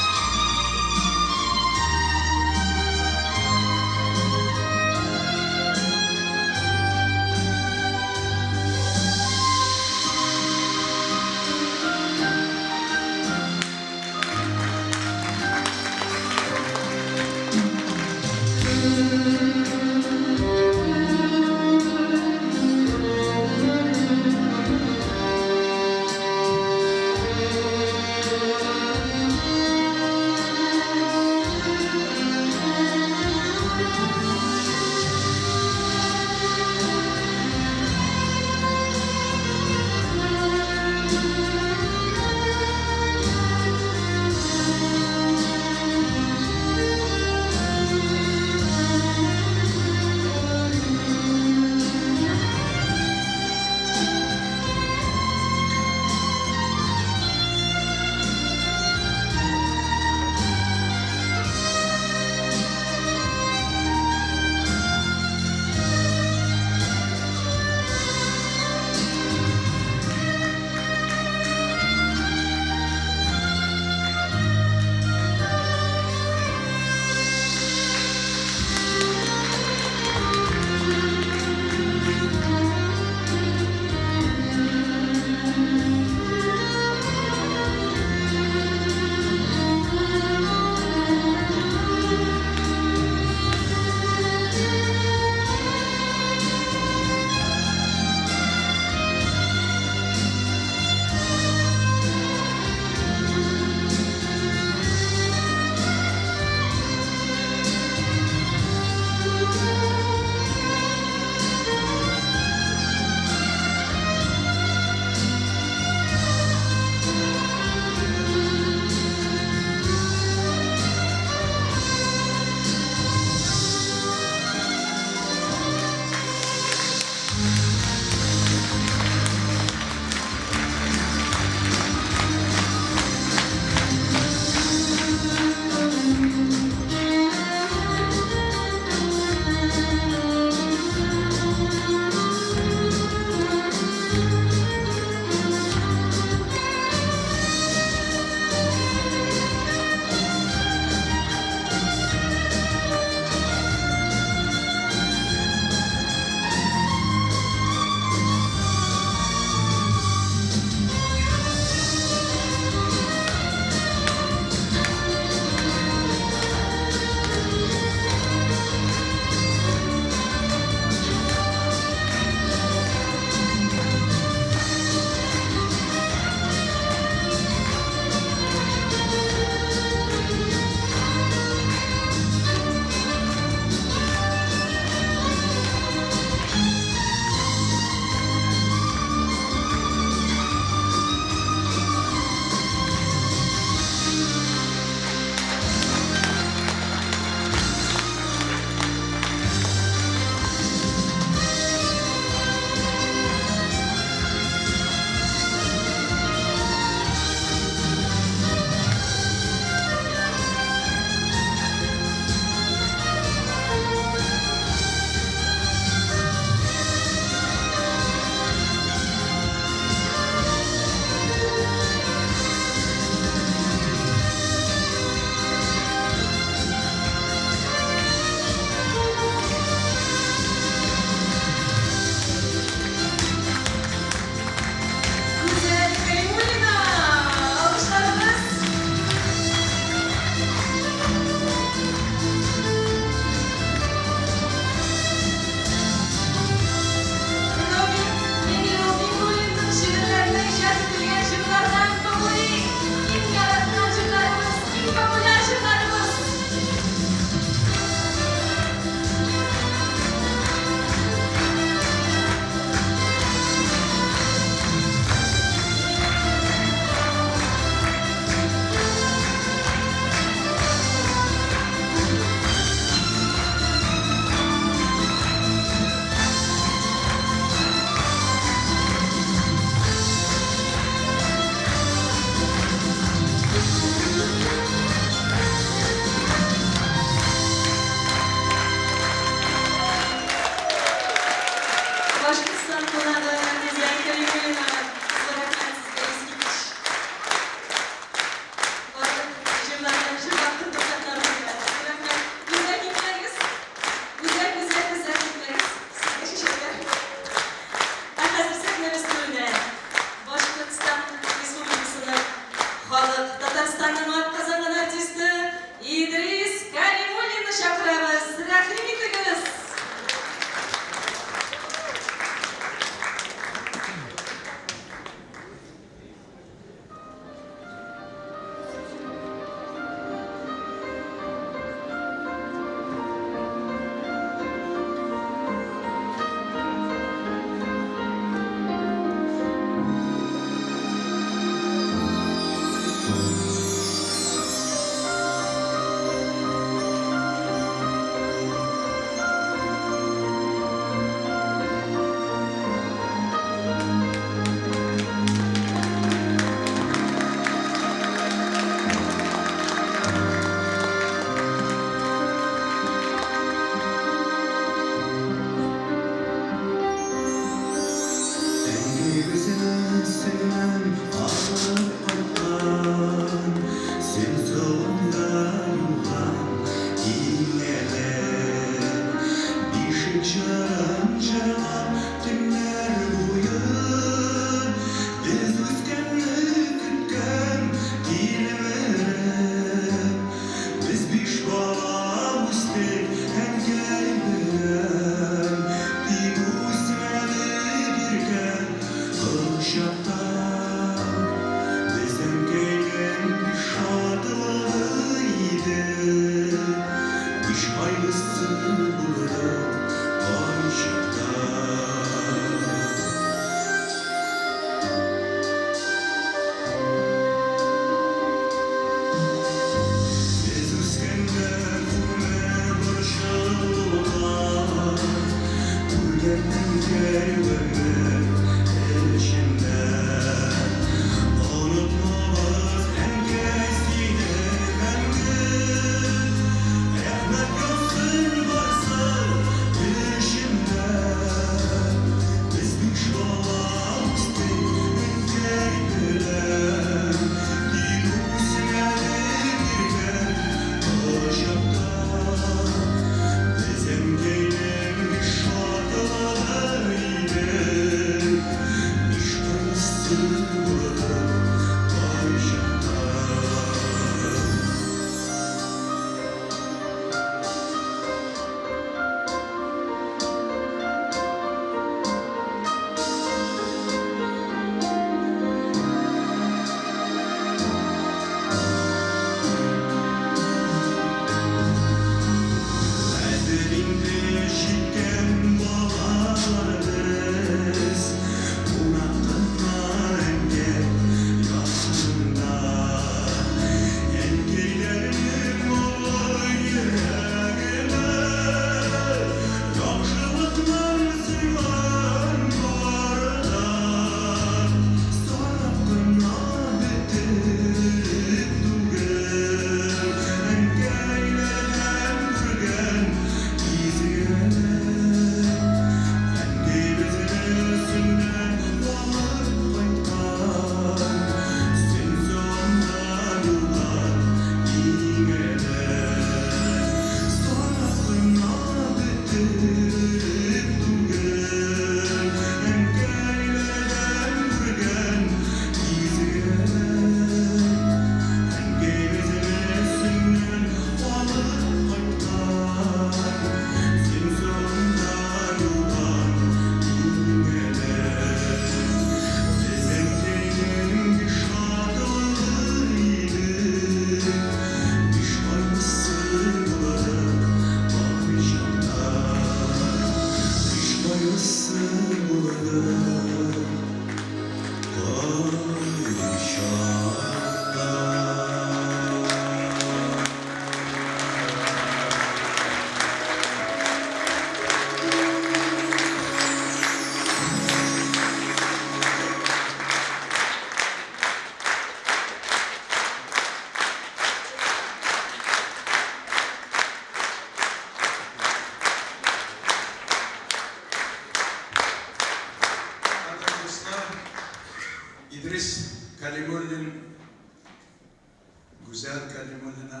Güzel kelimelerine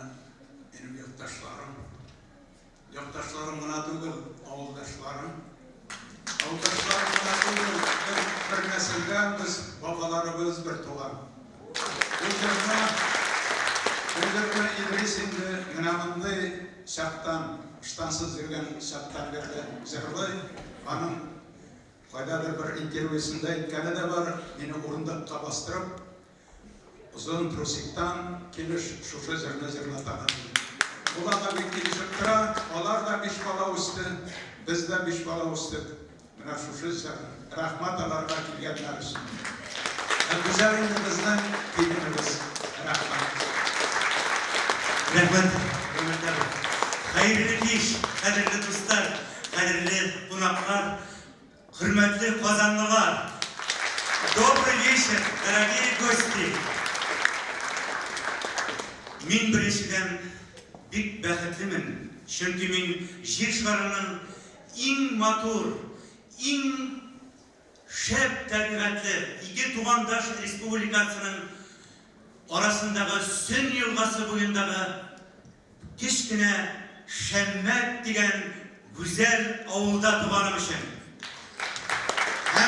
benim yurttaşlarım, yurttaşlarım buna değil, avuldaşlarım. Avuldaşlarım buna değil, bir nesilden biz babalarımız bir tuğan. Öldürme İdris'inde günahında şarttan, iştansız yürgen şarttan verdi zırhlı. Onun faydadır bir intervüsünde etkeni de var, beni orundakka bastırıp, uzun prosiktan keliş şuşu zırna tanıdı. Bularla bir kelişip tıra, onlar da beş bala üstü, biz de beş bala üstü. Buna şuşu zırna, rahmat alarga kelgenler üstü. Güzelimizden kelimiz, rahmat. Rahmat, hayırlı iş, kadirli dostlar, kadirli konaklar, hürmetli kazanlılar. Добрый вечер, дорогие гости. Мен біріншіден бек бәхетлімін, çünkü мен жер шарының ең матур, ең шәп табиғатлы, иге туғандаш республикасының арасындағы Сөн елғасы бойындағы кішкене Шәммәт деген güzel ауылда туғаным үшін.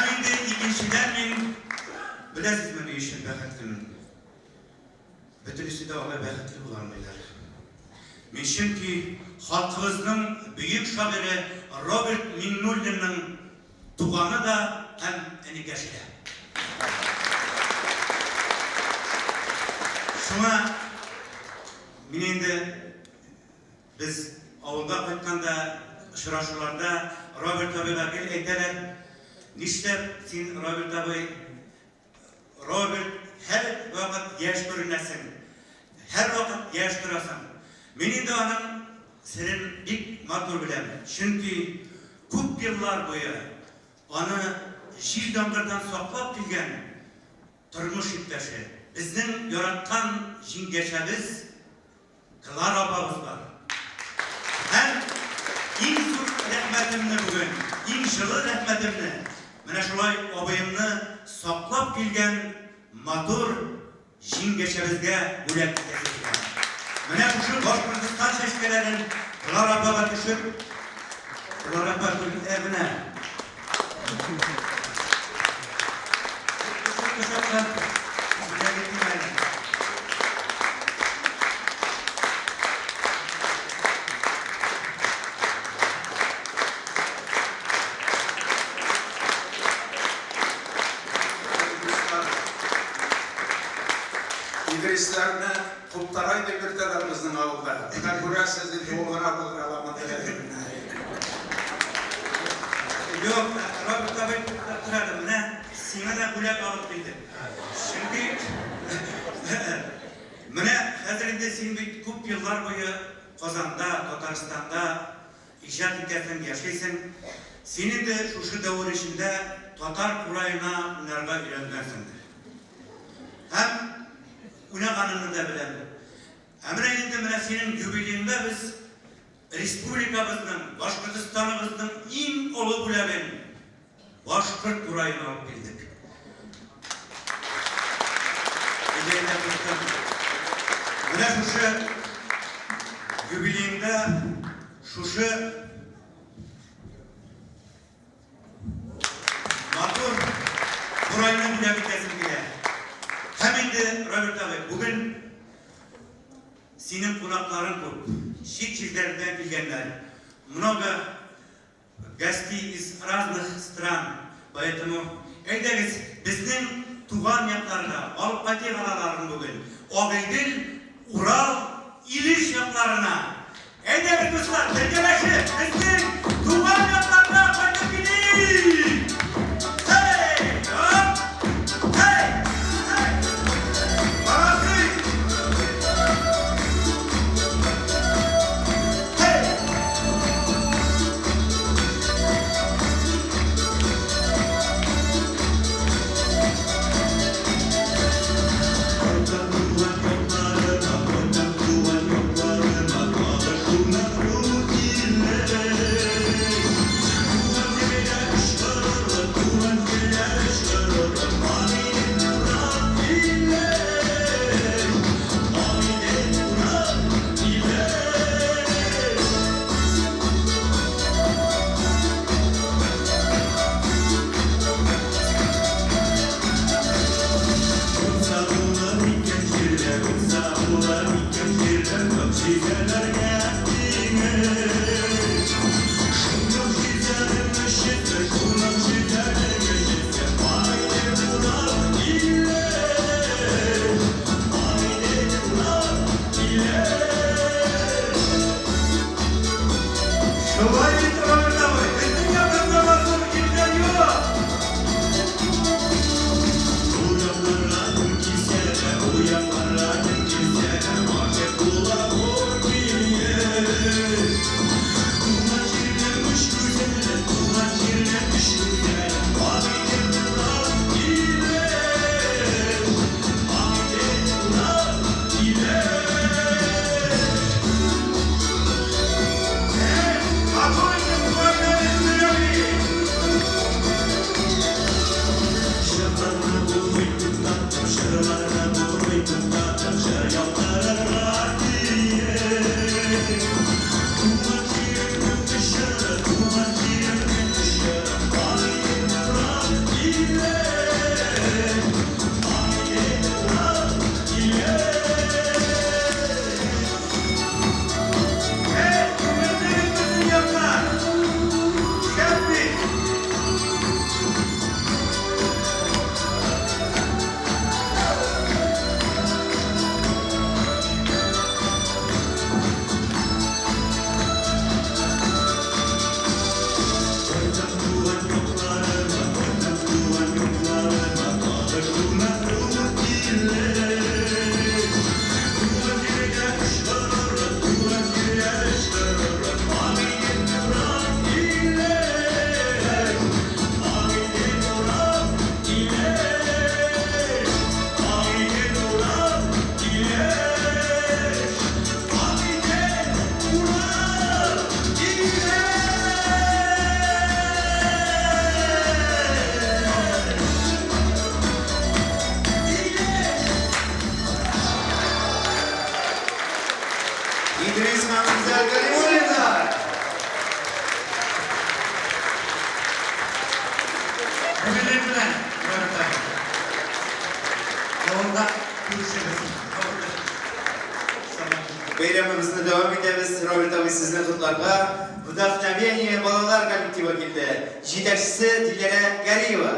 Hem indi ikinciden min bilesizmi ne işin bəxətlimin. Bütünüsü de ona bəxətli bulanmaylar. Men çünkü halkımızın büyük şairi Robert Minnulli'nin tuğanı da hem enikeşide. Şuna mininde biz avulda qaytkanda şıraşularda Robert abiga gel eyteler. Nişte sen Robert abi Robert her vakit yaş görünesin. Her vakit yaş durasın. Meni de onun senin ilk matur bilem. Çünkü көп yıllar boyu onu jil döngürden soklap bilgen turmuş iptaşı. Bizden yaratkan jingeçemiz Clara babamız var. Hem en zor rahmetimni bugün, en жылы rahmetimni, mana şulay obayımni soklap bilgen matur jingeçemizge bulak ettiler. Mana şu Boşkurdistan seçkelerin Clara baba düşüp, Clara babamın evine. İdrislerini Kuptaray'da götürler bizim avulda. Ben buraya sizi doğulara buluralamadı. Yok, Robert abi kurtardım. Ne? Sine de kulak alıp bildim. Şimdi mene hazırında sen bir көп yıllar boyu Kazan'da, Tataristan'da icad edersen yaşaysın. Senin de şu davur içinde Tatar kurayına unerga ilerlersindir. Hem uneganını da bilen. Emre mene senin jubileyinde biz Respublikamızın, Başkırtistanımızın en ulu bulemen Başkırt kurayını alıp bildik. Mene şu jubileyinde şu matur kurayını bulebitesin bile. Hem indi Robert abi, bugün senin kulakların bu. Şehirlerinden bilgenler. Много гостей из разных стран. Поэтому эйдегиз bizden туган якларына, алып кайтыйк аналарын бүгүн. Огайдыл, Урал, Илиш якларына. Эйдегиз достар, бергелешип bizden туган якларына кайтып келейик. Hey! Hey! Hey! Jubiley bilen Robert abi. Orada görüşürüz. Bayramımızda devam ederiz. Robert abi sizden kutlarga. Vdохновение balalar kollektivi vakilde. Жетекчisi Дилера Гариева.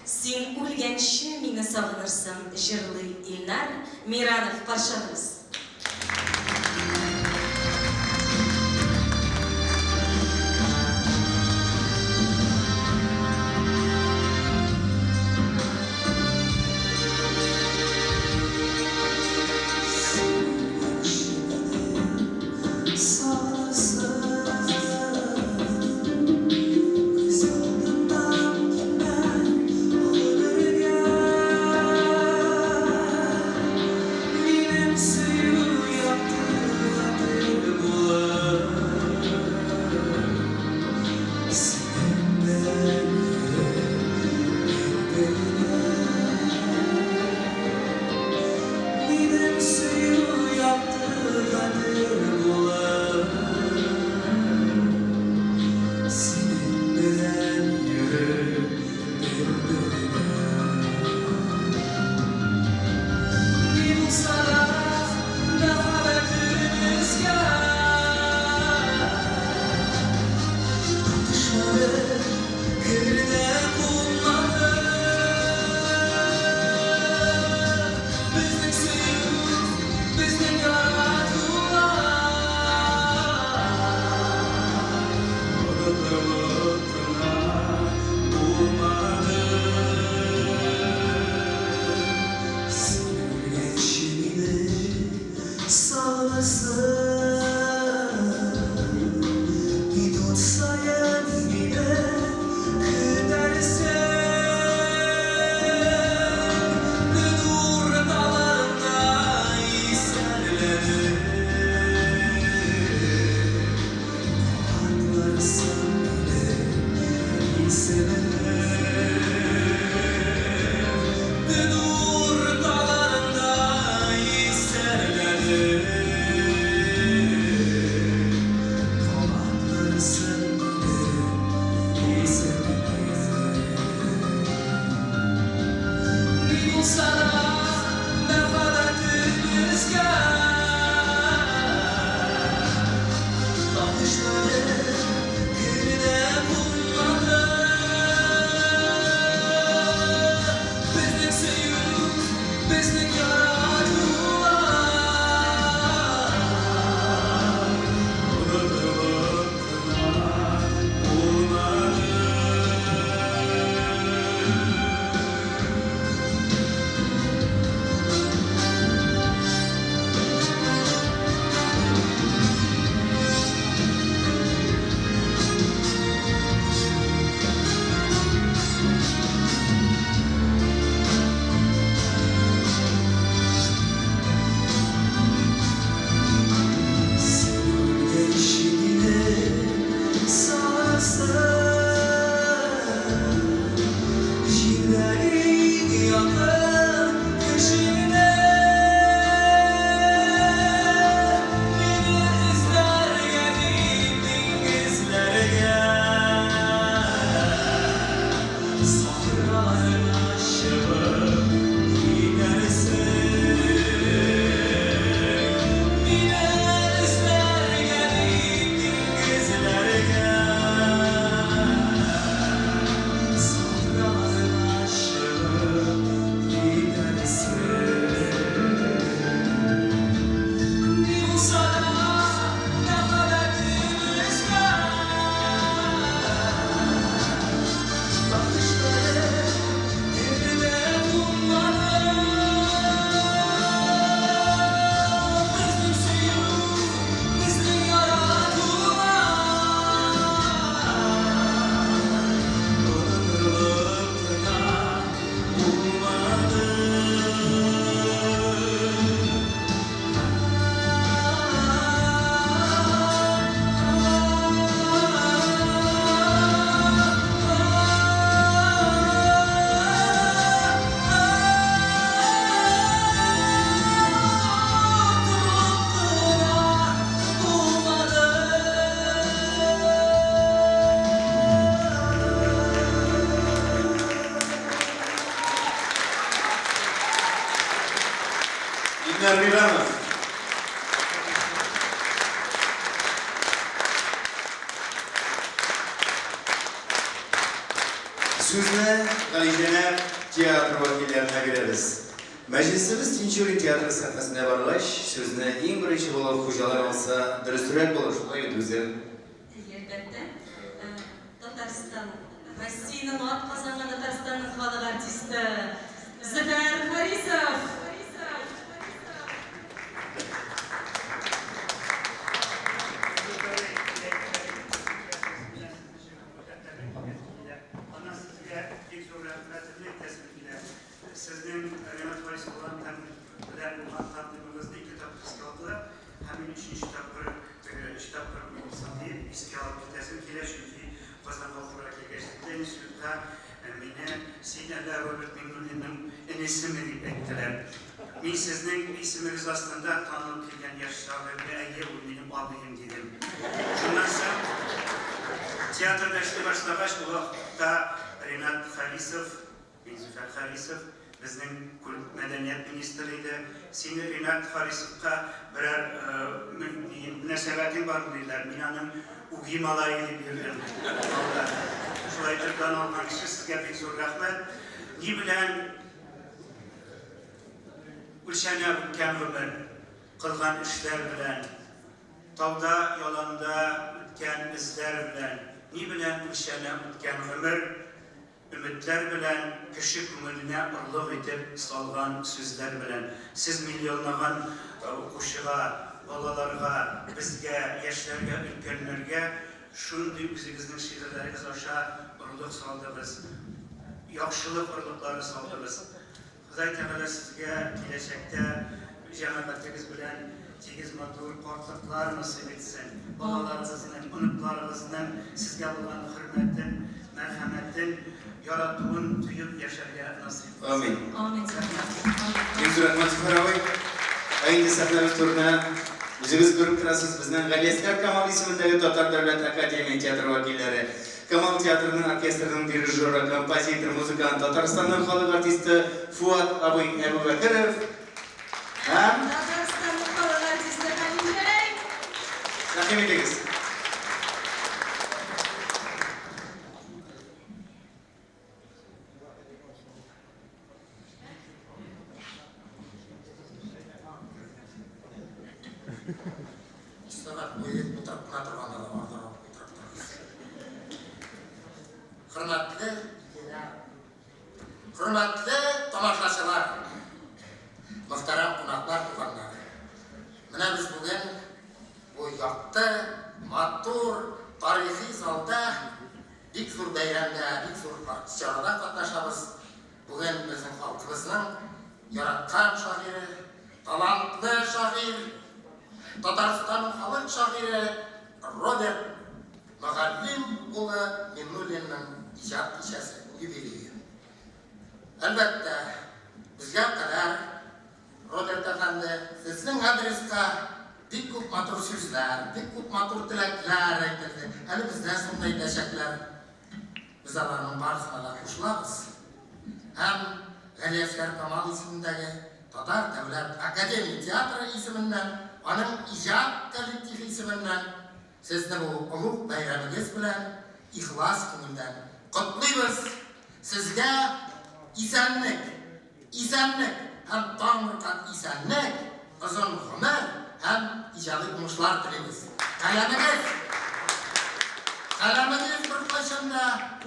Сен өлгенше мені сағынырсың, жырлы Илнар Миранов паршамыз. See Sözüne Galicener tiyatro vakillerine gireriz. Meclisimiz Tinçuri Tiyatro sahnesine varlaş, sözüne en birinci bulup hocalar olsa dürüstürek olur. Şunay düzen. Elbette. Tataristan, Rossiyanın at kazangan Tataristan'ın havalı artisti Zafer Harisov. Sizden Mehmet Varis olan bilen tanıdığımızda iki kitap kıskaldılar. Hemen üçüncü kitapları olsa diye iski alıp gitmesin ki çünkü fazla olarak geçtikten sonra beni Sineler Robert Mengül'ün enesini ettiler. Мен сіздің есіміңіз астында танылып келген яш шағырды әйе бұл менің абыйым дедім. Шунан соң театрда эшлей башлағаш, бұл вакытта Ринат Харисов, Бензифар Харисов, біздің мәдениет министрі еді. Сені Ринат Харисовқа бірер мünәсәбәтің бар дейділер. Мен аның уги малайы деп бердім. Шулай түрдан алған кіші сізге бек зор рахмет. Не білән үлшәне үткен ғұмыр, қылған ішлер білән, тауда, яланда үткен іздер білән, не білән үлшәне үткен ғұмыр, үмітлер білән, кіші күңіліне ұрлық етіп салған сөздер білән. Сіз миллионлаған оқушыға, балаларға, бізге, яшьләргә, үлкенләргә шундый үзегезнең шигырьләрегез аша ұрлық салдыгыз, яхшылык ұрлыклары салдыгыз. Құдай Тәғәлә сезге киләчәктә җәмәгатегез белән тигез матур картлыклар насыйп етсен. Балаларыгызның, оныкларыгызның сезгә булган хөрмәтен, мәрхәмәтен, яратуын тоеп яшәргә насыйп етсен. Амин. Amin. Бик рәхмәт Фаравый. Әйнде сәхнәбез турына үзегез күреп торасыз, безнең Галиәскәр Камал исемендәге Татар дәүләт академия театры вәкилләре. Камал театрының оркестрының дирижеры, композитор, музыкант, Татарстанның халык артисты Фуат абый Әбүбәкеров һәм Татарстанның халык артисты Хәлимҗәй. Рәхим итегез. Hürmetli tamaşaçılar, muhterem konaklar tutanlar. Mine biz bugün bu yaktı, matur, tarihi zalda bir sur beyramda, bir sur çağrıda katlaşabız. Bugün bizim halkımızın yaratkan şairi, talantlı şair, Tataristan'ın halk şairi Robert Müğəllim oğlu Minnulin'in icad kişisi yubileyi. Elbette bizge kadar Robert Efendi sizin adreska bir kup matur sözler, bir kup matur dilekler aytildi. Hani bizden sonunda teşekkürler. Biz alanın barısına da kuşlarız. Hem Галиәскәр Камал ismindeki Tatar Devlet Akademi Teatrı isminden, onun icad kolektifi isminden sizni bu ulug' bayramingiz bilan ixlos ko'ngildan qutlaymiz. Sizga esenlik ham tong'irqat esenlik, uzun umr ham ijodiy o'ngishlar tilaymiz. Qalamingiz bir qachonda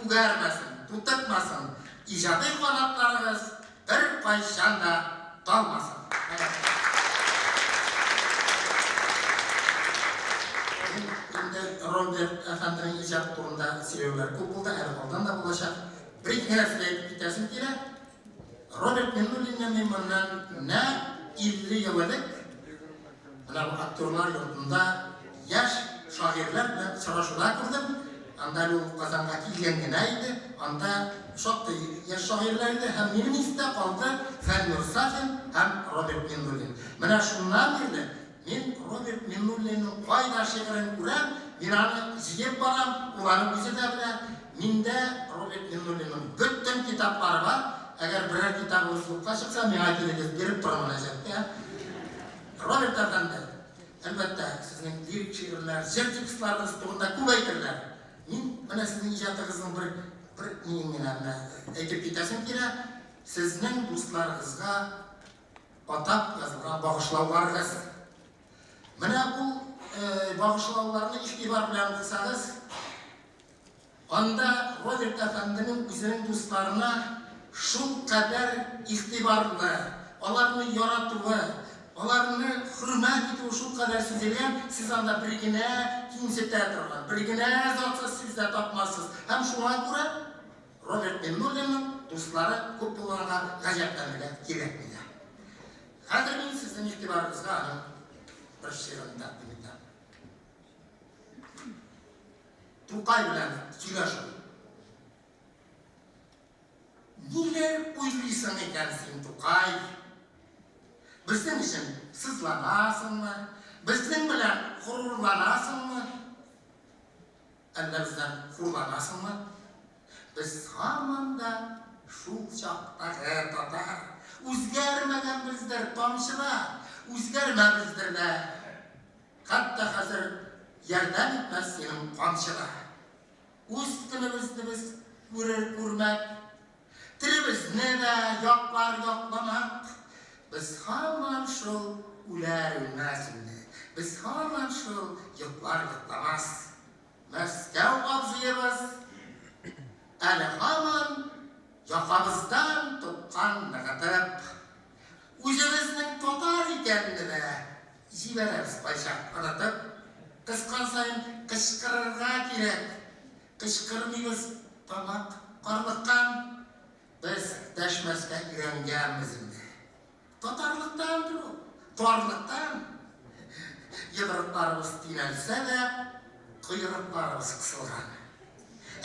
o'garmasin, tutitmasin. İcadi qanotlaringiz bir qachonda tolmasin. Robert Efendi'nin icad turunda söylevler ko'p bo'ldi, Erdo'g'dan da bo'lacak. Bir narsa aytib ketasim kerak. Robert Minnulinni men bundan ne 50 yillik mana bu aktyorlar yurtida yosh shoirlar bilan uchrashuvlar qildim. Anda u Qozonga kelganda edi, anda shoqdi yosh shoirlar edi, ham mening esda qoldi Fanur Safin ham Robert Minnulin. Mana shundan beri men Robert Minnulinning qayda she'rini ko'ram, men uni izlab boram, ularni o'zida bilan menda Robert Minnulinning butun kitoblari bor. Agar biror kitobingiz yo'qqa chiqsa, men aytiligiz berib turaman ajabda. Robert Efendi, albatta sizning lirik she'rlar, jir tekstlaringiz to'g'rida ko'p aytiladi. Men mana sizning ijodingizning bir ninglarni aytib ketasim kerak. Sizning do'stlaringizga atab yozilgan bag'ishlovlaringiz. Mana bu bag'ishlovlarni e'tibor bilan o'qisangiz, onda Robert Efendining o'zining do'stlarına şu kadar ihtibarlı, onlarını yaratuvu, onlarını hürmet ettiği şu kadar süzülgen, siz anda birigine kimse teatrlar, birigine zatsız sizde tapmazsınız. Hem şuna göre Robert Minnulin'in dostları köp bulana gajaplanmaya gerek miydi? Hazır ben sizin ihtibarınızda bir şiirini takdim edeyim. Tukay bilen söyleşim. Neler uyluyorsun ekansin Tukay? Біздің үшін сызланасыңмы? Біздің білән ғұрурланасыңмы? Әлде бізден хурланасыңмы? Біз хаманда шул чақтағы татар. Үзгәрмәгән біздер тамшыда, үзгәрмәбездер дә. Хатта хәзер ярдәм итмәс синең камчыда. Үз көнебезне біз күрер-күрмәк, телебезне дә яклар-якламак. Біз һаман шул үләр-үлмәс инде. Біз һаман шул йоклар-йокламас. Мәскәү абзыебыз әле һаман якабыздан тотқан нығытып, үзебезнең татар икәнне дә җибәрәбез кайчак онытып. Кыскан сайын кычкырырга кирәк. Кычкырмыйбыз тамак карлыккан. Без дәшмәскә өйрәнгәнбез инде. Татарлыктан туру, тарлыктан. Йодрыкларыбыз тинәлсә дә, койрыкларыбыз кысылган.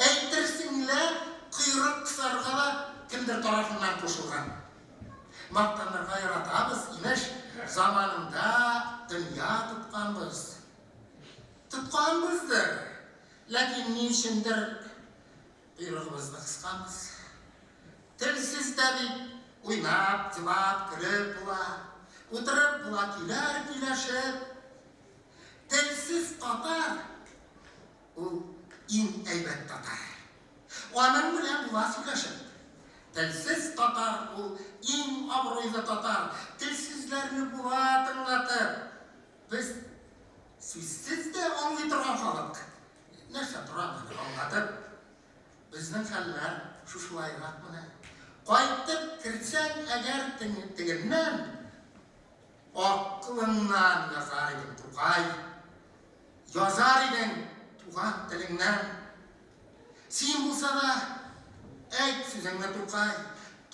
Әйтерсең лә, койрык кысарга да кемдер тарафыннан кушылган. Мактанырга яратабыз, имеш, заманында дөнья тотканбыз. Тотканбыздыр, ләкин ни өчендер койрыгыбызны кысканбыз. Телсез дә бит уйнап, тилап, көлеп була, утырып була, киләр-киләшеп. Телсез татар, ул иң әйбәт татар. Аның белән була сөйләшеп. Телсез татар, ул иң абруйлы татар. Телсезләрне була тыңлатып. Без сүзсез дә аңлый торган халык. Нәрсә торамын аңлатып. Безнең хәлләр шушылайрак менә. Кайтып кирсәң әгәр тегеннән, акылыңнан язар идең Тукай. Язар идең туган телеңнән. Син булса да әйт сүзеңне Тукай.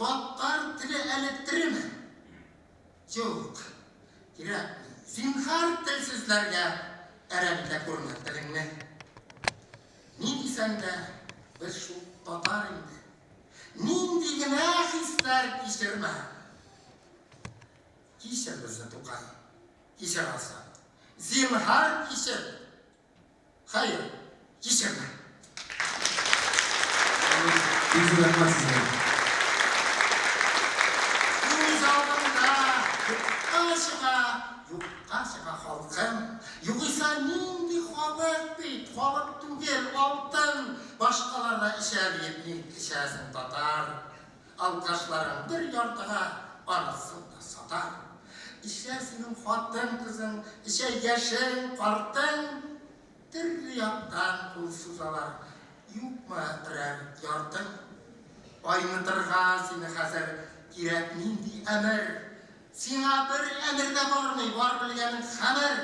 Татар теле әле тереме? Юк. Кирәк. Зинһар телсезләргә әрәбидә күрмә телеңне. Ни дисәң дә, без шул татар инде. Нинди генә хисләр кичермә. Кичер безне Тукай. Кичер алсаң. Зинһар кичер. Хәйр, кичермә. Бик рәхмәт сезгә. Күз алдында юкка чыга халкым. Югыйса нинди халык бит, халык түгел, алтын. Башкаларда ишәр дип ишәсең татар. Алкашларың бер яртыга анысын да сатар. Ишә синең хатын кызың, ишә яшең, картың. Төрле яктан кул сузалар. Юкмы берәр яртың? Айнытырга сине хәзер кирәк нинди әмер. Сиңа бер әмер дә бармый, бар белгәнең хәмер.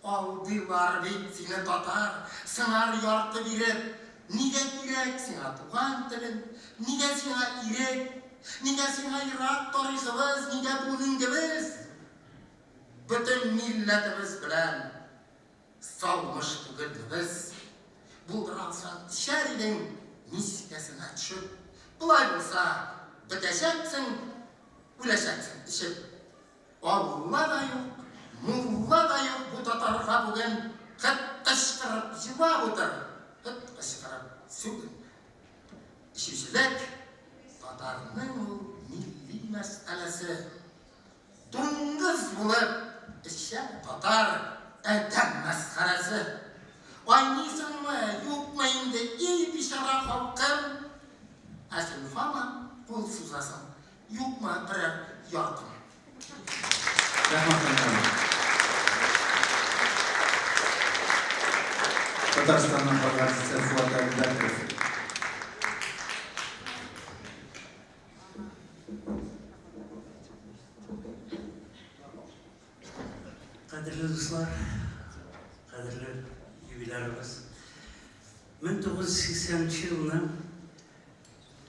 Алдылар бит сине татар, сыңар ярты биреп. Нигә кирәк сиңа туган телең? Нигә сиңа ирек? Нигә сиңа ирак тарихыбыз? Нигә бүгенгебез? Бөтен милләтебез белән салмыш түгелбез. Булдыралсаң ишәр идең мискәсенә төшеп. Булай булса, бетәчәксең, үләчәксең ишеп. Алла да юк, мулла да юк бу татарга бүген. Кычкырып җырлап утыр. Кычкырып сүген. Ишүчелек татарның ул милли мәсьәләсе. Дуңгыз булып ишәр татар әдәм мәсхәрәсе. Айнисыңмы, юкмы инде ил бишара халкым? Әсен һаман кул сузасың. Юкмы берәр яртың? Татарстанның артисты Фуат Әбдәков. Кадерле дуслар, кадерле юбилярыбыз. 1980 елның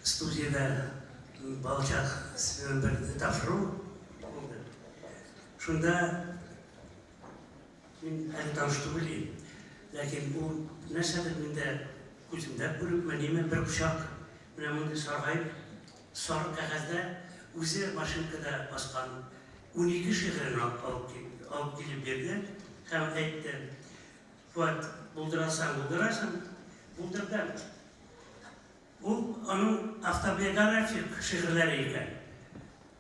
студияда балчак сөнберді тапшыру болды. Шунда мен әлі танышты білейм. Ләкин бұл нәрсәдір менде күзімді көріп, мәнеме бір құшақ менә мұнды сарғайып, сары қағазда өзі машинкада басқан 12 şiirini alıp gelip berdi. Hem aytdı, Fuat buldurasan, buldurdan. Onun avtobiyografik şiirleri ekan.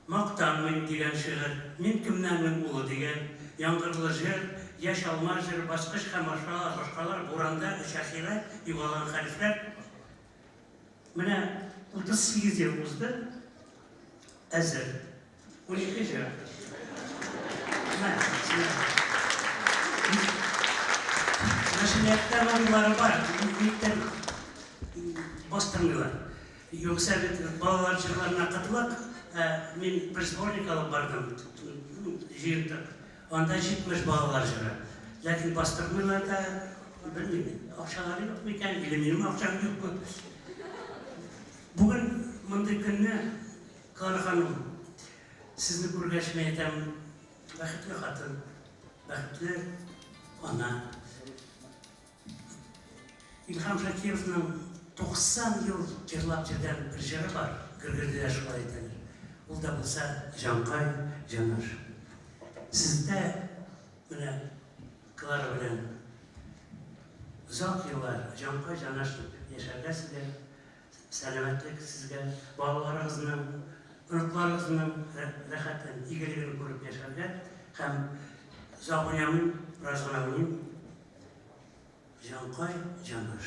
Maqtanmın degan şiir, men kimdanmin ulu degan, Yangırlı jir, yaş alma jir, basqış ham boshqalar, Buranda, Shahira, Yugolan harflar. Mana 38 yil o'zdi. Azir. 12 jir. Naşriyatlar oyunları var. Büyükten bastırmıyorlar. Yoksa balalar jırlarına katılak, men bir sbornik alıp bardım. Jiyirdi. Onda 70 balalar jırı. Lakin bastırmıyorlar da, bilmiyorum, akşaları yok mu ekan, bilmiyorum, akşam yok mu. Bugün mınday kunni, Qari Hanım, sizni ko'rgachni aytaman, baxtli xotin, baxtli ona. İlham Shakirovning 90 yil yig'lab jirgan bir jiri bor, Girgirdilar shunday aytadilar. U da bo'lsa Jonqay Jonar. Sizda mana Klara bilan uzoq yillar Jonqay Jonar yashagasizlar. Salomatlik sizga, bolalaringizni, urug'laringizni rohatdan, egiligini ko'rib yasharga, ham Zog'unyamin, Razg'unyamin Jonqay Jonar.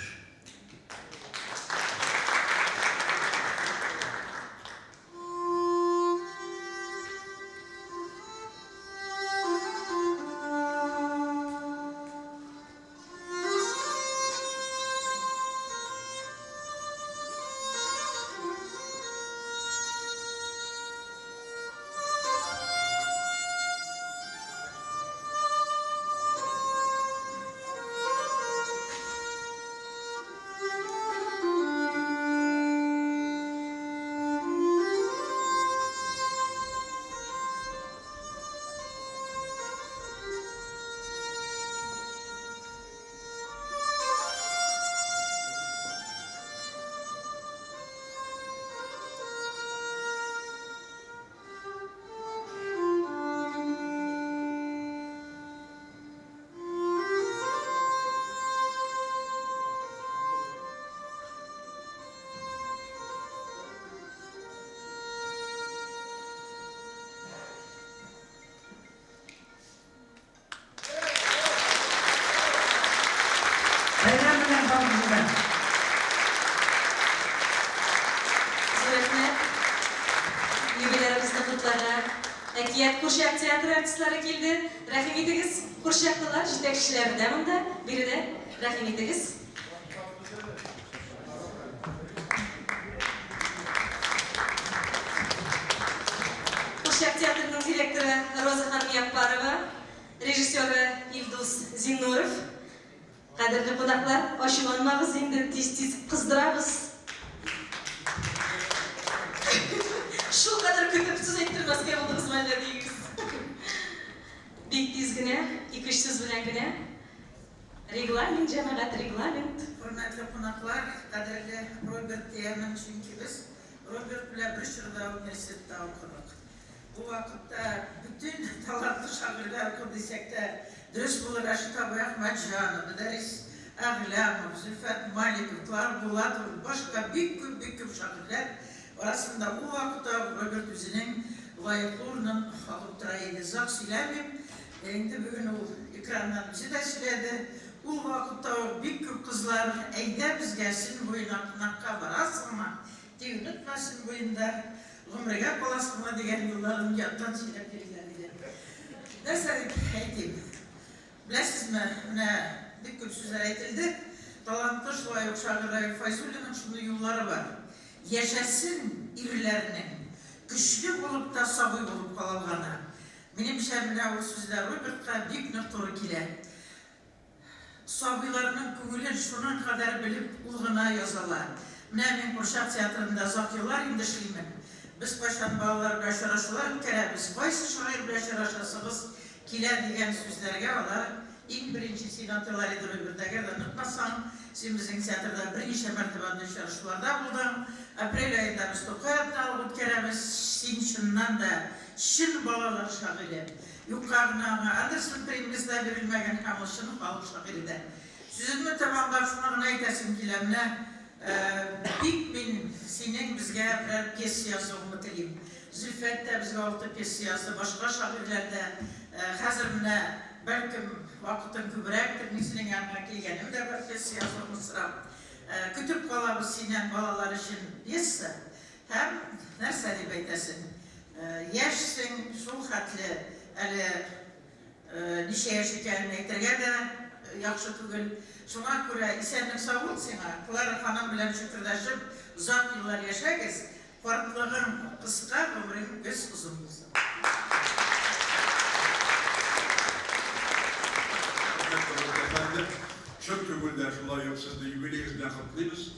Qurshaq teatri artistlari keldi. Rahim etiniz. Qurshaqdalar, yetakchilaridan unda birida rahim etiniz. Qurshaq teatrining direktori Rozaxon Yapparova, rejissyori Ilduz Zinnurov. Qadrli qonaqlar, oshiyonmag'iz endi tez-tez qizdiramiz. Shu qadar ko'p so'z ayttirmasga bo'ldi xizmatlaringiz. Bek tezgina, 2 so'z bilangina. Reglament, jamoat reglament. Hurmatli qonaqlar, qadrli Robert diyaman, chunki biz Robert bilan bir yilda universitetda o'qidik. Bu vaqtda bütün talantli shoirlar ko'p desakda, durust bo'lar Ashtab Ahmadjonov, Daris Ag'lamov, Zulfat Malikovlar, Bulatov, boshqa büyük shoirlar arasında bu vaqtda Robert o'zining loyiqlarini olib turaydi. Uzoq söylemeyim. Endi bugun u ekrandan juda söyledi. U vaqtda büyük qizlar ayda bizga sin bo'yina qanaqqa borasizmi? Unutmasin bo'yinda umriga qolasizmi degan yo'llarini yoddan söylab bergan edi. Narsa aytayım. Bilasizmi, mana büyük so'zlar aytildi. Talantli shoir Fayzullaning shunday yo'llari bor. Yaşasın irilerinin güçlü olup da sabır olup kalalgana. Benim şemine o sözler Robert'a büyük noktalı kile. Sabırlarının kugulun şunun kadar bilip ulğuna yazalar. Benim Qurshaq teatrında uzak yıllar indişliyim. Biz başan bağlar başaraşılar kerebiz. Qaysı şair başaraşasınız kile diyen sözlerge olar. İlk birinci senatörler Robert'a geldi. Unutmazsan, sen bizim teatrda birinci mertebende çalışmalarda buldun. April ayında biz Tokayat'ta alıp keremiz. Sen şundan da şun balalar şairi. Yukarına Anderson Primiz'de verilmeyen kamışının balık şairi de. Sizin mi tamamlar şuna aytasın kilemine? Bikmin senin bizge bir piyes yazılımı dileyim. Zülfet de bizge altı piyes yazdı. Başka şairlerde hazırına belki vakitin kübrektir. Nesinin yanına gelgenim de bir piyes yazılımı sıram. Kütüp kalabı senin balalar için piyesse. Hem nerse deyip aytasın. Yaşsın, şul hatlı, nişe yaşı gelmektir. Ya da yaxşı tugul. Şuna göre isenlik sağ ol sana. Clara Hanım bilen şükürdaşıp uzak yıllar yaşayız. Farklılığın kısa, ömrün göz uzun olsun. Efendim, çok tügüller şunlar yok sizde yübeleyiz bilen kutlayız.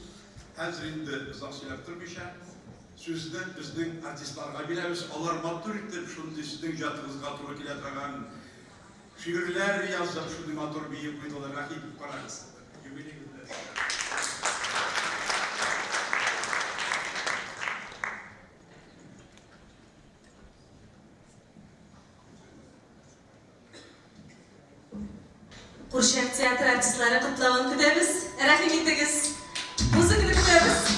Hazır indi zaksılaktırmışa. Sizden bizden artistlarga bilemiz. Onlar mattur etip şunu sizden jatınızga turu kiletragan şiirler yazıp şunu mattur bir koydular rakip parayız. Qurshaq teatr artistlari qutlovini kutamiz. Rahim etdingiz. Muzikani kutamiz.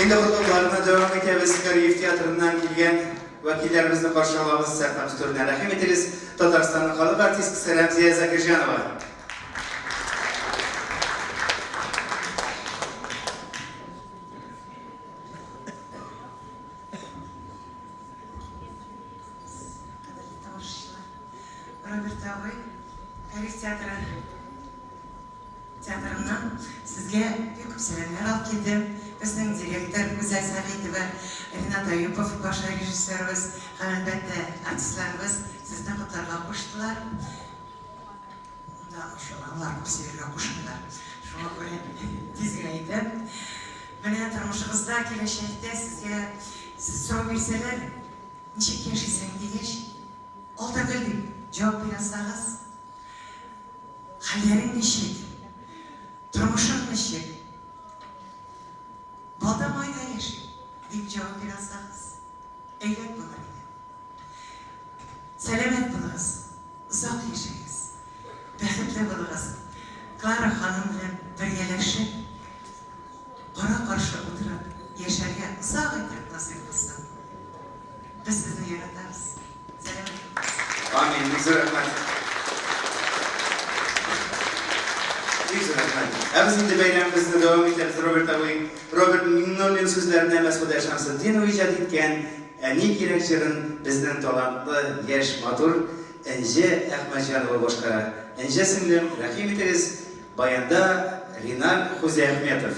Endi kutlularına devam etimiz. Kariyev Teatrı'ndan gelgen vakillerimizni karşılamamız sertamiz türüne rahim etiriz. Tataristan'ın kalıp artisti Seremziye Zakirjanova. Robert Ağabey, Kariyev Teatrı'ndan sizge büyük selamlar alıp geldim. Bizning direktor Güzel Sametova, Renat Ayupov, baş rejissörümüz, elbette artistlarımız sizden kutlarla koştular. Onlar kusurla koştular. Şuna göre dizgeydim. Bana tanışığızda gelecekte sizge soru verseler, niçin yaşaysın deyiş, olta bildim, cevap verasınız. Hallerin neşik, durmuşun neşik. Balda mayda yaşayın, deyip cevap verasınız. Eylek bular idi. Selamet bulunuz, uzak yaşayınız. Bəxtli bulunuz. Clara Hanım ile birleşip, qara qarşı oturup yaşarga uzak ettirib nasip olsun. Biz sizni yaratamiz. Selam. Amin. Güzel rahmet. Güzel rahmet. Biz şimdi beyramımızda devam ederiz. Robert Mignol'un sözlerine Mesut Şamsıddinov icat etken ne gerek şirin bizden talantlı, yaş, matur, Ence Ahmetcanova boşkara. Ence singlim, rahim ederiz. Bayanda Rinal Huzeyahmetov.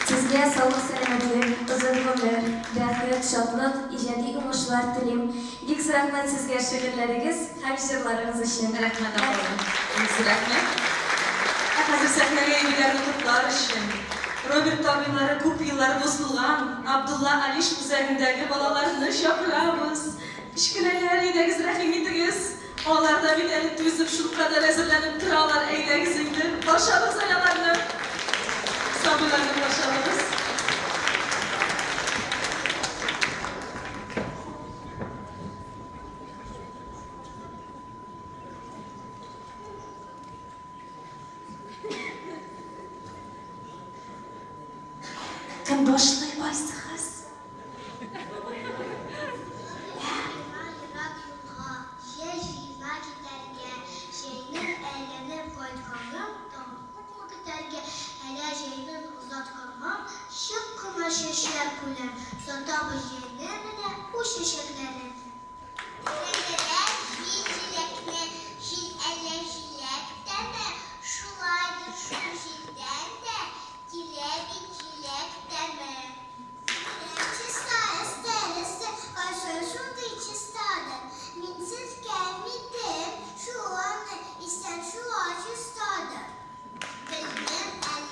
Sizge sağlık, selametlik, uzun ömür, bähet, şadlık, ijadi uğuşlar dilerim. Bik rahmet sizge şiirlerigiz, hem şiirlarınız için. Rahmet ablam. Biz rahmet. Hazır sahneye giderini kutlar için. Robert tabinleri köp yıllar bozulgan, Abdullah Aliş üzerindeki balalarını şapırabız. İşkineler edegiz, rahim edigiz. Onlarda bir elit tüzüp şu kadar hazırlanıp turalar eylegiz indi. Başarız ayalarını. Sabırlarını başarırız. Kim başlaybaysınız? Şişler kulem, sotabı yerlerine bu şişirlerin. Şişirler, şişilekle, şişelleşilek deme, şulaydır şu şilden de, çilek deme. Çista este, kaysörsündü çistaden, minsiz gelmedi, şu an isten şu ağacı istaden. Benim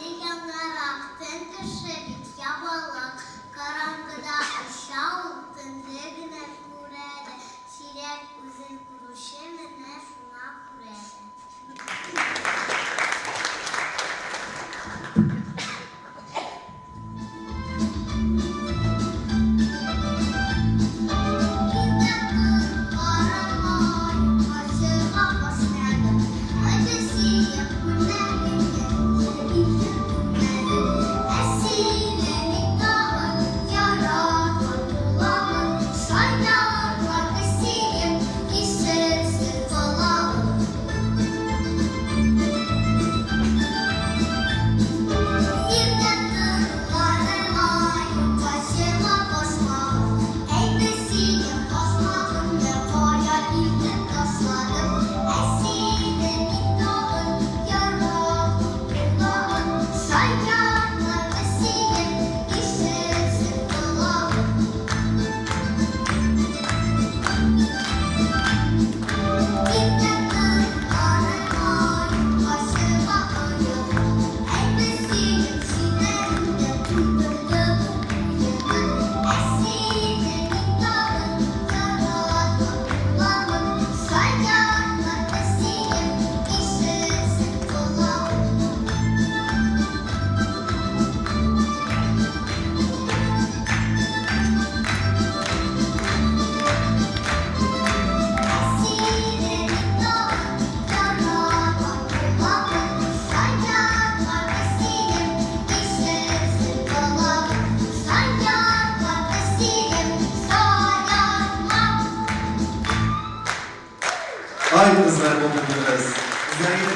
50 yanlar aktın dışı bit yabalak, karanlıkta aşağı uktun, ne güneş bu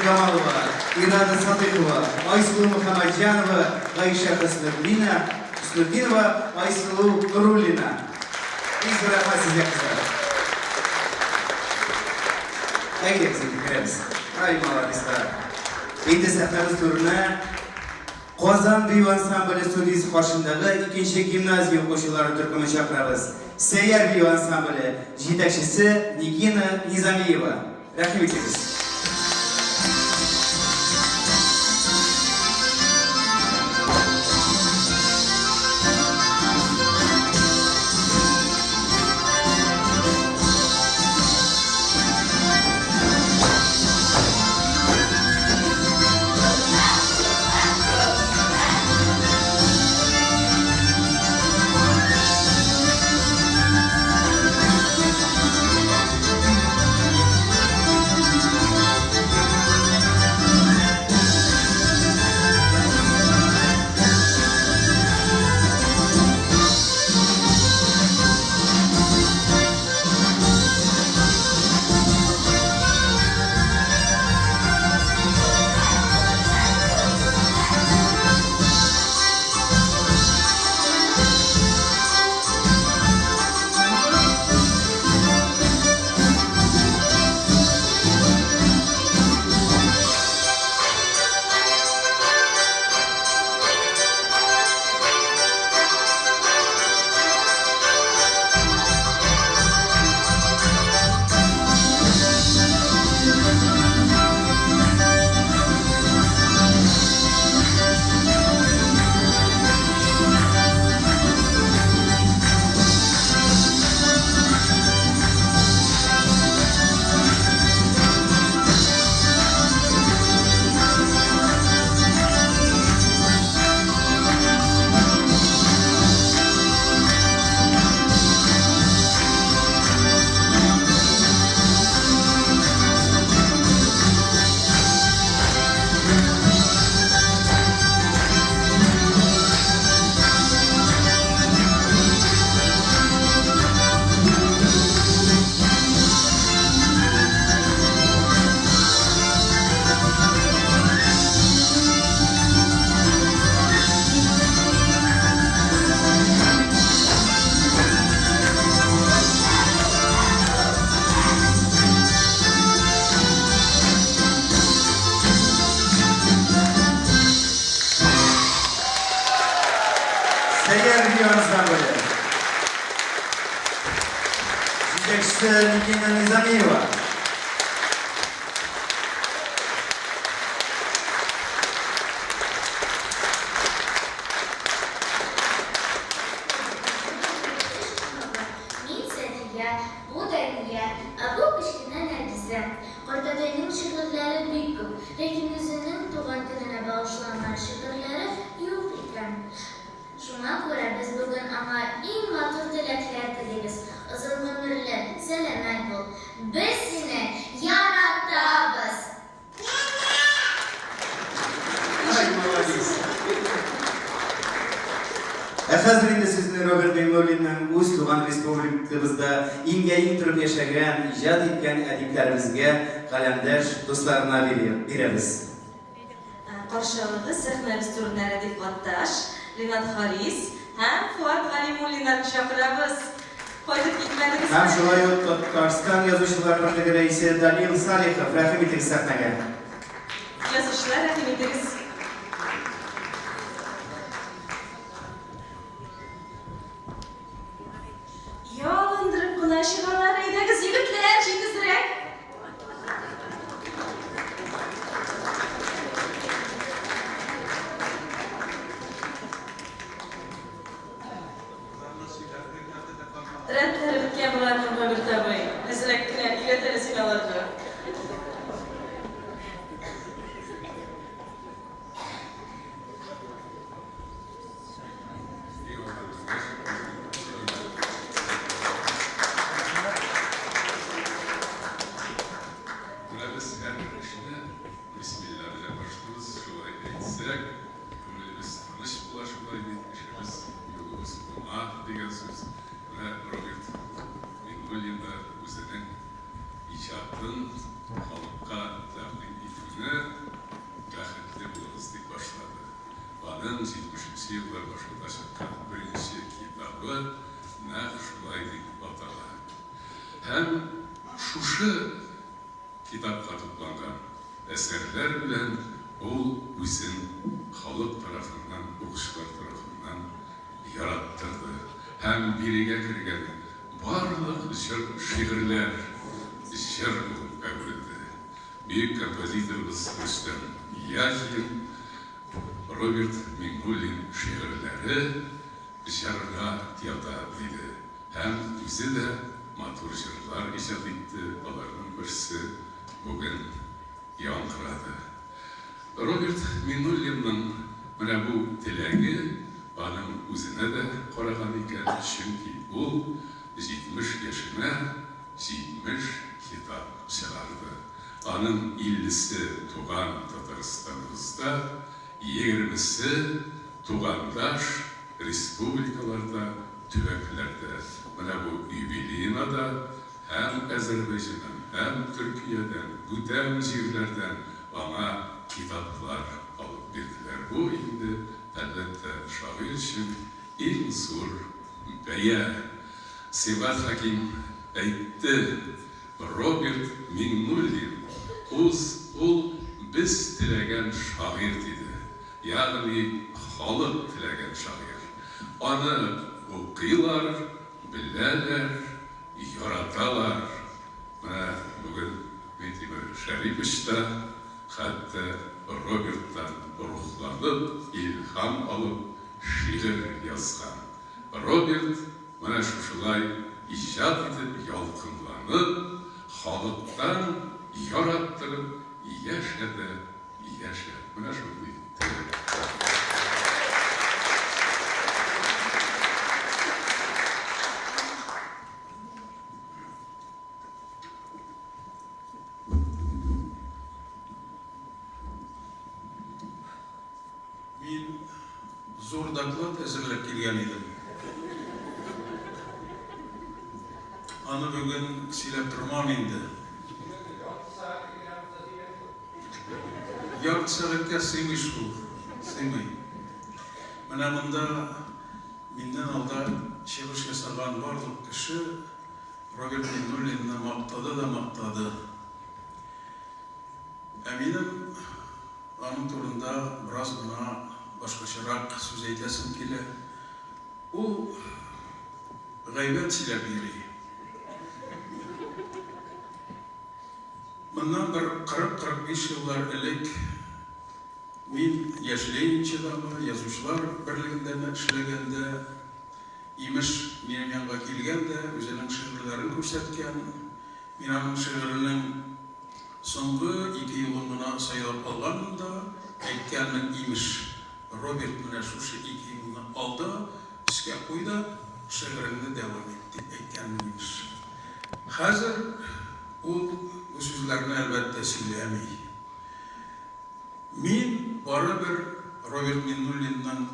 Камалова, Ирада Садыкова, Айсулу Мухаммадjanova, Айша Хуснуддинова, Айсулу Нуруллина. Biz bırakma sizce kızlar. Haydi hepsini Ay malaristler. Endi sahnamiz turuna Qozon Biyo ansambli studiyasi qoshidagi ikkinchi gimnaziya o'quvchilarini turkumi chaqiramiz. Seyyar Biyo ansambli yetakchisi Nigina Nizamiyeva. Rahmat etamiz. Nigina Nizamiyeva. Min Safiya, bu Daniya, bu Kışkina Nergize. Ortadayının şiirleri büyük köp. Lakin özünün tuğan diline bağışlanan şiirleri yok ikram. Şuna göre biz bugün ama en matır dilekler dileriz. Uzun ömürlü, selamet bol. Biz seni yarattığımız. Ay молодец. Hozir endi sizni Robert Memoli'nin o'z tugan respublikamizda engayib turib yashagan, ijod etgan adiblarimizga qalamdosh do'stlarni beramiz. Qarshiligi sahnamiz turlari deb qattash Rinat Haris ham Fuat G'alimulinlarni chaqiramiz. Qo'yib ketmadingiz. Ham shulay Tatariston yozuvchilar birligi raisi Danil Salihov rahmat etasiz sahnaga. Yozuvchilar rahmat etasiz. Yolundirib quna shirolar edingiz yigitlar, jingizrak. Rəddləri bitken bularının Robert tabi. Dizrəkkinə iletəli sinalarca. аның 70-ші еллар башында шыққан бірінші китабы нәқ шулай деп атала. Һәм шушы китапқа тупланган әсәрләр белән ул үзен халык тарафыннан, укучылар тарафыннан яраттырды. Һәм бирегә кергән барлык шигырьләр җыр булып әверелде. Бөек композиторыбыз Рөстәм Язин, Роберт Миңнуллин шигырьләре җырга ята иде. Һәм үзе дә матур җырлар иҗат итте. Аларның берсе бүген яңгырады. Роберт Миңнуллинның менә бу теләге аның үзенә дә караган икән, чөнки ул 70 яшенә 70 китап чыгарды. Аның 50-се туган Татарстаныбызда, 20-се тугандаш республикаларда, төбәкләрдә. Менә бу юбилейнада һәм Азәрбайҗаннан, һәм Төркиядән, бүтән җирләрдән аңа китаплар алып бирделәр. Бу инде әлбәттә шагыйрь өчен иң зур бәя. Сибат Хаким әйтте, Роберт Миңнуллин ул без теләгән шагыйрь диде. Ягъни халык теләгән шагыйрь. Аны укыйлар, беләләр, яраталар. Менә бүген Митимер Шәрипович та хәтта Роберттан рухланып, илһам алып, шигырь язган. Роберт менә шушылай иҗат итеп, ялкынланып, халыктан яраттырып, яшәде. Менә шундый. Мин зур доклад әзерләп килгән идем. Аны бүген сөйләп тормам инде. Ярты сәгатькә сыймый шул, сыймый. Менә монда миннән алда чыгыш ясаган барлык кеше Роберт Миңнуллинны мактады. Ә минем аның турында бераз гына башкачарак сүз әйтәсем килә. Ул гайбәт сөйләп йөри. Моннан бер 40-45 еллар элек мин Яшьләйнчедагы язучылар берлегендә эшләгәндә, имеш минем янга килгәндә, үзенең шигырьләрен күрсәткән. Мин аның шигыренең соңгы 2 елын гына сайлап алганмын да, әйткәнмен, имеш Роберт менә шушы 2 елны алды, эшкә куйды, шигыреңне дәвам ит дип әйткәнмен, имеш. Хәзер ул bu сүзләрне әлбәттә сөйләми. Мин барыбер Роберт Миңнуллинның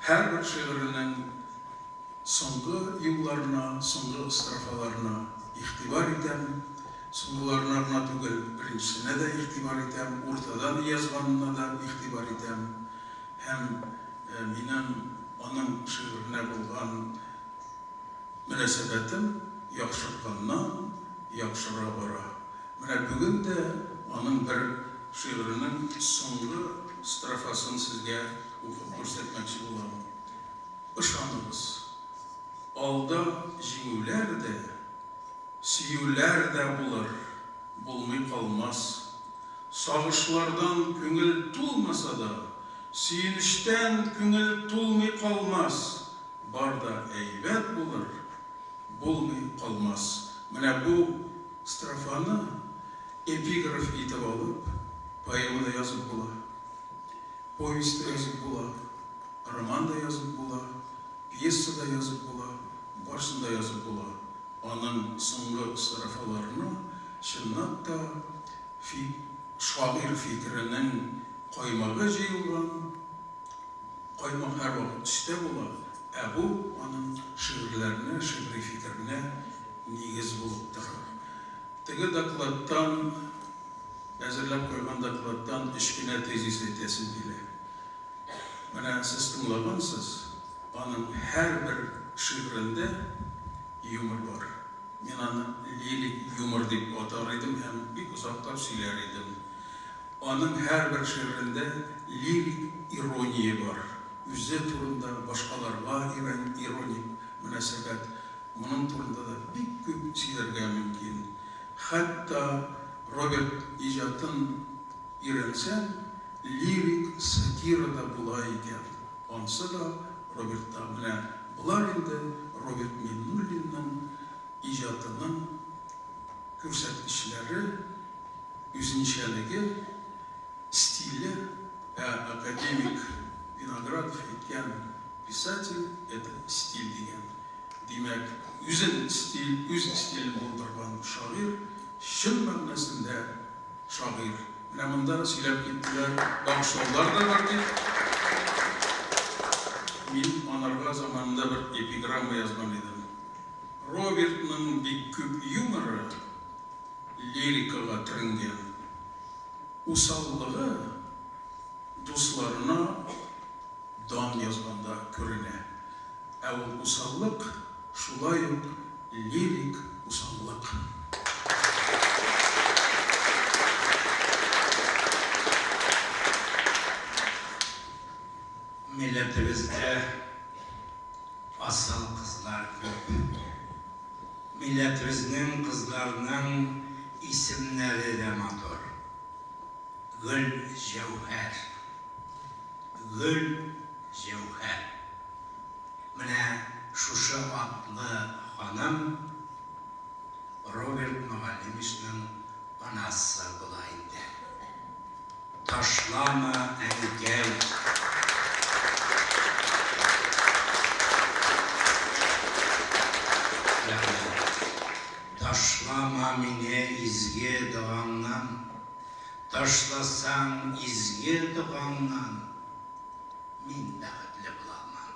һәр бер шигыренең соңгы юлларына, соңгы строфаларына игътибар итәм. Соңгыларына гына түгел, беренчесенә дә игътибар итәм, уртадан язганына да игътибар итәм. Һәм минем аның шигыренә булган мөнәсәбәтем яхшырганнан яхшыра бара. Менә бүген дә аның бер шигыренең соңгы строфасын сезгә укып күрсәтмәкче булам. Ышаныгыз, алда җиңүләр дә, сөюләр дә булыр, булмый калмас. Сагышлардан күңел тулмаса да, сөенештән күңел тулмый калмас. Бар да әйбәт булыр, булмый калмас. Менә бу строфаны эпиграф итеп алып, поэмада язып була, повестьта язып була, романда язып була, пьесада язып була, барсында язып була. Аның соңгы строфаларына чынлап та шагыйрь фикеренең каймагы җыелган, каймак һәр вакыт төстә була, ә бу аның шигырьләренә, шигъри фикеренә нигез булып тора. Теге докладтан, әзерләп куйган докладтан 3 кенә тезис әйтәсем килә. Менә сіз тыңлагансыз, аның һәрбер шигырендә юмор бар. Мен аны лирик юмор дип атар идем һәм бик озаклап сөйләр идем. Аның һәрбер шигырендә лирик ирония бар. Үзе турында башкаларга ироник мөнәсәбәт. Моның турында да бик күп сөйләргә мөмкин. Хәтта Роберт иҗатын өйрәнсәң, лирик сатира да була икән. Ансы да Робертта менә булар инде Роберт Миннуллинның иҗатының күрсәткечләре, үзенчәлеге, стиле, академик Виноградов әйткән писатель это стиль дигән. Димәк, үзен стилен булдырган шагыйрь, чын мәгънәсендә шагыйрь. Менә монда сөйләп киттеләр, багышлаулар да бар бит. Мин анарга заманында бер эпиграмма язган идем. Робертның бик күп юморы лирикага төренгән. Усаллыгы дусларына дан язганда күренә. Ә ул усаллык шулай ук лирик усаллык. Milletimizdә asıl kızlar көп. Milletimizin kızlarının isimleri de matur. Gül Cevher. Gül Cevher. Менә шушы атлы ханым Роберт Мөгаллимовичның анасы була инде. Ташлама әнкәй. Ташлама мине изге дұғаңнан, ташласаң изге дұғаңнан, мин бәхетле буламан.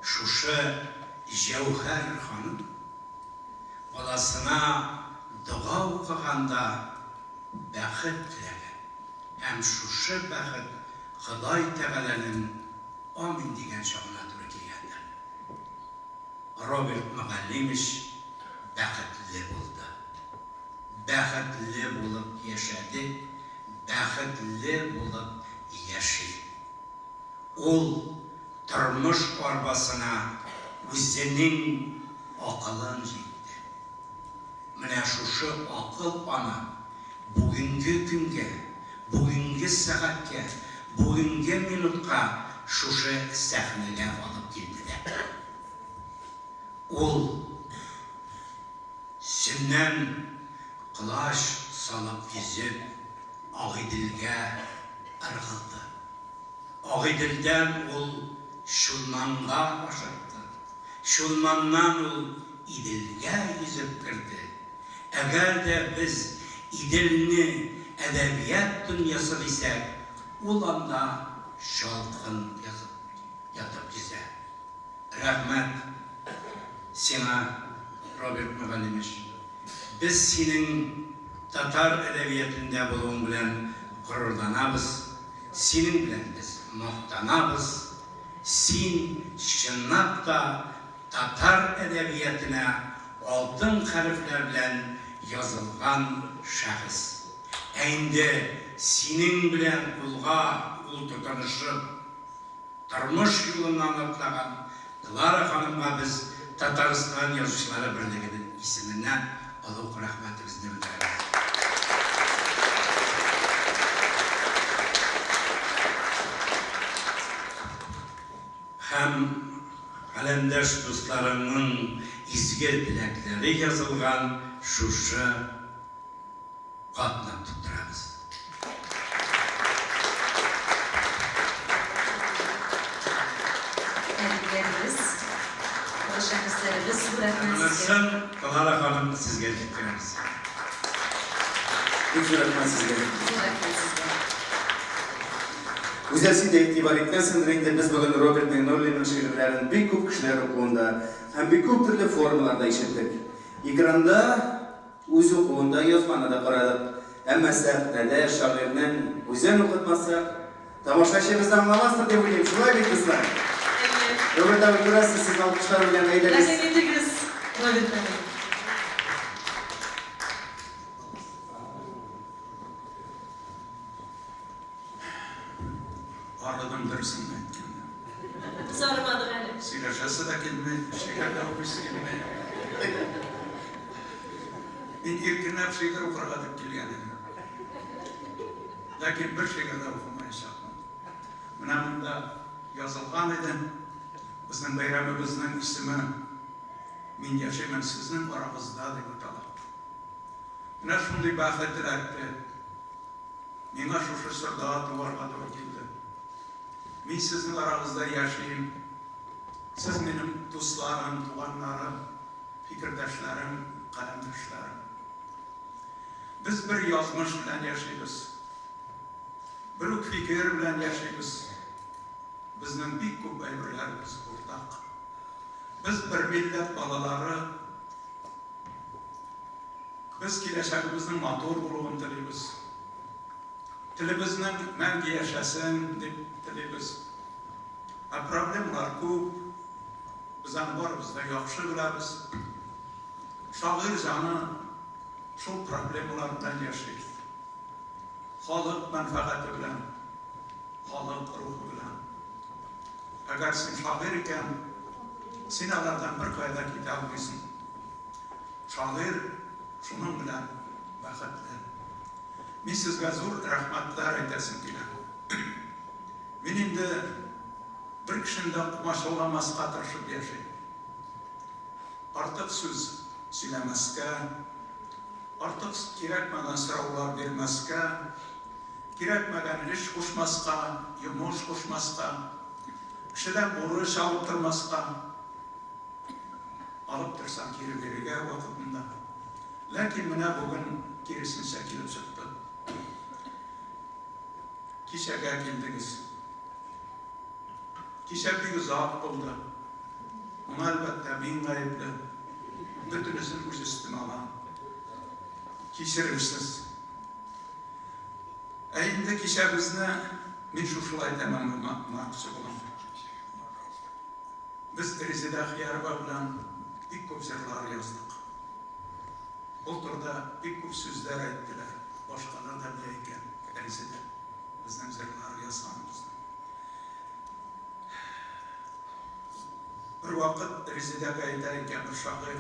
Шушы Җәүһәр ханым баласына дұға укыганда бәхет теләгән. Һәм шушы бәхет Ходай Тәгаләнең амин дигән чагына туры килгәндер. Роберт Мөгаллимович бәхетле булды. Бәхетле булып яшәде, бәхетле булып яши. Ул тормыш арбасына үзенең акылын җитте. Менә шушы акыл аны бүгенге көнгә, бүгенге сәгатькә, бүгенге минутка шушы сәхнәгә алып килде. Ул Сеннән кылач салып кизеп, Агыйделгә ыргылды. Агыйделдән ул Шулманга ашыкты. Шулманнан ул Иделгә йөзеп керде. Әгәр дә без Иделне әдәбият дөньясы дисәк, ул анда шалкын ятып кизә. Рәхмәт сиңа, Роберт Мөгаллимович, biz senin Tatar edebiyatında bulun bilen gururlanabız, senin bilen biz muhtanabız, sen şınnap da Tatar edebiyatına altın harfler bilen yazılgan şahıs. Endi senin bilen kulga ul tutanışıp, turmuş yolundan atlagan Klara Hanım'a biz Tataristan Yazıcıları Birliği'nin isminden Allah'a rahmetimizi bildiririz. Hem kalemdaş dostlarımın izge dilekleri yazılgan şuşu katla tutturarız. Anlatsam Klara Hanım sizge getiririz. Güzel rahmet sizge. Güzelsi de itibar etmezsen rengde biz bugün Robert Minullin'in şiirlerini bir küp kişiler okuğunda hem bir küp türlü formalarda işittik. Ekranda öz okuğunda yazmanı da karadık. Ama sahtada şairinin güzel okutmasak Тамашачыбыздан аңламастыр деп ойлаймын. Шулай бит кызлар? Роберт абый күрәсез, сіз алкышлар белән әйдәгез. Рәхмәтлегез, Роберт абый. Aradım dersin aytganda. Sormadık әле. Сөйләшәсе дә килмәй, шигырь дә укыйсы килмәй. Мин иркенләп шигырь укырга дип килгән идем. Ләкин бер шигырь дә укымаячакмын. Менә монда язылган иде. Безнең бәйрәмебезнең исеме «Мин яшәймен сезнең арагызда» дип атала. Менә шундый бәхет теләкте. Миңа шушы сырда туарга туры килде. Мин сезнең арагызда яшәйм. Сез минем дусларым, туганнарым, фикердәшләрем, каләмдәшләрем. Без бер язмыш белән яшәйбез. Бер үк фикер белән яшәйбез. Безнең бик күп әйберләребез уртак. Без бер милләт балалары. Без киләчәгебезнең матур булуын телибез. Телебезнең мәңге яшәсен дип телибез. Проблемалар күп. Biz аны барыбыз да яхшы беләбез. Шагыйрь җаны шул проблемалар белән яши. Халык мәнфәгате белән, халык рухы белән. Әгәр син шагыйрь икән, син алардан бер кайда китә алмыйсың. Шагыйрь шуның белән бәхетле. Мин сезгә зур рәхмәтләр әйтәсем килә. Мин инде bir kişinde kumaşolamazqa tırışıp yaşayım. Artık söz söylemezke, artık gerekmeden sıravlar vermezke, gerekmeden iş koşmazka, yumuş koşmazka, kişiden oruç alıp durmazka, alıp dursan geri verige vakitinde. Lakin mine bugün gerisini çekilip çıktı. Kişege geldiniz. Kişe bir zat buldu. Ama elbette min gayipli. Bütünüzün üz üstüne alan. Kişirmişsiz. Eyinde kişe bizne min şuşulay demem maksı bulan. Biz Rizide Xiyarba bilen bir köp zırlar yazdık. O turda bir köp sözler ettiler. Başkalar da bileyken Rizide. Bizden zırlar yazganımızda. Bir vakit Rize'de gaydayken bir şair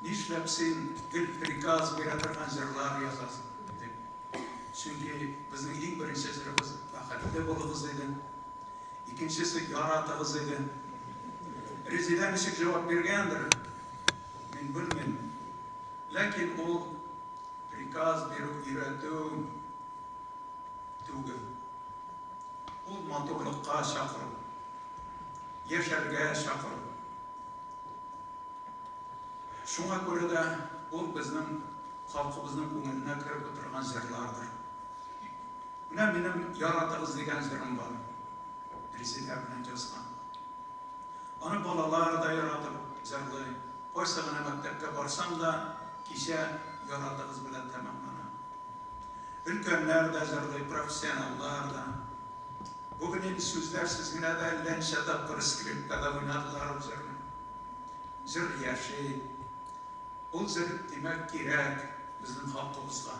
"Nişlep sen bir prikaz bir atargan zırlar yazasın" dedi. Çünkü bizim ilk birinci zırımız vakitli bulduğumuz idi. İkincisi yaratığımız idi. Rize'den nişik cevap vergendir. Ben bilmem. Lakin o prikaz bir üretim tügü. O maturlukka şakırım. Yaşarga şakırım. Şuna göre de o bizim halkımızın konuline kirip oturgan zırlardır. Buna benim yaratığız degen zırım var. Rizide bilen yazgan. Onu balalar da yaratıp zırlayım. Koysağına mektepke barsam da kişi yaratığız bilen tamamlanan. Ülkenler de zırlayıp, profesyonellar da. Bugün yeni sözler sizgine de lenşede preskriptada oynadılar üzerine. Zır yaşayı. O zır demek gerek bizim halkımızda.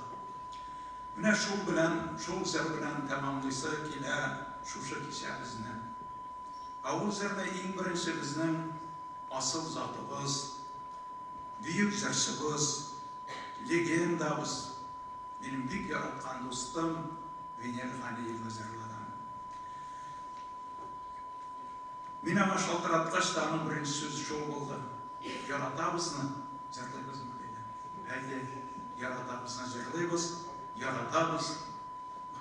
Buna şul zır bilen tamamlıysa kile şuşa kişi bizden. O zırda en birinci bizden asıl zatımız, büyük zırsımız, legendamız, benim büyük yaratkan dostum Vener Ganiyev zırladan. Min ama şaltıratkaç dağının birinci sözü şol oldu. Yaratabızını zırlaybız mı dedi. Haydi yaratabızını zırlaybız, yaratabız.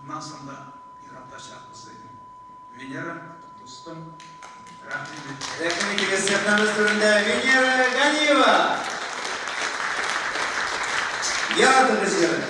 Bundan sonra yaratacakız dedi. Venera dostum, rahmet. Rahmet gösterdiğimiz turunda Venera Ganiyeva. Yaratıcı.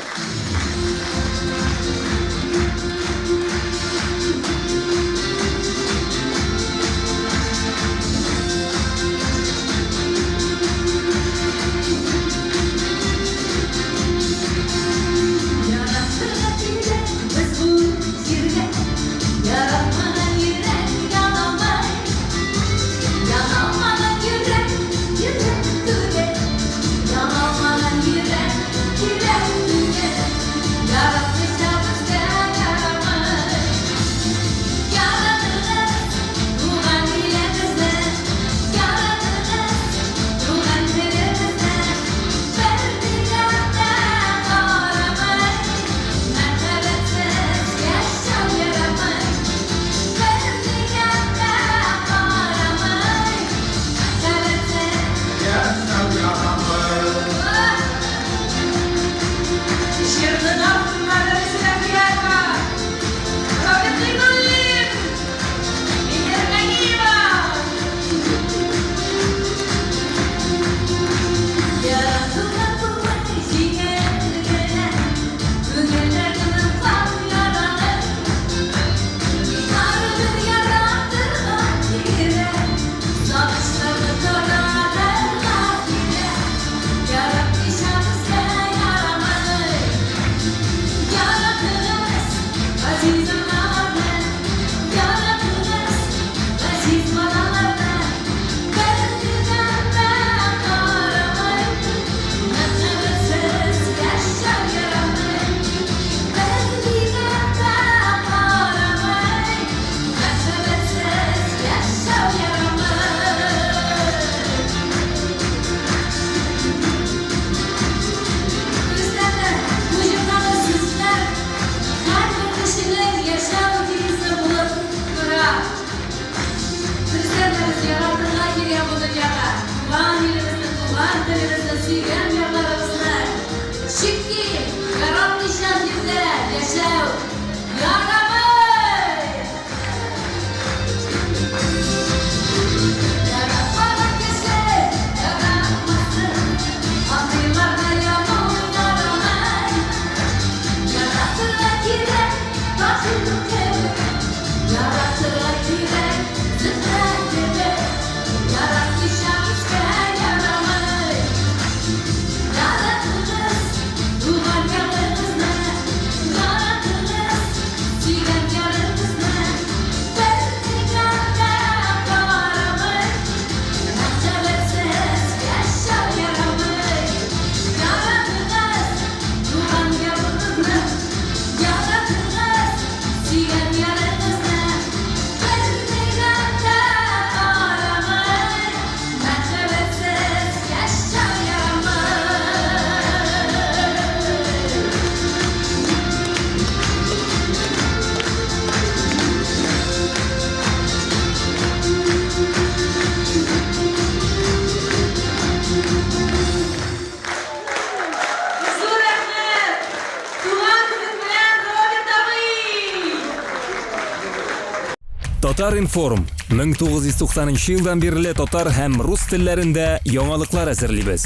Татар Информ 1990 елдан бирле татар һәм рус телләрендә яңалыклар әзерлибез.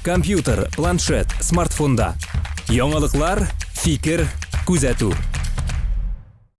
Компьютер, планшет, смартфонда. Яңалыклар, фикер, күзәтү.